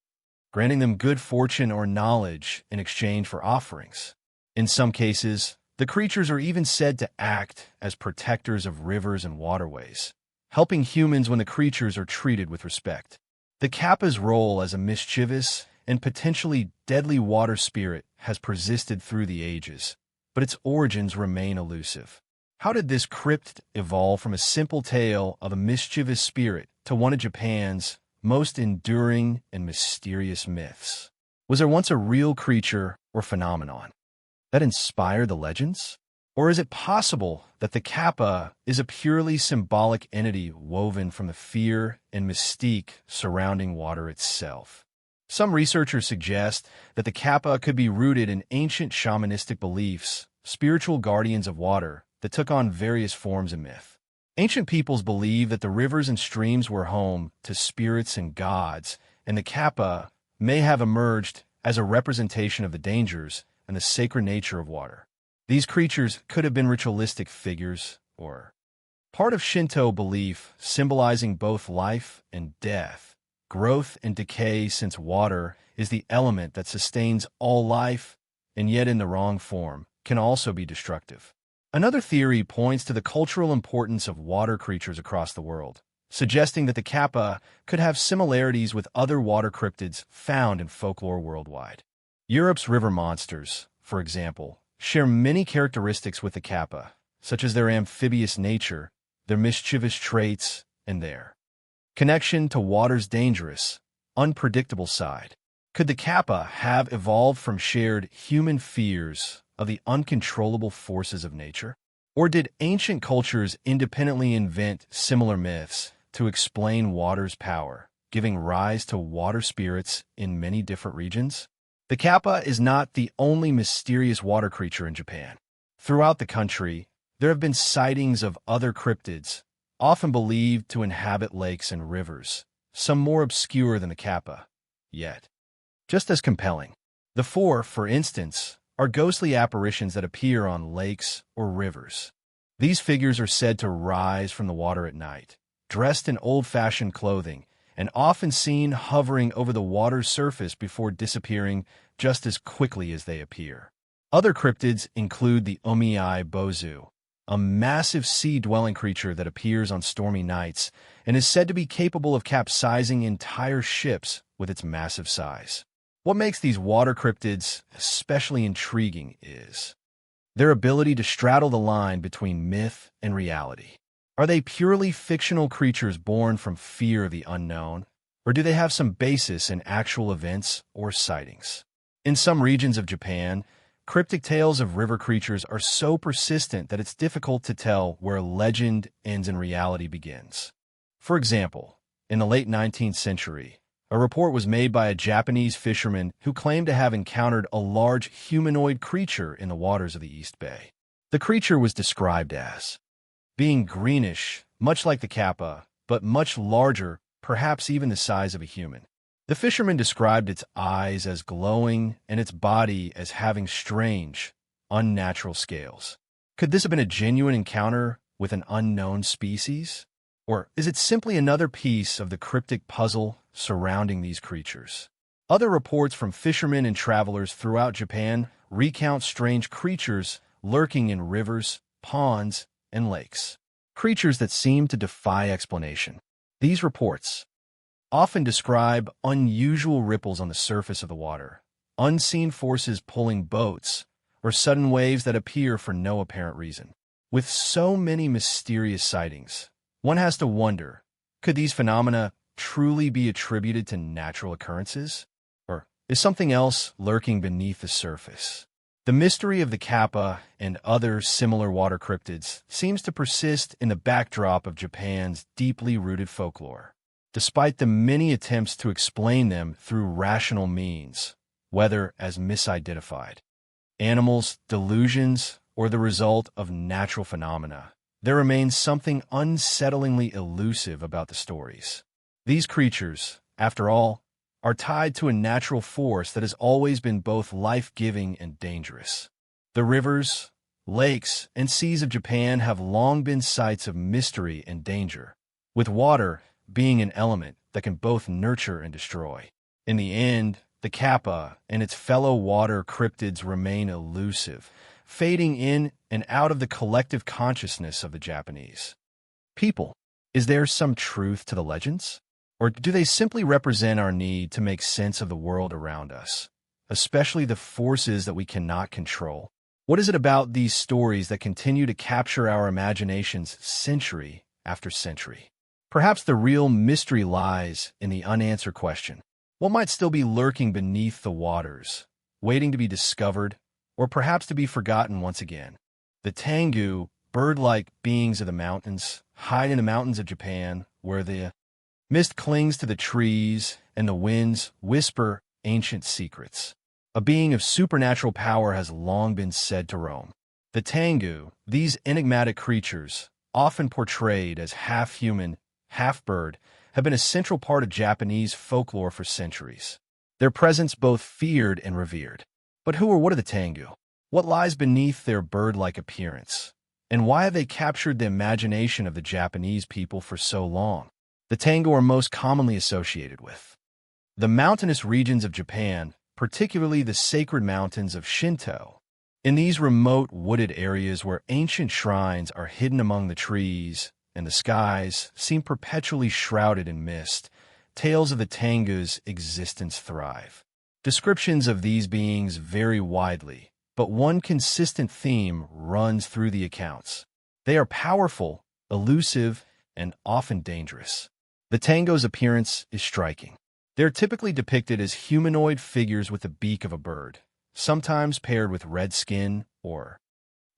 granting them good fortune or knowledge in exchange for offerings. In some cases, the creatures are even said to act as protectors of rivers and waterways, helping humans when the creatures are treated with respect. The Kappa's role as a mischievous and potentially deadly water spirit has persisted through the ages, but its origins remain elusive. How did this cryptid evolve from a simple tale of a mischievous spirit to one of Japan's most enduring and mysterious myths? Was there once a real creature or phenomenon that inspired the legends? Or is it possible that the Kappa is a purely symbolic entity woven from the fear and mystique surrounding water itself? Some researchers suggest that the Kappa could be rooted in ancient shamanistic beliefs, spiritual guardians of water that took on various forms in myth. Ancient peoples believed that the rivers and streams were home to spirits and gods, and the Kappa may have emerged as a representation of the dangers and the sacred nature of water. These creatures could have been ritualistic figures or part of Shinto belief symbolizing both life and death, growth and decay, since water is the element that sustains all life and yet in the wrong form can also be destructive. Another theory points to the cultural importance of water creatures across the world, suggesting that the Kappa could have similarities with other water cryptids found in folklore worldwide. Europe's river monsters, for example, share many characteristics with the Kappa, such as their amphibious nature, their mischievous traits, and their connection to water's dangerous, unpredictable side. Could the Kappa have evolved from shared human fears of the uncontrollable forces of nature? Or did ancient cultures independently invent similar myths to explain water's power, giving rise to water spirits in many different regions? The Kappa is not the only mysterious water creature in Japan. Throughout the country, there have been sightings of other cryptids, often believed to inhabit lakes and rivers, some more obscure than the Kappa, yet just as compelling. The four, for instance, are ghostly apparitions that appear on lakes or rivers. These figures are said to rise from the water at night, dressed in old-fashioned clothing, and often seen hovering over the water's surface before disappearing just as quickly as they appear. Other cryptids include the Omii Bozu, a massive sea-dwelling creature that appears on stormy nights and is said to be capable of capsizing entire ships with its massive size. What makes these water cryptids especially intriguing is their ability to straddle the line between myth and reality. Are they purely fictional creatures born from fear of the unknown, or do they have some basis in actual events or sightings? In some regions of Japan, cryptic tales of river creatures are so persistent that it's difficult to tell where legend ends and reality begins. For example, in the late 19th century, a report was made by a Japanese fisherman who claimed to have encountered a large humanoid creature in the waters of the East Bay. The creature was described as being greenish, much like the Kappa, but much larger, perhaps even the size of a human. The fisherman described its eyes as glowing and its body as having strange, unnatural scales. Could this have been a genuine encounter with an unknown species? Or is it simply another piece of the cryptic puzzle surrounding these creatures? Other reports from fishermen and travelers throughout Japan recount strange creatures lurking in rivers, ponds, and lakes. Creatures that seem to defy explanation. These reports often describe unusual ripples on the surface of the water, unseen forces pulling boats, or sudden waves that appear for no apparent reason. With so many mysterious sightings, one has to wonder, could these phenomena truly be attributed to natural occurrences? Or is something else lurking beneath the surface? The mystery of the Kappa and other similar water cryptids seems to persist in the backdrop of Japan's deeply rooted folklore. Despite the many attempts to explain them through rational means, whether as misidentified animals, delusions, or the result of natural phenomena, there remains something unsettlingly elusive about the stories. These creatures, after all, are tied to a natural force that has always been both life-giving and dangerous. The rivers, lakes, and seas of Japan have long been sites of mystery and danger, with water being an element that can both nurture and destroy. In the end, the kappa and its fellow water cryptids remain elusive, fading in and out of the collective consciousness of the Japanese people. Is there some truth to the legends? Or do they simply represent our need to make sense of the world around us, especially the forces that we cannot control? What is it about these stories that continue to capture our imaginations century after century? Perhaps the real mystery lies in the unanswered question. What might still be lurking beneath the waters, waiting to be discovered, or perhaps to be forgotten once again? The Tengu, bird-like beings of the mountains, hide in the mountains of Japan, where the mist clings to the trees and the winds whisper ancient secrets. A being of supernatural power has long been said to roam. The Tengu, these enigmatic creatures, often portrayed as half-human, half-bird, have been a central part of Japanese folklore for centuries. Their presence both feared and revered. But who or what are the Tengu? What lies beneath their bird-like appearance? And why have they captured the imagination of the Japanese people for so long? The Tengu are most commonly associated with the mountainous regions of Japan, particularly the sacred mountains of Shinto. In these remote wooded areas where ancient shrines are hidden among the trees and the skies seem perpetually shrouded in mist, tales of the Tengu's existence thrive. Descriptions of these beings vary widely, but one consistent theme runs through the accounts. They are powerful, elusive, and often dangerous. The Tengu's appearance is striking. They're typically depicted as humanoid figures with the beak of a bird, sometimes paired with red skin or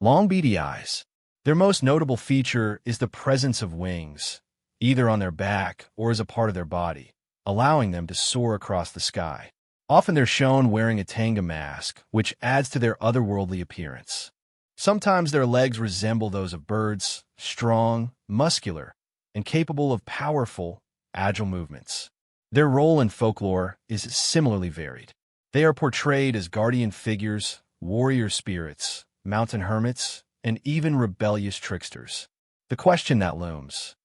long beady eyes. Their most notable feature is the presence of wings, either on their back or as a part of their body, allowing them to soar across the sky. Often they're shown wearing a Tengu mask, which adds to their otherworldly appearance. Sometimes their legs resemble those of birds, strong, muscular, and capable of powerful, agile movements. Their role in folklore is similarly varied. They are portrayed as guardian figures, warrior spirits, mountain hermits, and even rebellious tricksters. The question that looms,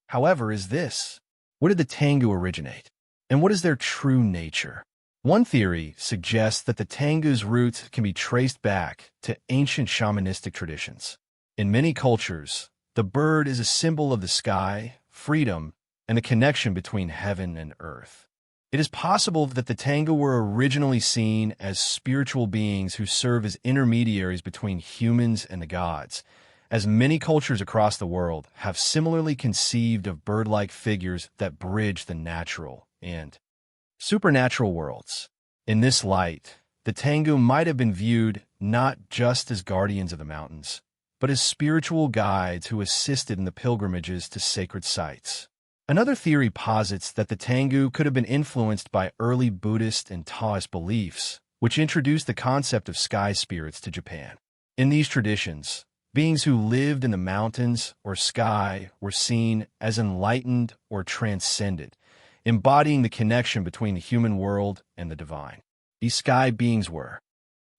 however, is this: where did the Tengu originate? And what is their true nature? One theory suggests that the Tengu's roots can be traced back to ancient shamanistic traditions. In many cultures, the bird is a symbol of the sky, freedom, and the connection between heaven and earth. It is possible that the Tengu were originally seen as spiritual beings who serve as intermediaries between humans and the gods, as many cultures across the world have similarly conceived of bird-like figures that bridge the natural and supernatural worlds. In this light, the Tengu might have been viewed not just as guardians of the mountains, but as spiritual guides who assisted in the pilgrimages to sacred sites. Another theory posits that the Tengu could have been influenced by early Buddhist and Taoist beliefs, which introduced the concept of sky spirits to Japan. In these traditions, beings who lived in the mountains or sky were seen as enlightened or transcendent, embodying the connection between the human world and the divine. These sky beings were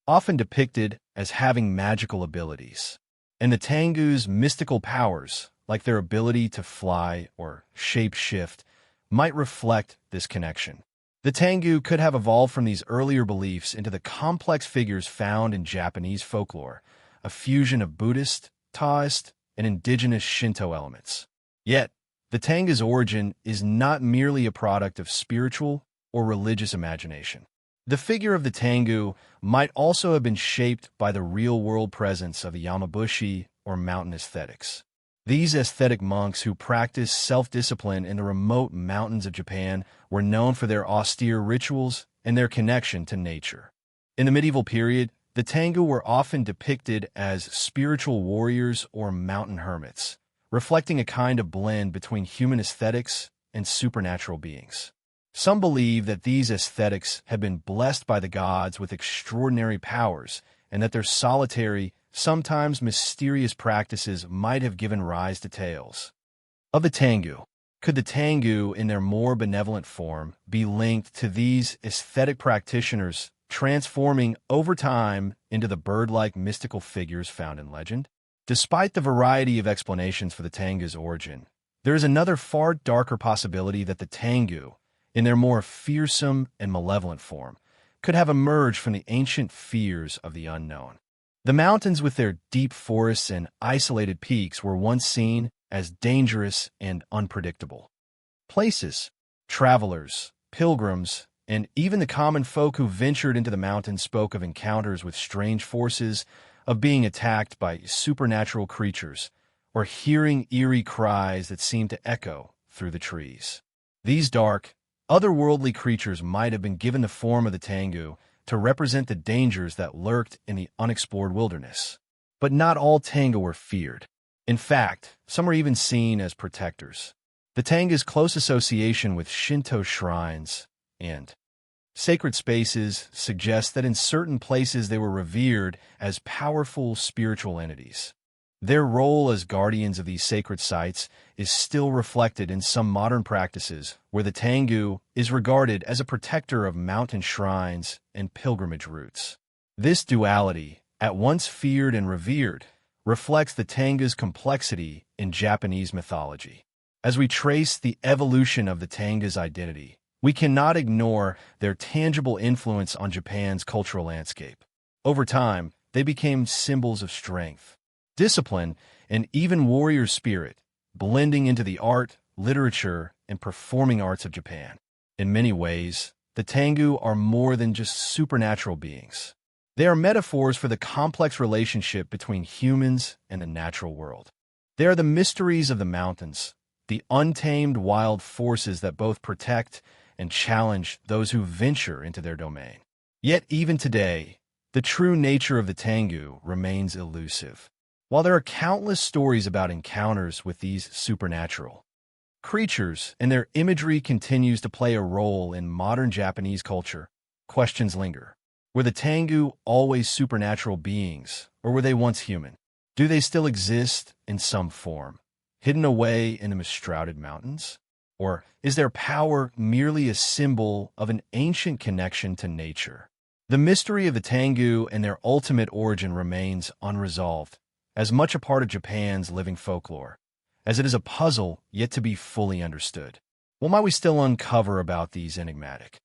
often depicted as having magical abilities, and the Tengu's mystical powers, like their ability to fly or shape-shift, might reflect this connection. The Tengu could have evolved from these earlier beliefs into the complex figures found in Japanese folklore, a fusion of Buddhist, Taoist, and indigenous Shinto elements. Yet, the Tengu's origin is not merely a product of spiritual or religious imagination. The figure of the Tengu might also have been shaped by the real-world presence of the Yamabushi or mountain aesthetics. These aesthetic monks who practiced self-discipline in the remote mountains of Japan were known for their austere rituals and their connection to nature. In the medieval period, the Tengu were often depicted as spiritual warriors or mountain hermits, reflecting a kind of blend between human aesthetics and supernatural beings. Some believe that these aesthetics had been blessed by the gods with extraordinary powers, and that their solitary, sometimes mysterious practices might have given rise to tales of the Tengu. Could the Tengu, in their more benevolent form, be linked to these aesthetic practitioners, transforming over time into the bird-like mystical figures found in legend? Despite the variety of explanations for the Tengu's origin, there is another far darker possibility that the Tengu, in their more fearsome and malevolent form, could have emerged from the ancient fears of the unknown. The mountains with their deep forests and isolated peaks were once seen as dangerous and unpredictable places. Travelers, pilgrims, and even the common folk who ventured into the mountains spoke of encounters with strange forces, of being attacked by supernatural creatures, or hearing eerie cries that seemed to echo through the trees. These dark, otherworldly creatures might have been given the form of the Tengu to represent the dangers that lurked in the unexplored wilderness. But not all Tengu were feared. In fact, some were even seen as protectors. The Tengu's close association with Shinto shrines and sacred spaces suggests that in certain places they were revered as powerful spiritual entities. Their role as guardians of these sacred sites is still reflected in some modern practices, where the Tengu is regarded as a protector of mountain shrines and pilgrimage routes. This duality, at once feared and revered, reflects the Tengu's complexity in Japanese mythology. As we trace the evolution of the Tengu's identity, we cannot ignore their tangible influence on Japan's cultural landscape. Over time, they became symbols of strength, discipline, and even warrior spirit, blending into the art, literature, and performing arts of Japan. In many ways, the Tengu are more than just supernatural beings. They are metaphors for the complex relationship between humans and the natural world. They are the mysteries of the mountains, the untamed wild forces that both protect and challenge those who venture into their domain. Yet even today, the true nature of the Tengu remains elusive. While there are countless stories about encounters with these supernatural creatures, and their imagery continues to play a role in modern Japanese culture, questions linger. Were the Tengu always supernatural beings, or were they once human? Do they still exist in some form, hidden away in the mist-shrouded mountains? Or is their power merely a symbol of an ancient connection to nature? The mystery of the Tengu and their ultimate origin remains unresolved, as much a part of Japan's living folklore as it is a puzzle yet to be fully understood. What might we still uncover about these enigmatic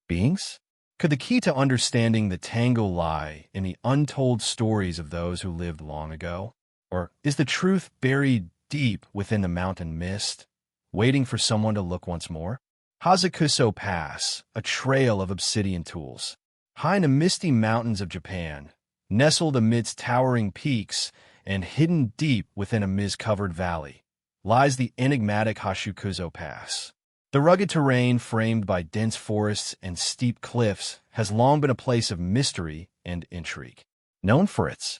beings? Could the key to understanding the Tengu lie in the untold stories of those who lived long ago? Or is the truth buried deep within the mountain mist, waiting for someone to look once more? Hazukuso Pass, a trail of obsidian tools. High in the misty mountains of Japan, nestled amidst towering peaks and hidden deep within a mist-covered valley, lies the enigmatic Hazukuso Pass. The rugged terrain, framed by dense forests and steep cliffs, has long been a place of mystery and intrigue. Known for its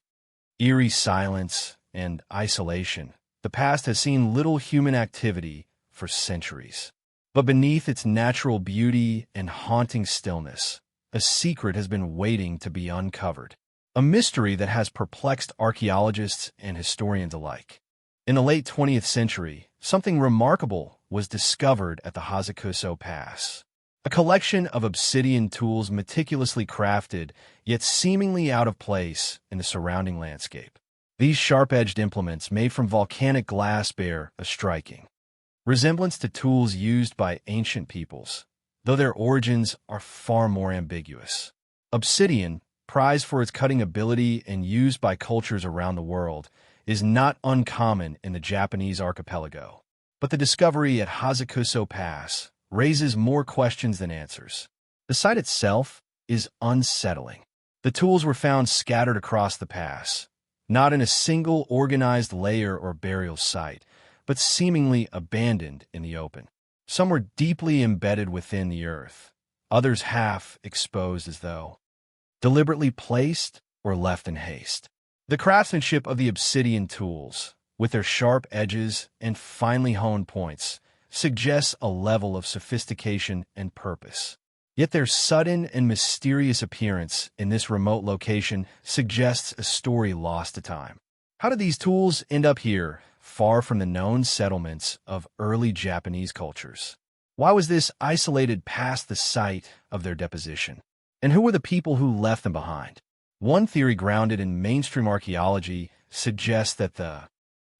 eerie silence and isolation, the pass has seen little human activity for centuries. But beneath its natural beauty and haunting stillness, a secret has been waiting to be uncovered, a mystery that has perplexed archaeologists and historians alike. In the late 20th century, something remarkable was discovered at the Hazukuso Pass. A collection of obsidian tools meticulously crafted, yet seemingly out of place in the surrounding landscape. These sharp-edged implements made from volcanic glass bear a striking resemblance to tools used by ancient peoples, though their origins are far more ambiguous. Obsidian, prized for its cutting ability and used by cultures around the world, is not uncommon in the Japanese archipelago. But the discovery at Hazukuso Pass raises more questions than answers. The site itself is unsettling. The tools were found scattered across the pass, not in a single organized layer or burial site, but seemingly abandoned in the open. Some were deeply embedded within the earth, others half exposed as though deliberately placed or left in haste. The craftsmanship of the obsidian tools, with their sharp edges and finely honed points, suggests a level of sophistication and purpose. Yet their sudden and mysterious appearance in this remote location suggests a story lost to time. How did these tools end up here, far from the known settlements of early Japanese cultures? Why was this isolated past the site of their deposition? And who were the people who left them behind? One theory grounded in mainstream archaeology suggests that the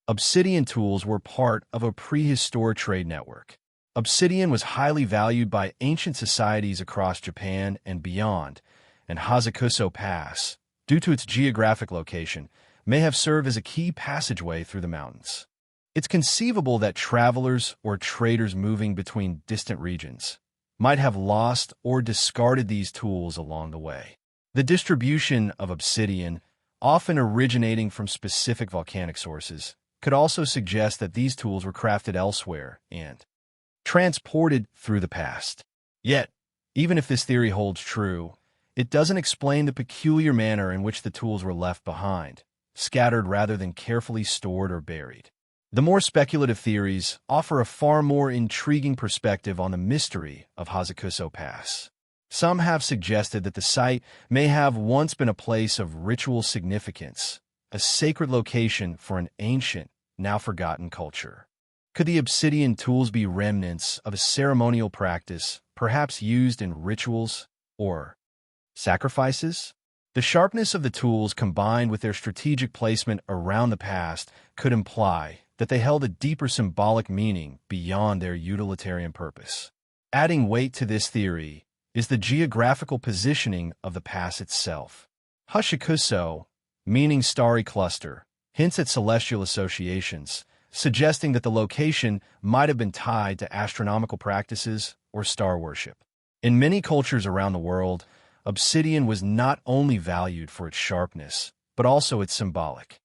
obsidian tools were part of a prehistoric trade network. Obsidian was highly valued by ancient societies across Japan and beyond, and Hazukuso Pass, due to its geographic location, may have served as a key passageway through the mountains. It's conceivable that travelers or traders moving between distant regions might have lost or discarded these tools along the way. The distribution of obsidian, often originating from specific volcanic sources, could also suggest that these tools were crafted elsewhere and transported through the past. Yet, even if this theory holds true, it doesn't explain the peculiar manner in which the tools were left behind, scattered rather than carefully stored or buried. The more speculative theories offer a far more intriguing perspective on the mystery of Hazukuso Pass. Some have suggested that the site may have once been a place of ritual significance, a sacred location for an ancient, now forgotten culture. Could the obsidian tools be remnants of a ceremonial practice, perhaps used in rituals or sacrifices? The sharpness of the tools combined with their strategic placement around the past could imply that they held a deeper symbolic meaning beyond their utilitarian purpose. Adding weight to this theory is the geographical positioning of the pass itself. Hashikuso, meaning starry cluster, hints at celestial associations, suggesting that the location might have been tied to astronomical practices or star worship. In many cultures around the world, obsidian was not only valued for its sharpness, but also its symbolic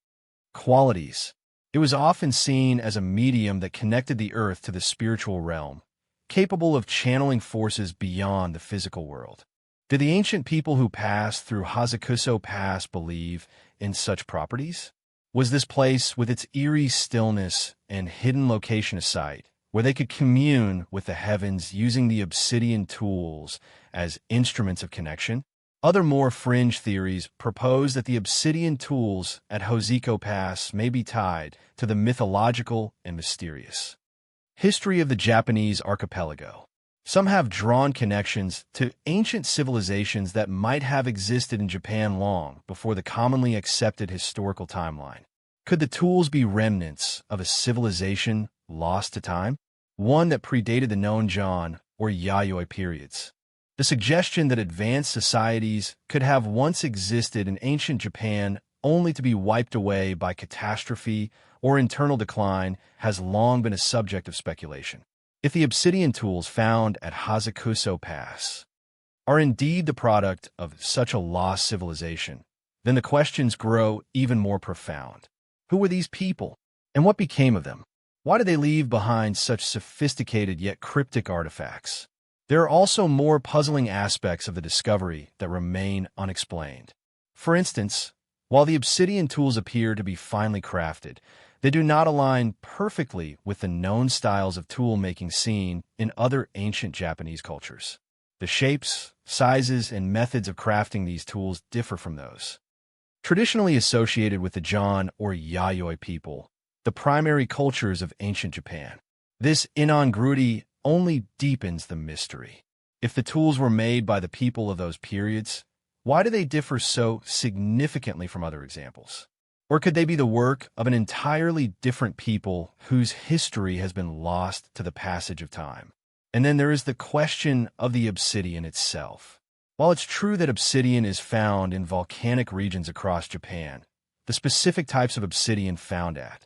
qualities. It was often seen as a medium that connected the earth to the spiritual realm, capable of channeling forces beyond the physical world. Did the ancient people who passed through Hazukuso Pass believe in such properties? Was this place, with its eerie stillness and hidden location, a site where they could commune with the heavens using the obsidian tools as instruments of connection? Other more fringe theories propose that the obsidian tools at Hazukuso Pass may be tied to the mythological and mysterious history of the Japanese archipelago. Some have drawn connections to ancient civilizations that might have existed in Japan long before the commonly accepted historical timeline. Could the tools be remnants of a civilization lost to time, one that predated the Nonjon or Yayoi periods? The suggestion that advanced societies could have once existed in ancient Japan only to be wiped away by catastrophe or internal decline has long been a subject of speculation. If the obsidian tools found at Hazukuso Pass are indeed the product of such a lost civilization, then the questions grow even more profound. Who were these people, and what became of them? Why did they leave behind such sophisticated yet cryptic artifacts? There are also more puzzling aspects of the discovery that remain unexplained. For instance, while the obsidian tools appear to be finely crafted, they do not align perfectly with the known styles of tool-making seen in other ancient Japanese cultures. The shapes, sizes, and methods of crafting these tools differ from those traditionally associated with the Jon or Yayoi people, the primary cultures of ancient Japan. This incongruity only deepens the mystery. If the tools were made by the people of those periods, why do they differ so significantly from other examples? Or could they be the work of an entirely different people whose history has been lost to the passage of time? And then there is the question of the obsidian itself. While it's true that obsidian is found in volcanic regions across Japan, the specific types of obsidian found at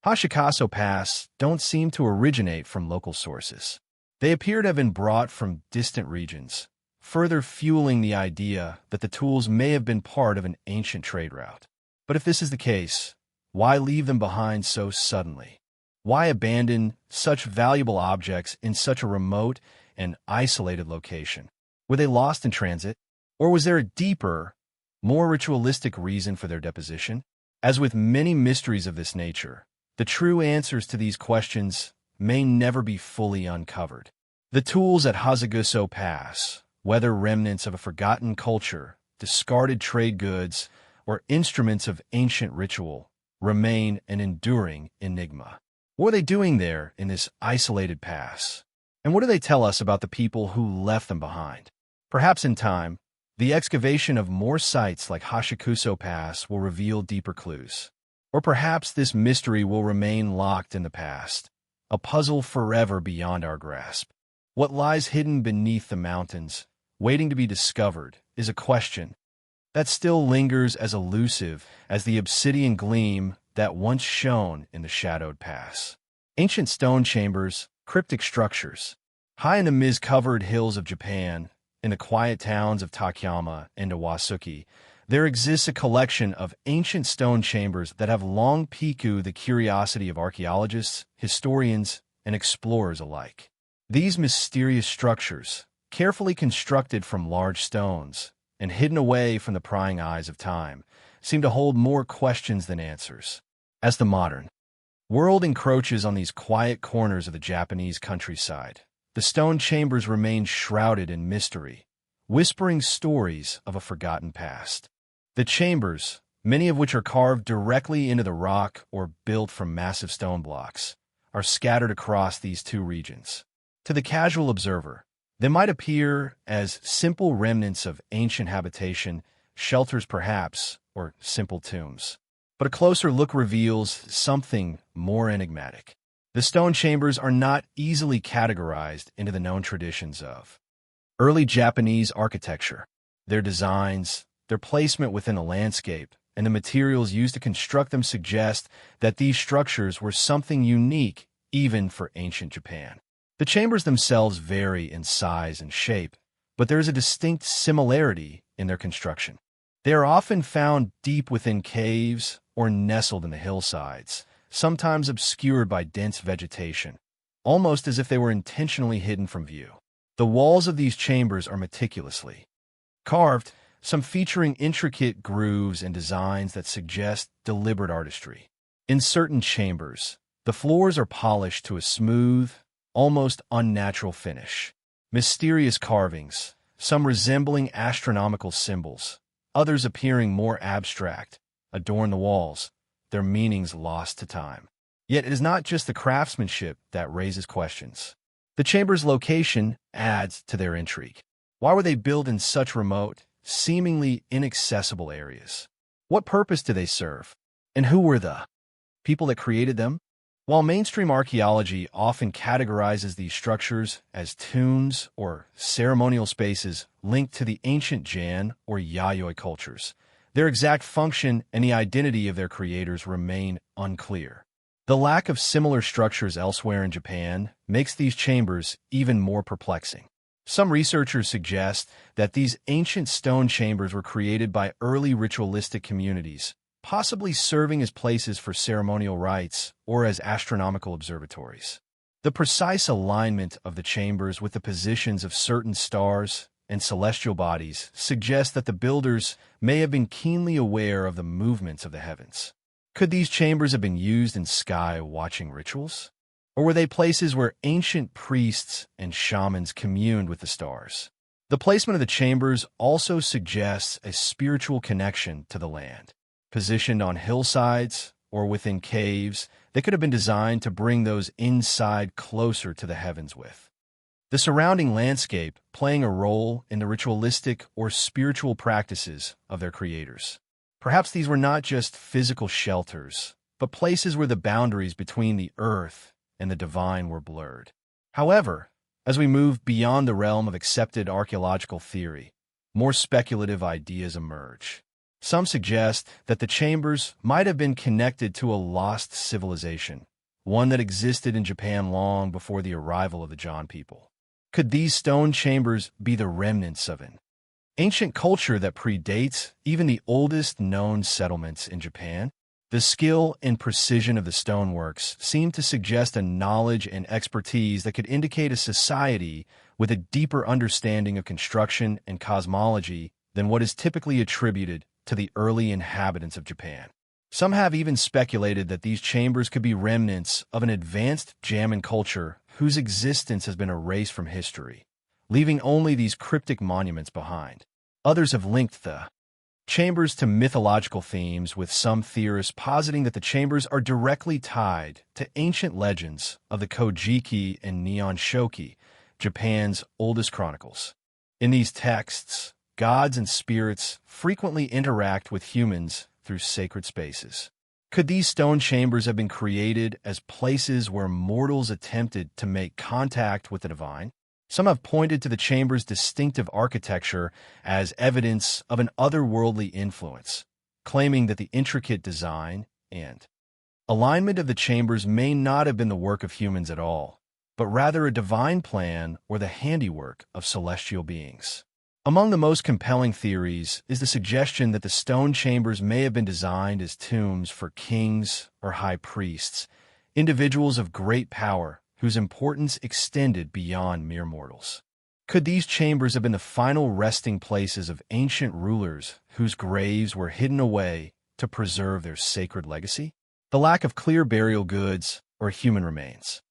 Hazukuso Pass don't seem to originate from local sources. They appear to have been brought from distant regions, further fueling the idea that the tools may have been part of an ancient trade route. But if this is the case, why leave them behind so suddenly? Why abandon such valuable objects in such a remote and isolated location? Were they lost in transit? Or was there a deeper, more ritualistic reason for their deposition? As with many mysteries of this nature, the true answers to these questions may never be fully uncovered. The tools at Hazukuso Pass, whether remnants of a forgotten culture, discarded trade goods, or instruments of ancient ritual, remain an enduring enigma. What are they doing there in this isolated pass? And what do they tell us about the people who left them behind? Perhaps in time, the excavation of more sites like Hazukuso Pass will reveal deeper clues. Or perhaps this mystery will remain locked in the past, a puzzle forever beyond our grasp. What lies hidden beneath the mountains, waiting to be discovered, is a question that still lingers as elusive as the obsidian gleam that once shone in the shadowed pass. Ancient stone chambers, cryptic structures. High in the mist-covered hills of Japan, in the quiet towns of Takayama and Iwasuki, there exists a collection of ancient stone chambers that have long piqued the curiosity of archaeologists, historians, and explorers alike. These mysterious structures, carefully constructed from large stones and hidden away from the prying eyes of time, seem to hold more questions than answers. As the modern world encroaches on these quiet corners of the Japanese countryside, the stone chambers remain shrouded in mystery, whispering stories of a forgotten past. The chambers, many of which are carved directly into the rock or built from massive stone blocks, are scattered across these two regions. To the casual observer, they might appear as simple remnants of ancient habitation, shelters perhaps, or simple tombs. But a closer look reveals something more enigmatic. The stone chambers are not easily categorized into the known traditions of early Japanese architecture. Their designs, their placement within a landscape, and the materials used to construct them suggest that these structures were something unique even for ancient Japan. The chambers themselves vary in size and shape, but there is a distinct similarity in their construction. They are often found deep within caves or nestled in the hillsides, sometimes obscured by dense vegetation, almost as if they were intentionally hidden from view. The walls of these chambers are meticulously carved, some featuring intricate grooves and designs that suggest deliberate artistry. In certain chambers, the floors are polished to a smooth, almost unnatural finish. Mysterious carvings, some resembling astronomical symbols, others appearing more abstract, adorn the walls, their meanings lost to time. Yet it is not just the craftsmanship that raises questions. The chamber's location adds to their intrigue. Why were they built in such remote, seemingly inaccessible areas? What purpose do they serve? And who were the people that created them? While mainstream archaeology often categorizes these structures as tombs or ceremonial spaces linked to the ancient Jan or Yayoi cultures, their exact function and the identity of their creators remain unclear. The lack of similar structures elsewhere in Japan makes these chambers even more perplexing. Some researchers suggest that these ancient stone chambers were created by early ritualistic communities, possibly serving as places for ceremonial rites or as astronomical observatories. The precise alignment of the chambers with the positions of certain stars and celestial bodies suggests that the builders may have been keenly aware of the movements of the heavens. Could these chambers have been used in sky-watching rituals? Or were they places where ancient priests and shamans communed with the stars? The placement of the chambers also suggests a spiritual connection to the land. Positioned on hillsides or within caves, they could have been designed to bring those inside closer to the heavens with the surrounding landscape playing a role in the ritualistic or spiritual practices of their creators. Perhaps these were not just physical shelters, but places where the boundaries between the earth and the divine were blurred. However, as we move beyond the realm of accepted archaeological theory, more speculative ideas emerge. Some suggest that the chambers might have been connected to a lost civilization, one that existed in Japan long before the arrival of the Jan people. Could these stone chambers be the remnants of an ancient culture that predates even the oldest known settlements in Japan? The skill and precision of the stoneworks seem to suggest a knowledge and expertise that could indicate a society with a deeper understanding of construction and cosmology than what is typically attributed to the early inhabitants of Japan. Some have even speculated that these chambers could be remnants of an advanced Jaman culture whose existence has been erased from history, leaving only these cryptic monuments behind. Others have linked the chambers to mythological themes, with some theorists positing that the chambers are directly tied to ancient legends of the Kojiki and Nihon Shoki, Japan's oldest chronicles. In these texts, gods and spirits frequently interact with humans through sacred spaces. Could these stone chambers have been created as places where mortals attempted to make contact with the divine? Some have pointed to the chamber's distinctive architecture as evidence of an otherworldly influence, claiming that the intricate design and alignment of the chambers may not have been the work of humans at all, but rather a divine plan or the handiwork of celestial beings. Among the most compelling theories is the suggestion that the stone chambers may have been designed as tombs for kings or high priests, individuals of great power whose importance extended beyond mere mortals. Could these chambers have been the final resting places of ancient rulers whose graves were hidden away to preserve their sacred legacy? The lack of clear burial goods or human remains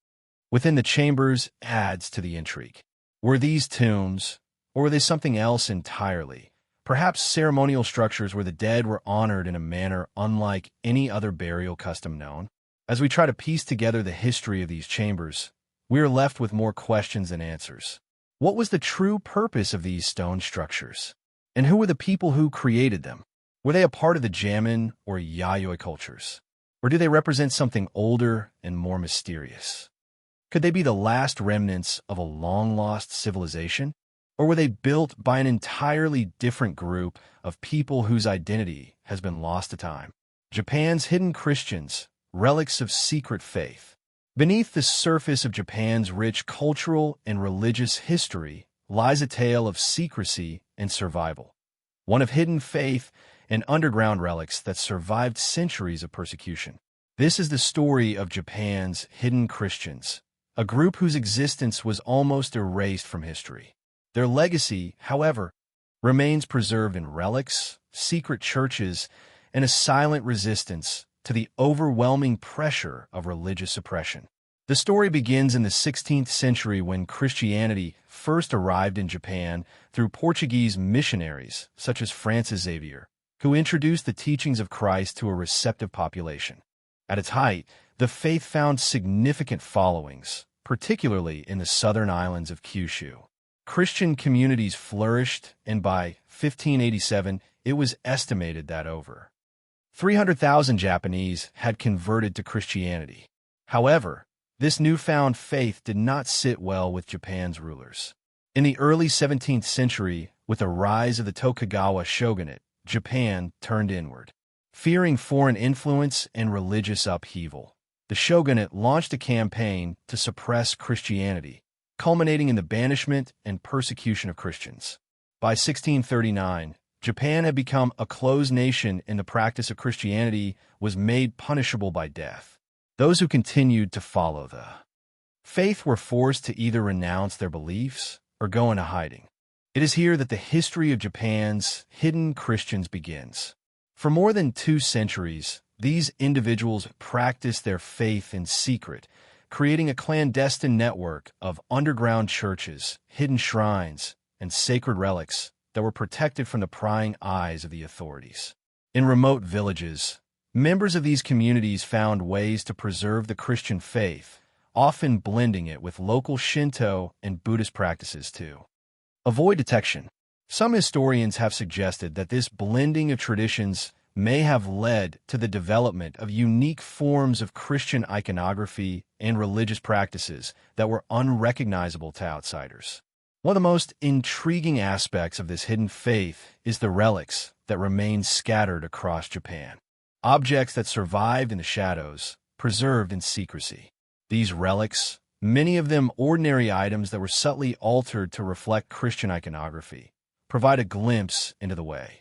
within the chambers adds to the intrigue. Were these tombs, or were they something else entirely? Perhaps ceremonial structures where the dead were honored in a manner unlike any other burial custom known? As we try to piece together the history of these chambers, we are left with more questions than answers. What was the true purpose of these stone structures? And who were the people who created them? Were they a part of the Jamin or Yayoi cultures? Or do they represent something older and more mysterious? Could they be the last remnants of a long-lost civilization? Or were they built by an entirely different group of people whose identity has been lost to time? Japan's hidden Christians, relics of secret faith. Beneath the surface of Japan's rich cultural and religious history lies a tale of secrecy and survival, one of hidden faith and underground relics that survived centuries of persecution. This is the story of Japan's hidden Christians, a group whose existence was almost erased from history. Their legacy, however, remains preserved in relics, secret churches, and a silent resistance to the overwhelming pressure of religious oppression. The story begins in the 16th century when Christianity first arrived in Japan through Portuguese missionaries such as Francis Xavier, who introduced the teachings of Christ to a receptive population. At its height, the faith found significant followings, particularly in the southern islands of Kyushu. Christian communities flourished, and by 1587, it was estimated that over 300,000 Japanese had converted to Christianity. However, this newfound faith did not sit well with Japan's rulers. In the early 17th century, with the rise of the Tokugawa shogunate, Japan turned inward. Fearing foreign influence and religious upheaval, the shogunate launched a campaign to suppress Christianity, culminating in the banishment and persecution of Christians. By 1639, Japan had become a closed nation, and the practice of Christianity was made punishable by death. Those who continued to follow the faith were forced to either renounce their beliefs or go into hiding. It is here that the history of Japan's hidden Christians begins. For more than 2 centuries, these individuals practiced their faith in secret, creating a clandestine network of underground churches, hidden shrines, and sacred relics that were protected from the prying eyes of the authorities. In remote villages, members of these communities found ways to preserve the Christian faith, often blending it with local Shinto and Buddhist practices too. Avoid detection. Some historians have suggested that this blending of traditions may have led to the development of unique forms of Christian iconography and religious practices that were unrecognizable to outsiders. One of the most intriguing aspects of this hidden faith is the relics that remain scattered across Japan. Objects that survived in the shadows, preserved in secrecy. These relics, many of them ordinary items that were subtly altered to reflect Christian iconography, provide a glimpse into the way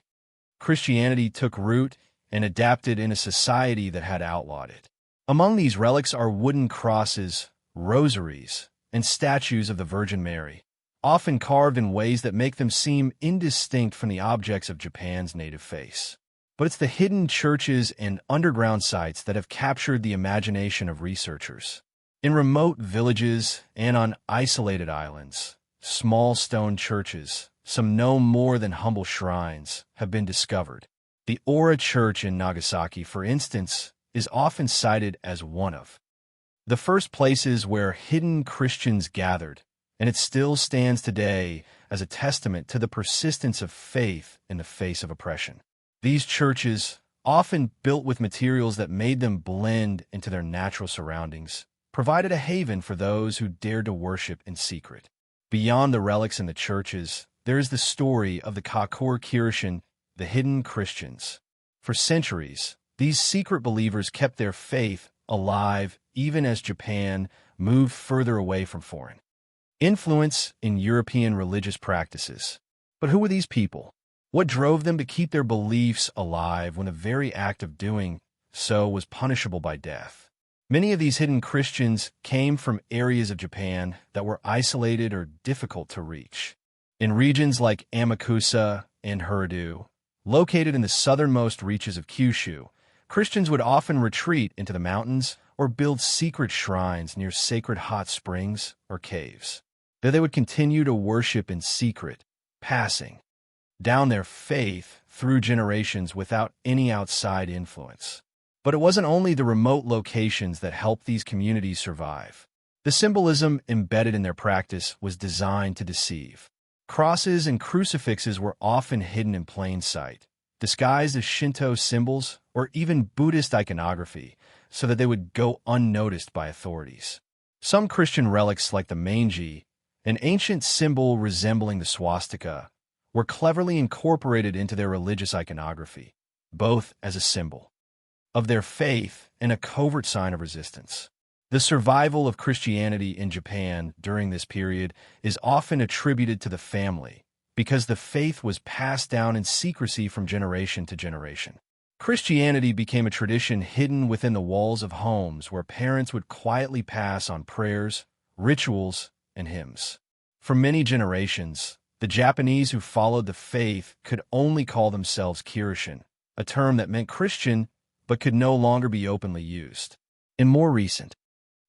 Christianity took root and adapted in a society that had outlawed it. Among these relics are wooden crosses, rosaries, and statues of the Virgin Mary, often carved in ways that make them seem indistinct from the objects of Japan's native face. But it's the hidden churches and underground sites that have captured the imagination of researchers. In remote villages and on isolated islands, small stone churches, some no more than humble shrines, have been discovered. The Ora Church in Nagasaki, for instance, is often cited as one of the first places where hidden Christians gathered, and it still stands today as a testament to the persistence of faith in the face of oppression. These churches, often built with materials that made them blend into their natural surroundings, provided a haven for those who dared to worship in secret. Beyond the relics in the churches, there is the story of the Kakor Kirishin, the hidden Christians. For centuries, these secret believers kept their faith alive even as Japan moved further away from foreign influence in European religious practices. But who were these people? What drove them to keep their beliefs alive when the very act of doing so was punishable by death? Many of these hidden Christians came from areas of Japan that were isolated or difficult to reach. In regions like Amakusa and Hiradu, located in the southernmost reaches of Kyushu, Christians would often retreat into the mountains or build secret shrines near sacred hot springs or caves. There they would continue to worship in secret, passing down their faith through generations without any outside influence. But it wasn't only the remote locations that helped these communities survive. The symbolism embedded in their practice was designed to deceive. Crosses and crucifixes were often hidden in plain sight, disguised as Shinto symbols or even Buddhist iconography, so that they would go unnoticed by authorities. Some Christian relics like the manji, an ancient symbol resembling the swastika, were cleverly incorporated into their religious iconography, both as a symbol of their faith and a covert sign of resistance. The survival of Christianity in Japan during this period is often attributed to the family, because the faith was passed down in secrecy from generation to generation. Christianity became a tradition hidden within the walls of homes where parents would quietly pass on prayers, rituals, and hymns. For many generations, the Japanese who followed the faith could only call themselves Kirishin, a term that meant Christian but could no longer be openly used. In more recent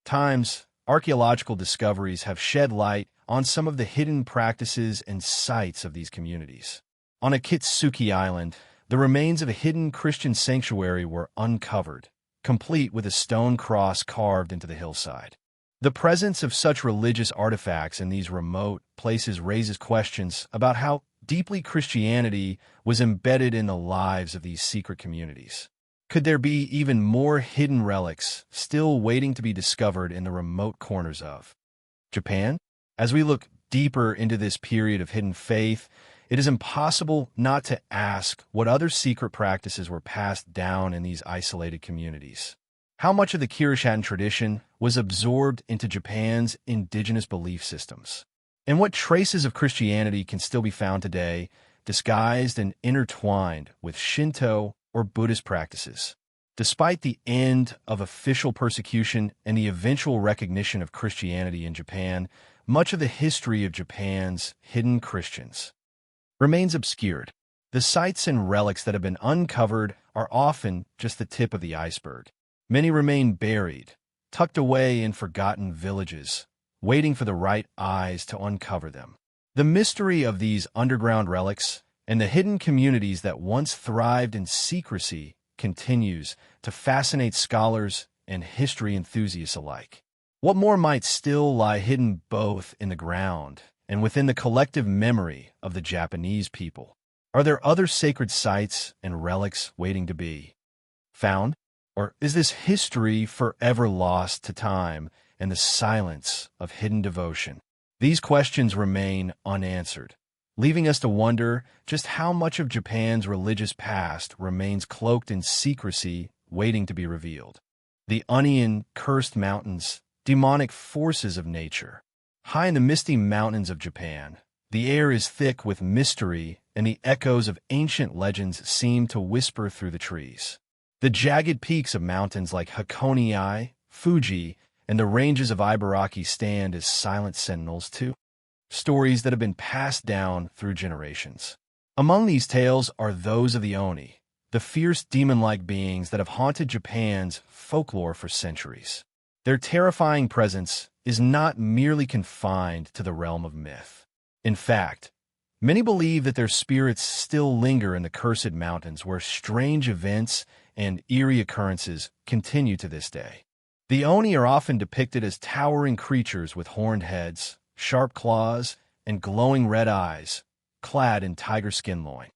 times, archaeological discoveries have shed light on some of the hidden practices and sites of these communities. On Akitsuki Island, the remains of a hidden Christian sanctuary were uncovered, complete with a stone cross carved into the hillside. The presence of such religious artifacts in these remote places raises questions about how deeply Christianity was embedded in the lives of these secret communities. Could there be even more hidden relics still waiting to be discovered in the remote corners of Japan? As we look deeper into this period of hidden faith, it is impossible not to ask what other secret practices were passed down in these isolated communities. How much of the Kirishin tradition was absorbed into Japan's indigenous belief systems? And what traces of Christianity can still be found today, disguised and intertwined with Shinto or Buddhist practices? Despite the end of official persecution and the eventual recognition of Christianity in Japan, much of the history of Japan's hidden Christians remains obscured. The sites and relics that have been uncovered are often just the tip of the iceberg. Many remain buried, tucked away in forgotten villages, waiting for the right eyes to uncover them. The mystery of these underground relics and the hidden communities that once thrived in secrecy continues to fascinate scholars and history enthusiasts alike. What more might still lie hidden both in the ground and within the collective memory of the Japanese people? Are there other sacred sites and relics waiting to be found? Or is this history forever lost to time and the silence of hidden devotion? These questions remain unanswered, leaving us to wonder just how much of Japan's religious past remains cloaked in secrecy, waiting to be revealed. The Union cursed mountains, demonic forces of nature. High in the misty mountains of Japan, the air is thick with mystery, and the echoes of ancient legends seem to whisper through the trees. The jagged peaks of mountains like Hakone-ai, Fuji, and the ranges of Ibaraki stand as silent sentinels too. Stories that have been passed down through generations. Among these tales are those of the Oni, the fierce demon-like beings that have haunted Japan's folklore for centuries. Their terrifying presence is not merely confined to the realm of myth. In fact, many believe that their spirits still linger in the cursed mountains where strange events and eerie occurrences continue to this day. The Oni are often depicted as towering creatures with horned heads, sharp claws, and glowing red eyes, clad in tiger skin loin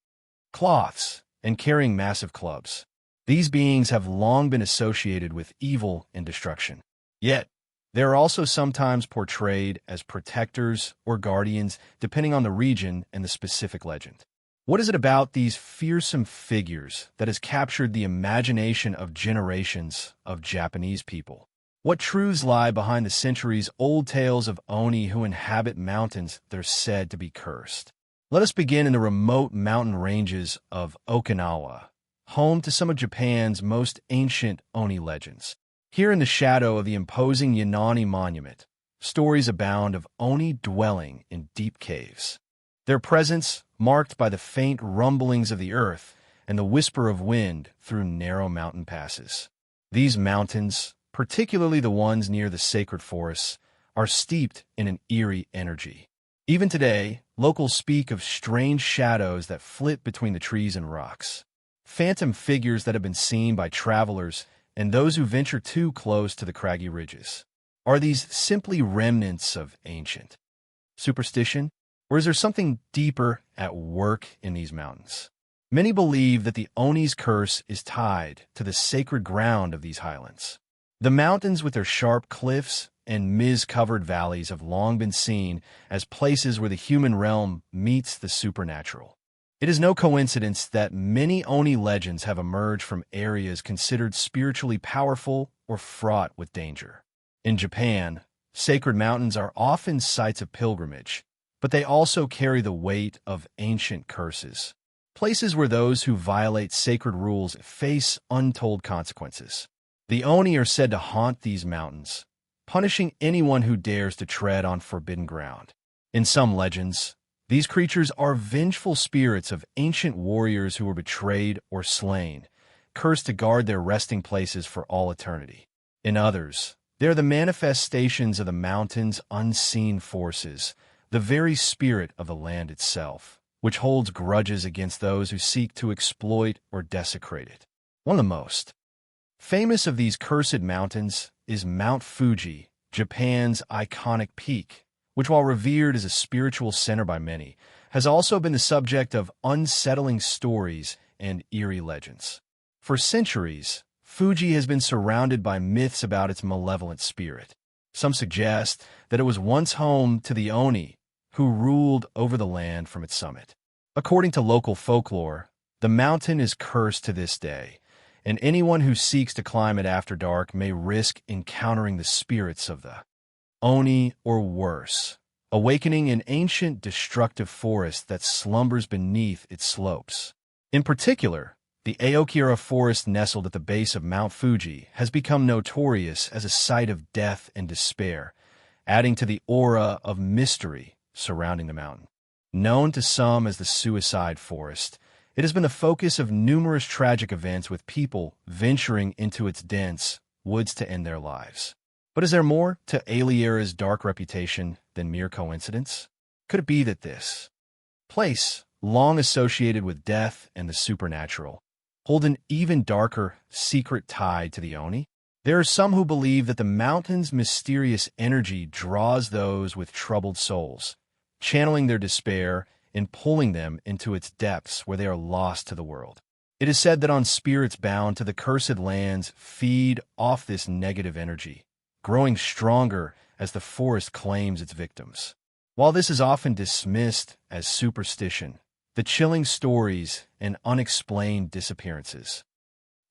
cloths and carrying massive clubs. These beings have long been associated with evil and destruction. Yet, they are also sometimes portrayed as protectors or guardians, depending on the region and the specific legend. What is it about these fearsome figures that has captured the imagination of generations of Japanese people? What truths lie behind the centuries-old tales of Oni who inhabit mountains that are said to be cursed? Let us begin in the remote mountain ranges of Okinawa, home to some of Japan's most ancient Oni legends. Here in the shadow of the imposing Yanani Monument, stories abound of Oni dwelling in deep caves. Their presence marked by the faint rumblings of the earth and the whisper of wind through narrow mountain passes. These mountains, particularly the ones near the sacred forests, are steeped in an eerie energy. Even today, locals speak of strange shadows that flit between the trees and rocks, phantom figures that have been seen by travelers and those who venture too close to the craggy ridges. Are these simply remnants of ancient superstition? Or is there something deeper at work in these mountains? Many believe that the Oni's curse is tied to the sacred ground of these highlands. The mountains with their sharp cliffs and mist-covered valleys have long been seen as places where the human realm meets the supernatural. It is no coincidence that many Oni legends have emerged from areas considered spiritually powerful or fraught with danger. In Japan, sacred mountains are often sites of pilgrimage, but they also carry the weight of ancient curses, places where those who violate sacred rules face untold consequences. The Oni are said to haunt these mountains, punishing anyone who dares to tread on forbidden ground. In some legends, these creatures are vengeful spirits of ancient warriors who were betrayed or slain, cursed to guard their resting places for all eternity. In others, they are the manifestations of the mountain's unseen forces, the very spirit of the land itself, which holds grudges against those who seek to exploit or desecrate it. One of the most famous of these cursed mountains is Mount Fuji, Japan's iconic peak, which, while revered as a spiritual center by many, has also been the subject of unsettling stories and eerie legends. For centuries, Fuji has been surrounded by myths about its malevolent spirit. Some suggest that it was once home to the Oni, who ruled over the land from its summit. According to local folklore, the mountain is cursed to this day, and anyone who seeks to climb it after dark may risk encountering the spirits of the Oni, or worse, awakening an ancient destructive forest that slumbers beneath its slopes. In particular, the Aokira forest nestled at the base of Mount Fuji has become notorious as a site of death and despair, adding to the aura of mystery surrounding the mountain. Known to some as the Suicide Forest, it has been the focus of numerous tragic events with people venturing into its dense woods to end their lives. But is there more to Aokira's dark reputation than mere coincidence? Could it be that this place, long associated with death and the supernatural, hold an even darker, secret tie to the Oni? There are some who believe that the mountain's mysterious energy draws those with troubled souls, channeling their despair and pulling them into its depths where they are lost to the world. It is said that on spirits bound to the cursed lands feed off this negative energy, growing stronger as the forest claims its victims. While this is often dismissed as superstition, the chilling stories and unexplained disappearances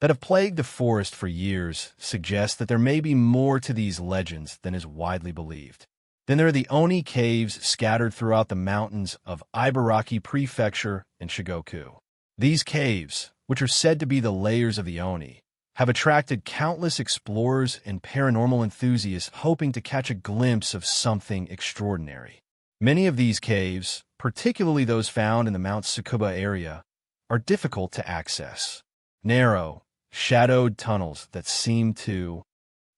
that have plagued the forest for years suggest that there may be more to these legends than is widely believed. Then there are the Oni caves scattered throughout the mountains of Ibaraki Prefecture and Shigoku. These caves, which are said to be the layers of the Oni, have attracted countless explorers and paranormal enthusiasts hoping to catch a glimpse of something extraordinary. Many of these caves, particularly those found in the Mount Tsukuba area, are difficult to access. Narrow, shadowed tunnels that seem to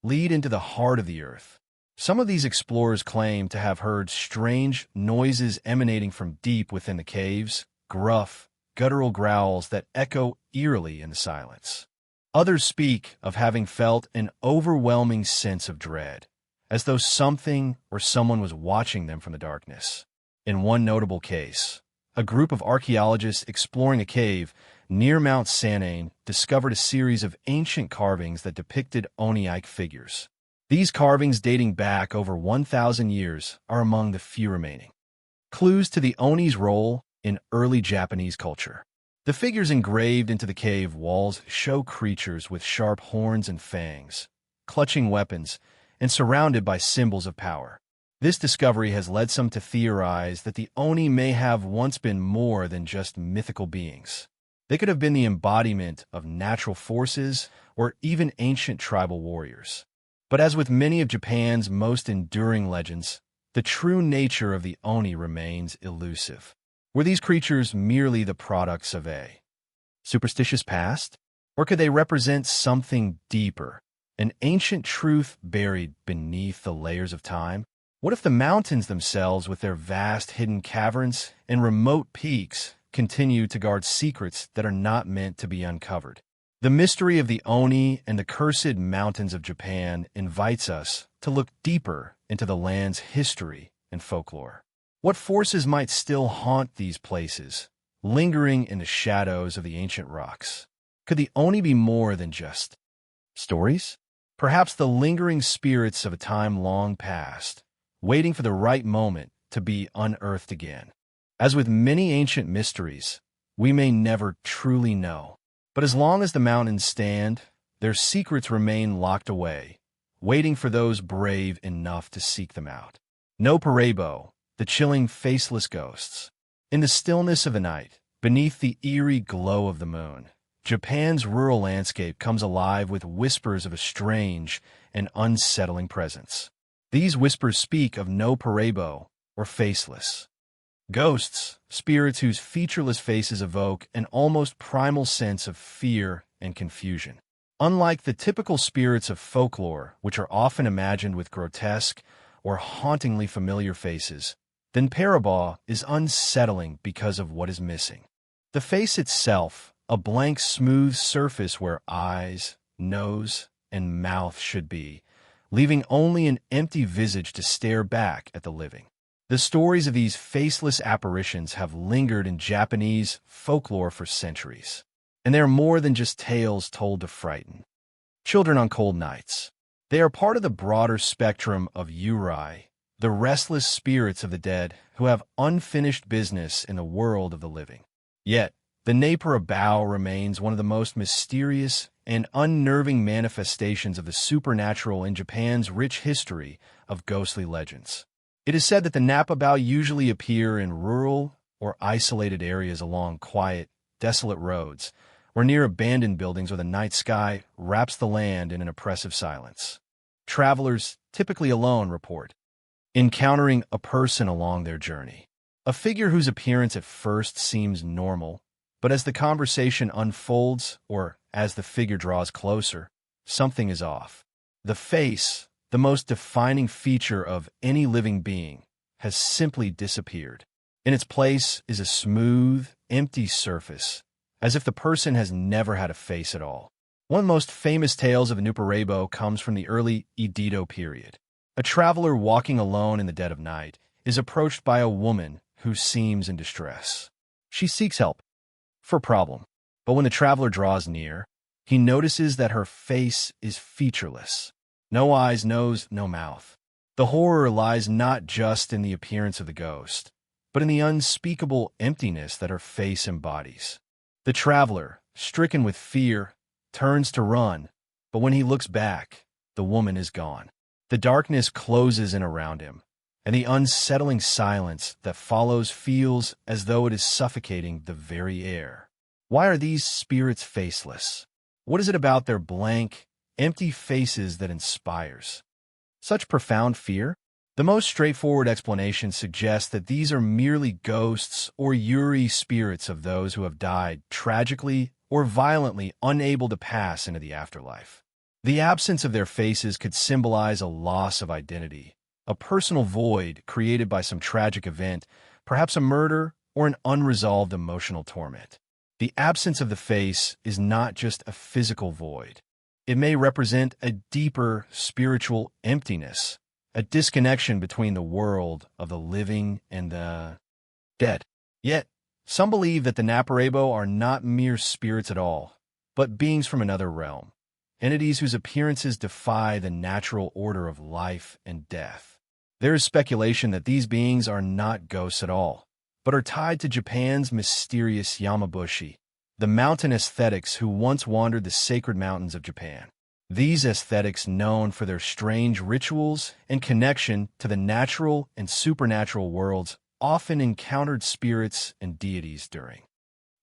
lead into the heart of the earth. Some of these explorers claim to have heard strange noises emanating from deep within the caves, gruff, guttural growls that echo eerily in the silence. Others speak of having felt an overwhelming sense of dread, as though something or someone was watching them from the darkness. In one notable case, a group of archaeologists exploring a cave near Mount Sanane, discovered a series of ancient carvings that depicted Oni-like figures. These carvings, dating back over 1,000 years, are among the few remaining clues to the Oni's role in early Japanese culture. The figures engraved into the cave walls show creatures with sharp horns and fangs, clutching weapons, and surrounded by symbols of power. This discovery has led some to theorize that the Oni may have once been more than just mythical beings. They could have been the embodiment of natural forces or even ancient tribal warriors. But as with many of Japan's most enduring legends, the true nature of the Oni remains elusive. Were these creatures merely the products of a superstitious past? Or could they represent something deeper, an ancient truth buried beneath the layers of time? What if the mountains themselves, with their vast hidden caverns and remote peaks, continue to guard secrets that are not meant to be uncovered? The mystery of the Oni and the cursed mountains of Japan invites us to look deeper into the land's history and folklore. What forces might still haunt these places, lingering in the shadows of the ancient rocks? Could the Oni be more than just stories? Perhaps the lingering spirits of a time long past, waiting for the right moment to be unearthed again. As with many ancient mysteries, we may never truly know. But as long as the mountains stand, their secrets remain locked away, waiting for those brave enough to seek them out. No Parebo, the chilling faceless ghosts. In the stillness of the night, beneath the eerie glow of the moon, Japan's rural landscape comes alive with whispers of a strange and unsettling presence. These whispers speak of no Parebo or faceless ghosts, spirits whose featureless faces evoke an almost primal sense of fear and confusion. Unlike the typical spirits of folklore, which are often imagined with grotesque or hauntingly familiar faces, then Parabo is unsettling because of what is missing. The face itself, a blank, smooth surface where eyes, nose, and mouth should be, leaving only an empty visage to stare back at the living. The stories of these faceless apparitions have lingered in Japanese folklore for centuries, and they are more than just tales told to frighten children on cold nights. They are part of the broader spectrum of eerie, the restless spirits of the dead who have unfinished business in the world of the living. Yet, the Parabo remains one of the most mysterious and unnerving manifestations of the supernatural in Japan's rich history of ghostly legends. It is said that the Parabo usually appear in rural or isolated areas along quiet, desolate roads, or near abandoned buildings where the night sky wraps the land in an oppressive silence. Travelers, typically alone, report encountering a person along their journey, a figure whose appearance at first seems normal, but as the conversation unfolds or as the figure draws closer, something is off. The face, the most defining feature of any living being, has simply disappeared. In its place is a smooth, empty surface, as if the person has never had a face at all. One of the most famous tales of a Parabo comes from the early Edo period. A traveler walking alone in the dead of night is approached by a woman who seems in distress. She seeks help for a problem, but when the traveler draws near, he notices that her face is featureless. No eyes, nose, no mouth. The horror lies not just in the appearance of the ghost, but in the unspeakable emptiness that her face embodies. The traveler, stricken with fear, turns to run, but when he looks back, the woman is gone. The darkness closes in around him, and the unsettling silence that follows feels as though it is suffocating the very air. Why are these spirits faceless? What is it about their blank, empty faces that inspires such profound fear? The most straightforward explanation suggests that these are merely ghosts or eerie spirits of those who have died tragically or violently, unable to pass into the afterlife. The absence of their faces could symbolize a loss of identity, a personal void created by some tragic event, perhaps a murder or an unresolved emotional torment. The absence of the face is not just a physical void. It may represent a deeper spiritual emptiness, a disconnection between the world of the living and the dead. Yet, Some believe that the Naparebo are not mere spirits at all, but beings from another realm, entities whose appearances defy the natural order of life and death. There is speculation that these beings are not ghosts at all, but are tied to Japan's mysterious Yamabushi, the mountain aesthetics who once wandered the sacred mountains of Japan. These aesthetics, known for their strange rituals and connection to the natural and supernatural worlds, often encountered spirits and deities during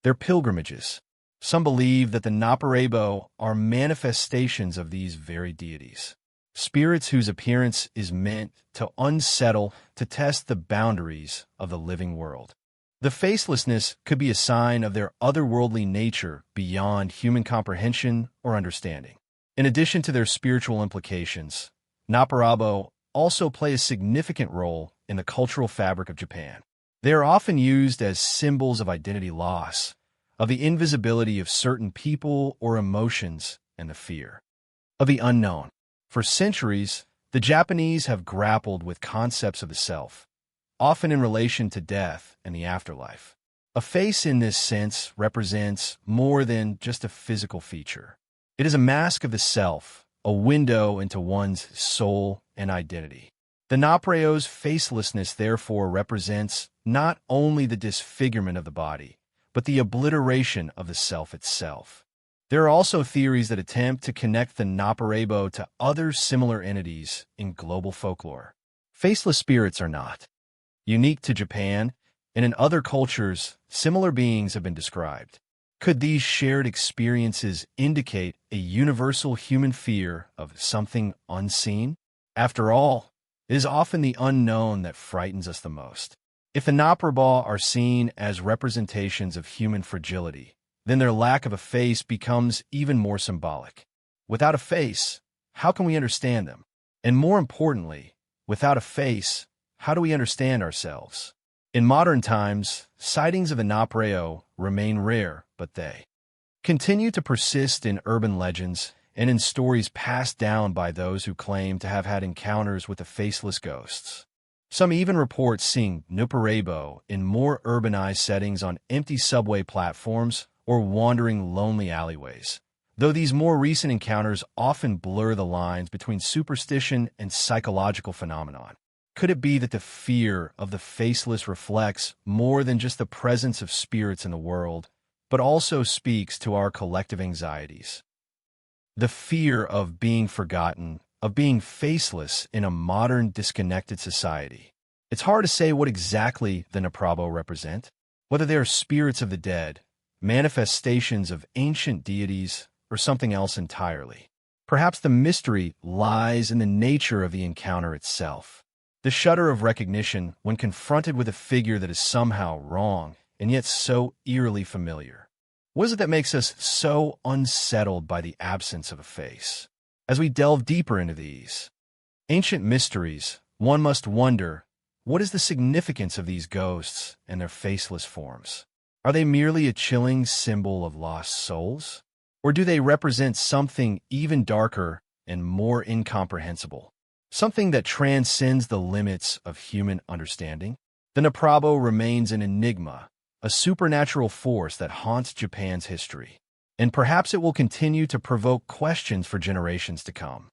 their pilgrimages. Some believe that the Naparebo are manifestations of these very deities, spirits whose appearance is meant to unsettle, to test the boundaries of the living world. The facelessness could be a sign of their otherworldly nature beyond human comprehension or understanding. In addition to their spiritual implications, Naparebo also play a significant role in the cultural fabric of Japan. They are often used as symbols of identity loss, of the invisibility of certain people or emotions, and the fear of the unknown. For centuries, the Japanese have grappled with concepts of the self, often in relation to death and the afterlife. A face in this sense represents more than just a physical feature. It is a mask of the self, a window into one's soul and identity. The Napareo's facelessness therefore represents not only the disfigurement of the body, but the obliteration of the self itself. There are also theories that attempt to connect the Naparebo to other similar entities in global folklore. Faceless spirits are not unique to Japan, and in other cultures, similar beings have been described. Could these shared experiences indicate a universal human fear of something unseen? After all, it is often the unknown that frightens us the most. If the Naparebo are seen as representations of human fragility, then their lack of a face becomes even more symbolic. Without a face, how can we understand them? And more importantly, without a face, how do we understand ourselves? In modern times, sightings of the Naparebo remain rare, but they continue to persist in urban legends and in stories passed down by those who claim to have had encounters with the faceless ghosts. Some even report seeing Naparebo in more urbanized settings on empty subway platforms or wandering lonely alleyways, though these more recent encounters often blur the lines between superstition and psychological phenomenon. Could it be that the fear of the faceless reflects more than just the presence of spirits in the world, but also speaks to our collective anxieties? The fear of being forgotten, of being faceless in a modern, disconnected society. It's hard to say what exactly the Naparebo represent, whether they are spirits of the dead, manifestations of ancient deities, or something else entirely. Perhaps the mystery lies in the nature of the encounter itself. The shudder of recognition when confronted with a figure that is somehow wrong and yet so eerily familiar. What is it that makes us so unsettled by the absence of a face? As we delve deeper into these ancient mysteries, one must wonder, what is the significance of these ghosts and their faceless forms? Are they merely a chilling symbol of lost souls? Or do they represent something even darker and more incomprehensible? Something that transcends the limits of human understanding? The Naparebo remains an enigma, a supernatural force that haunts Japan's history. And perhaps it will continue to provoke questions for generations to come.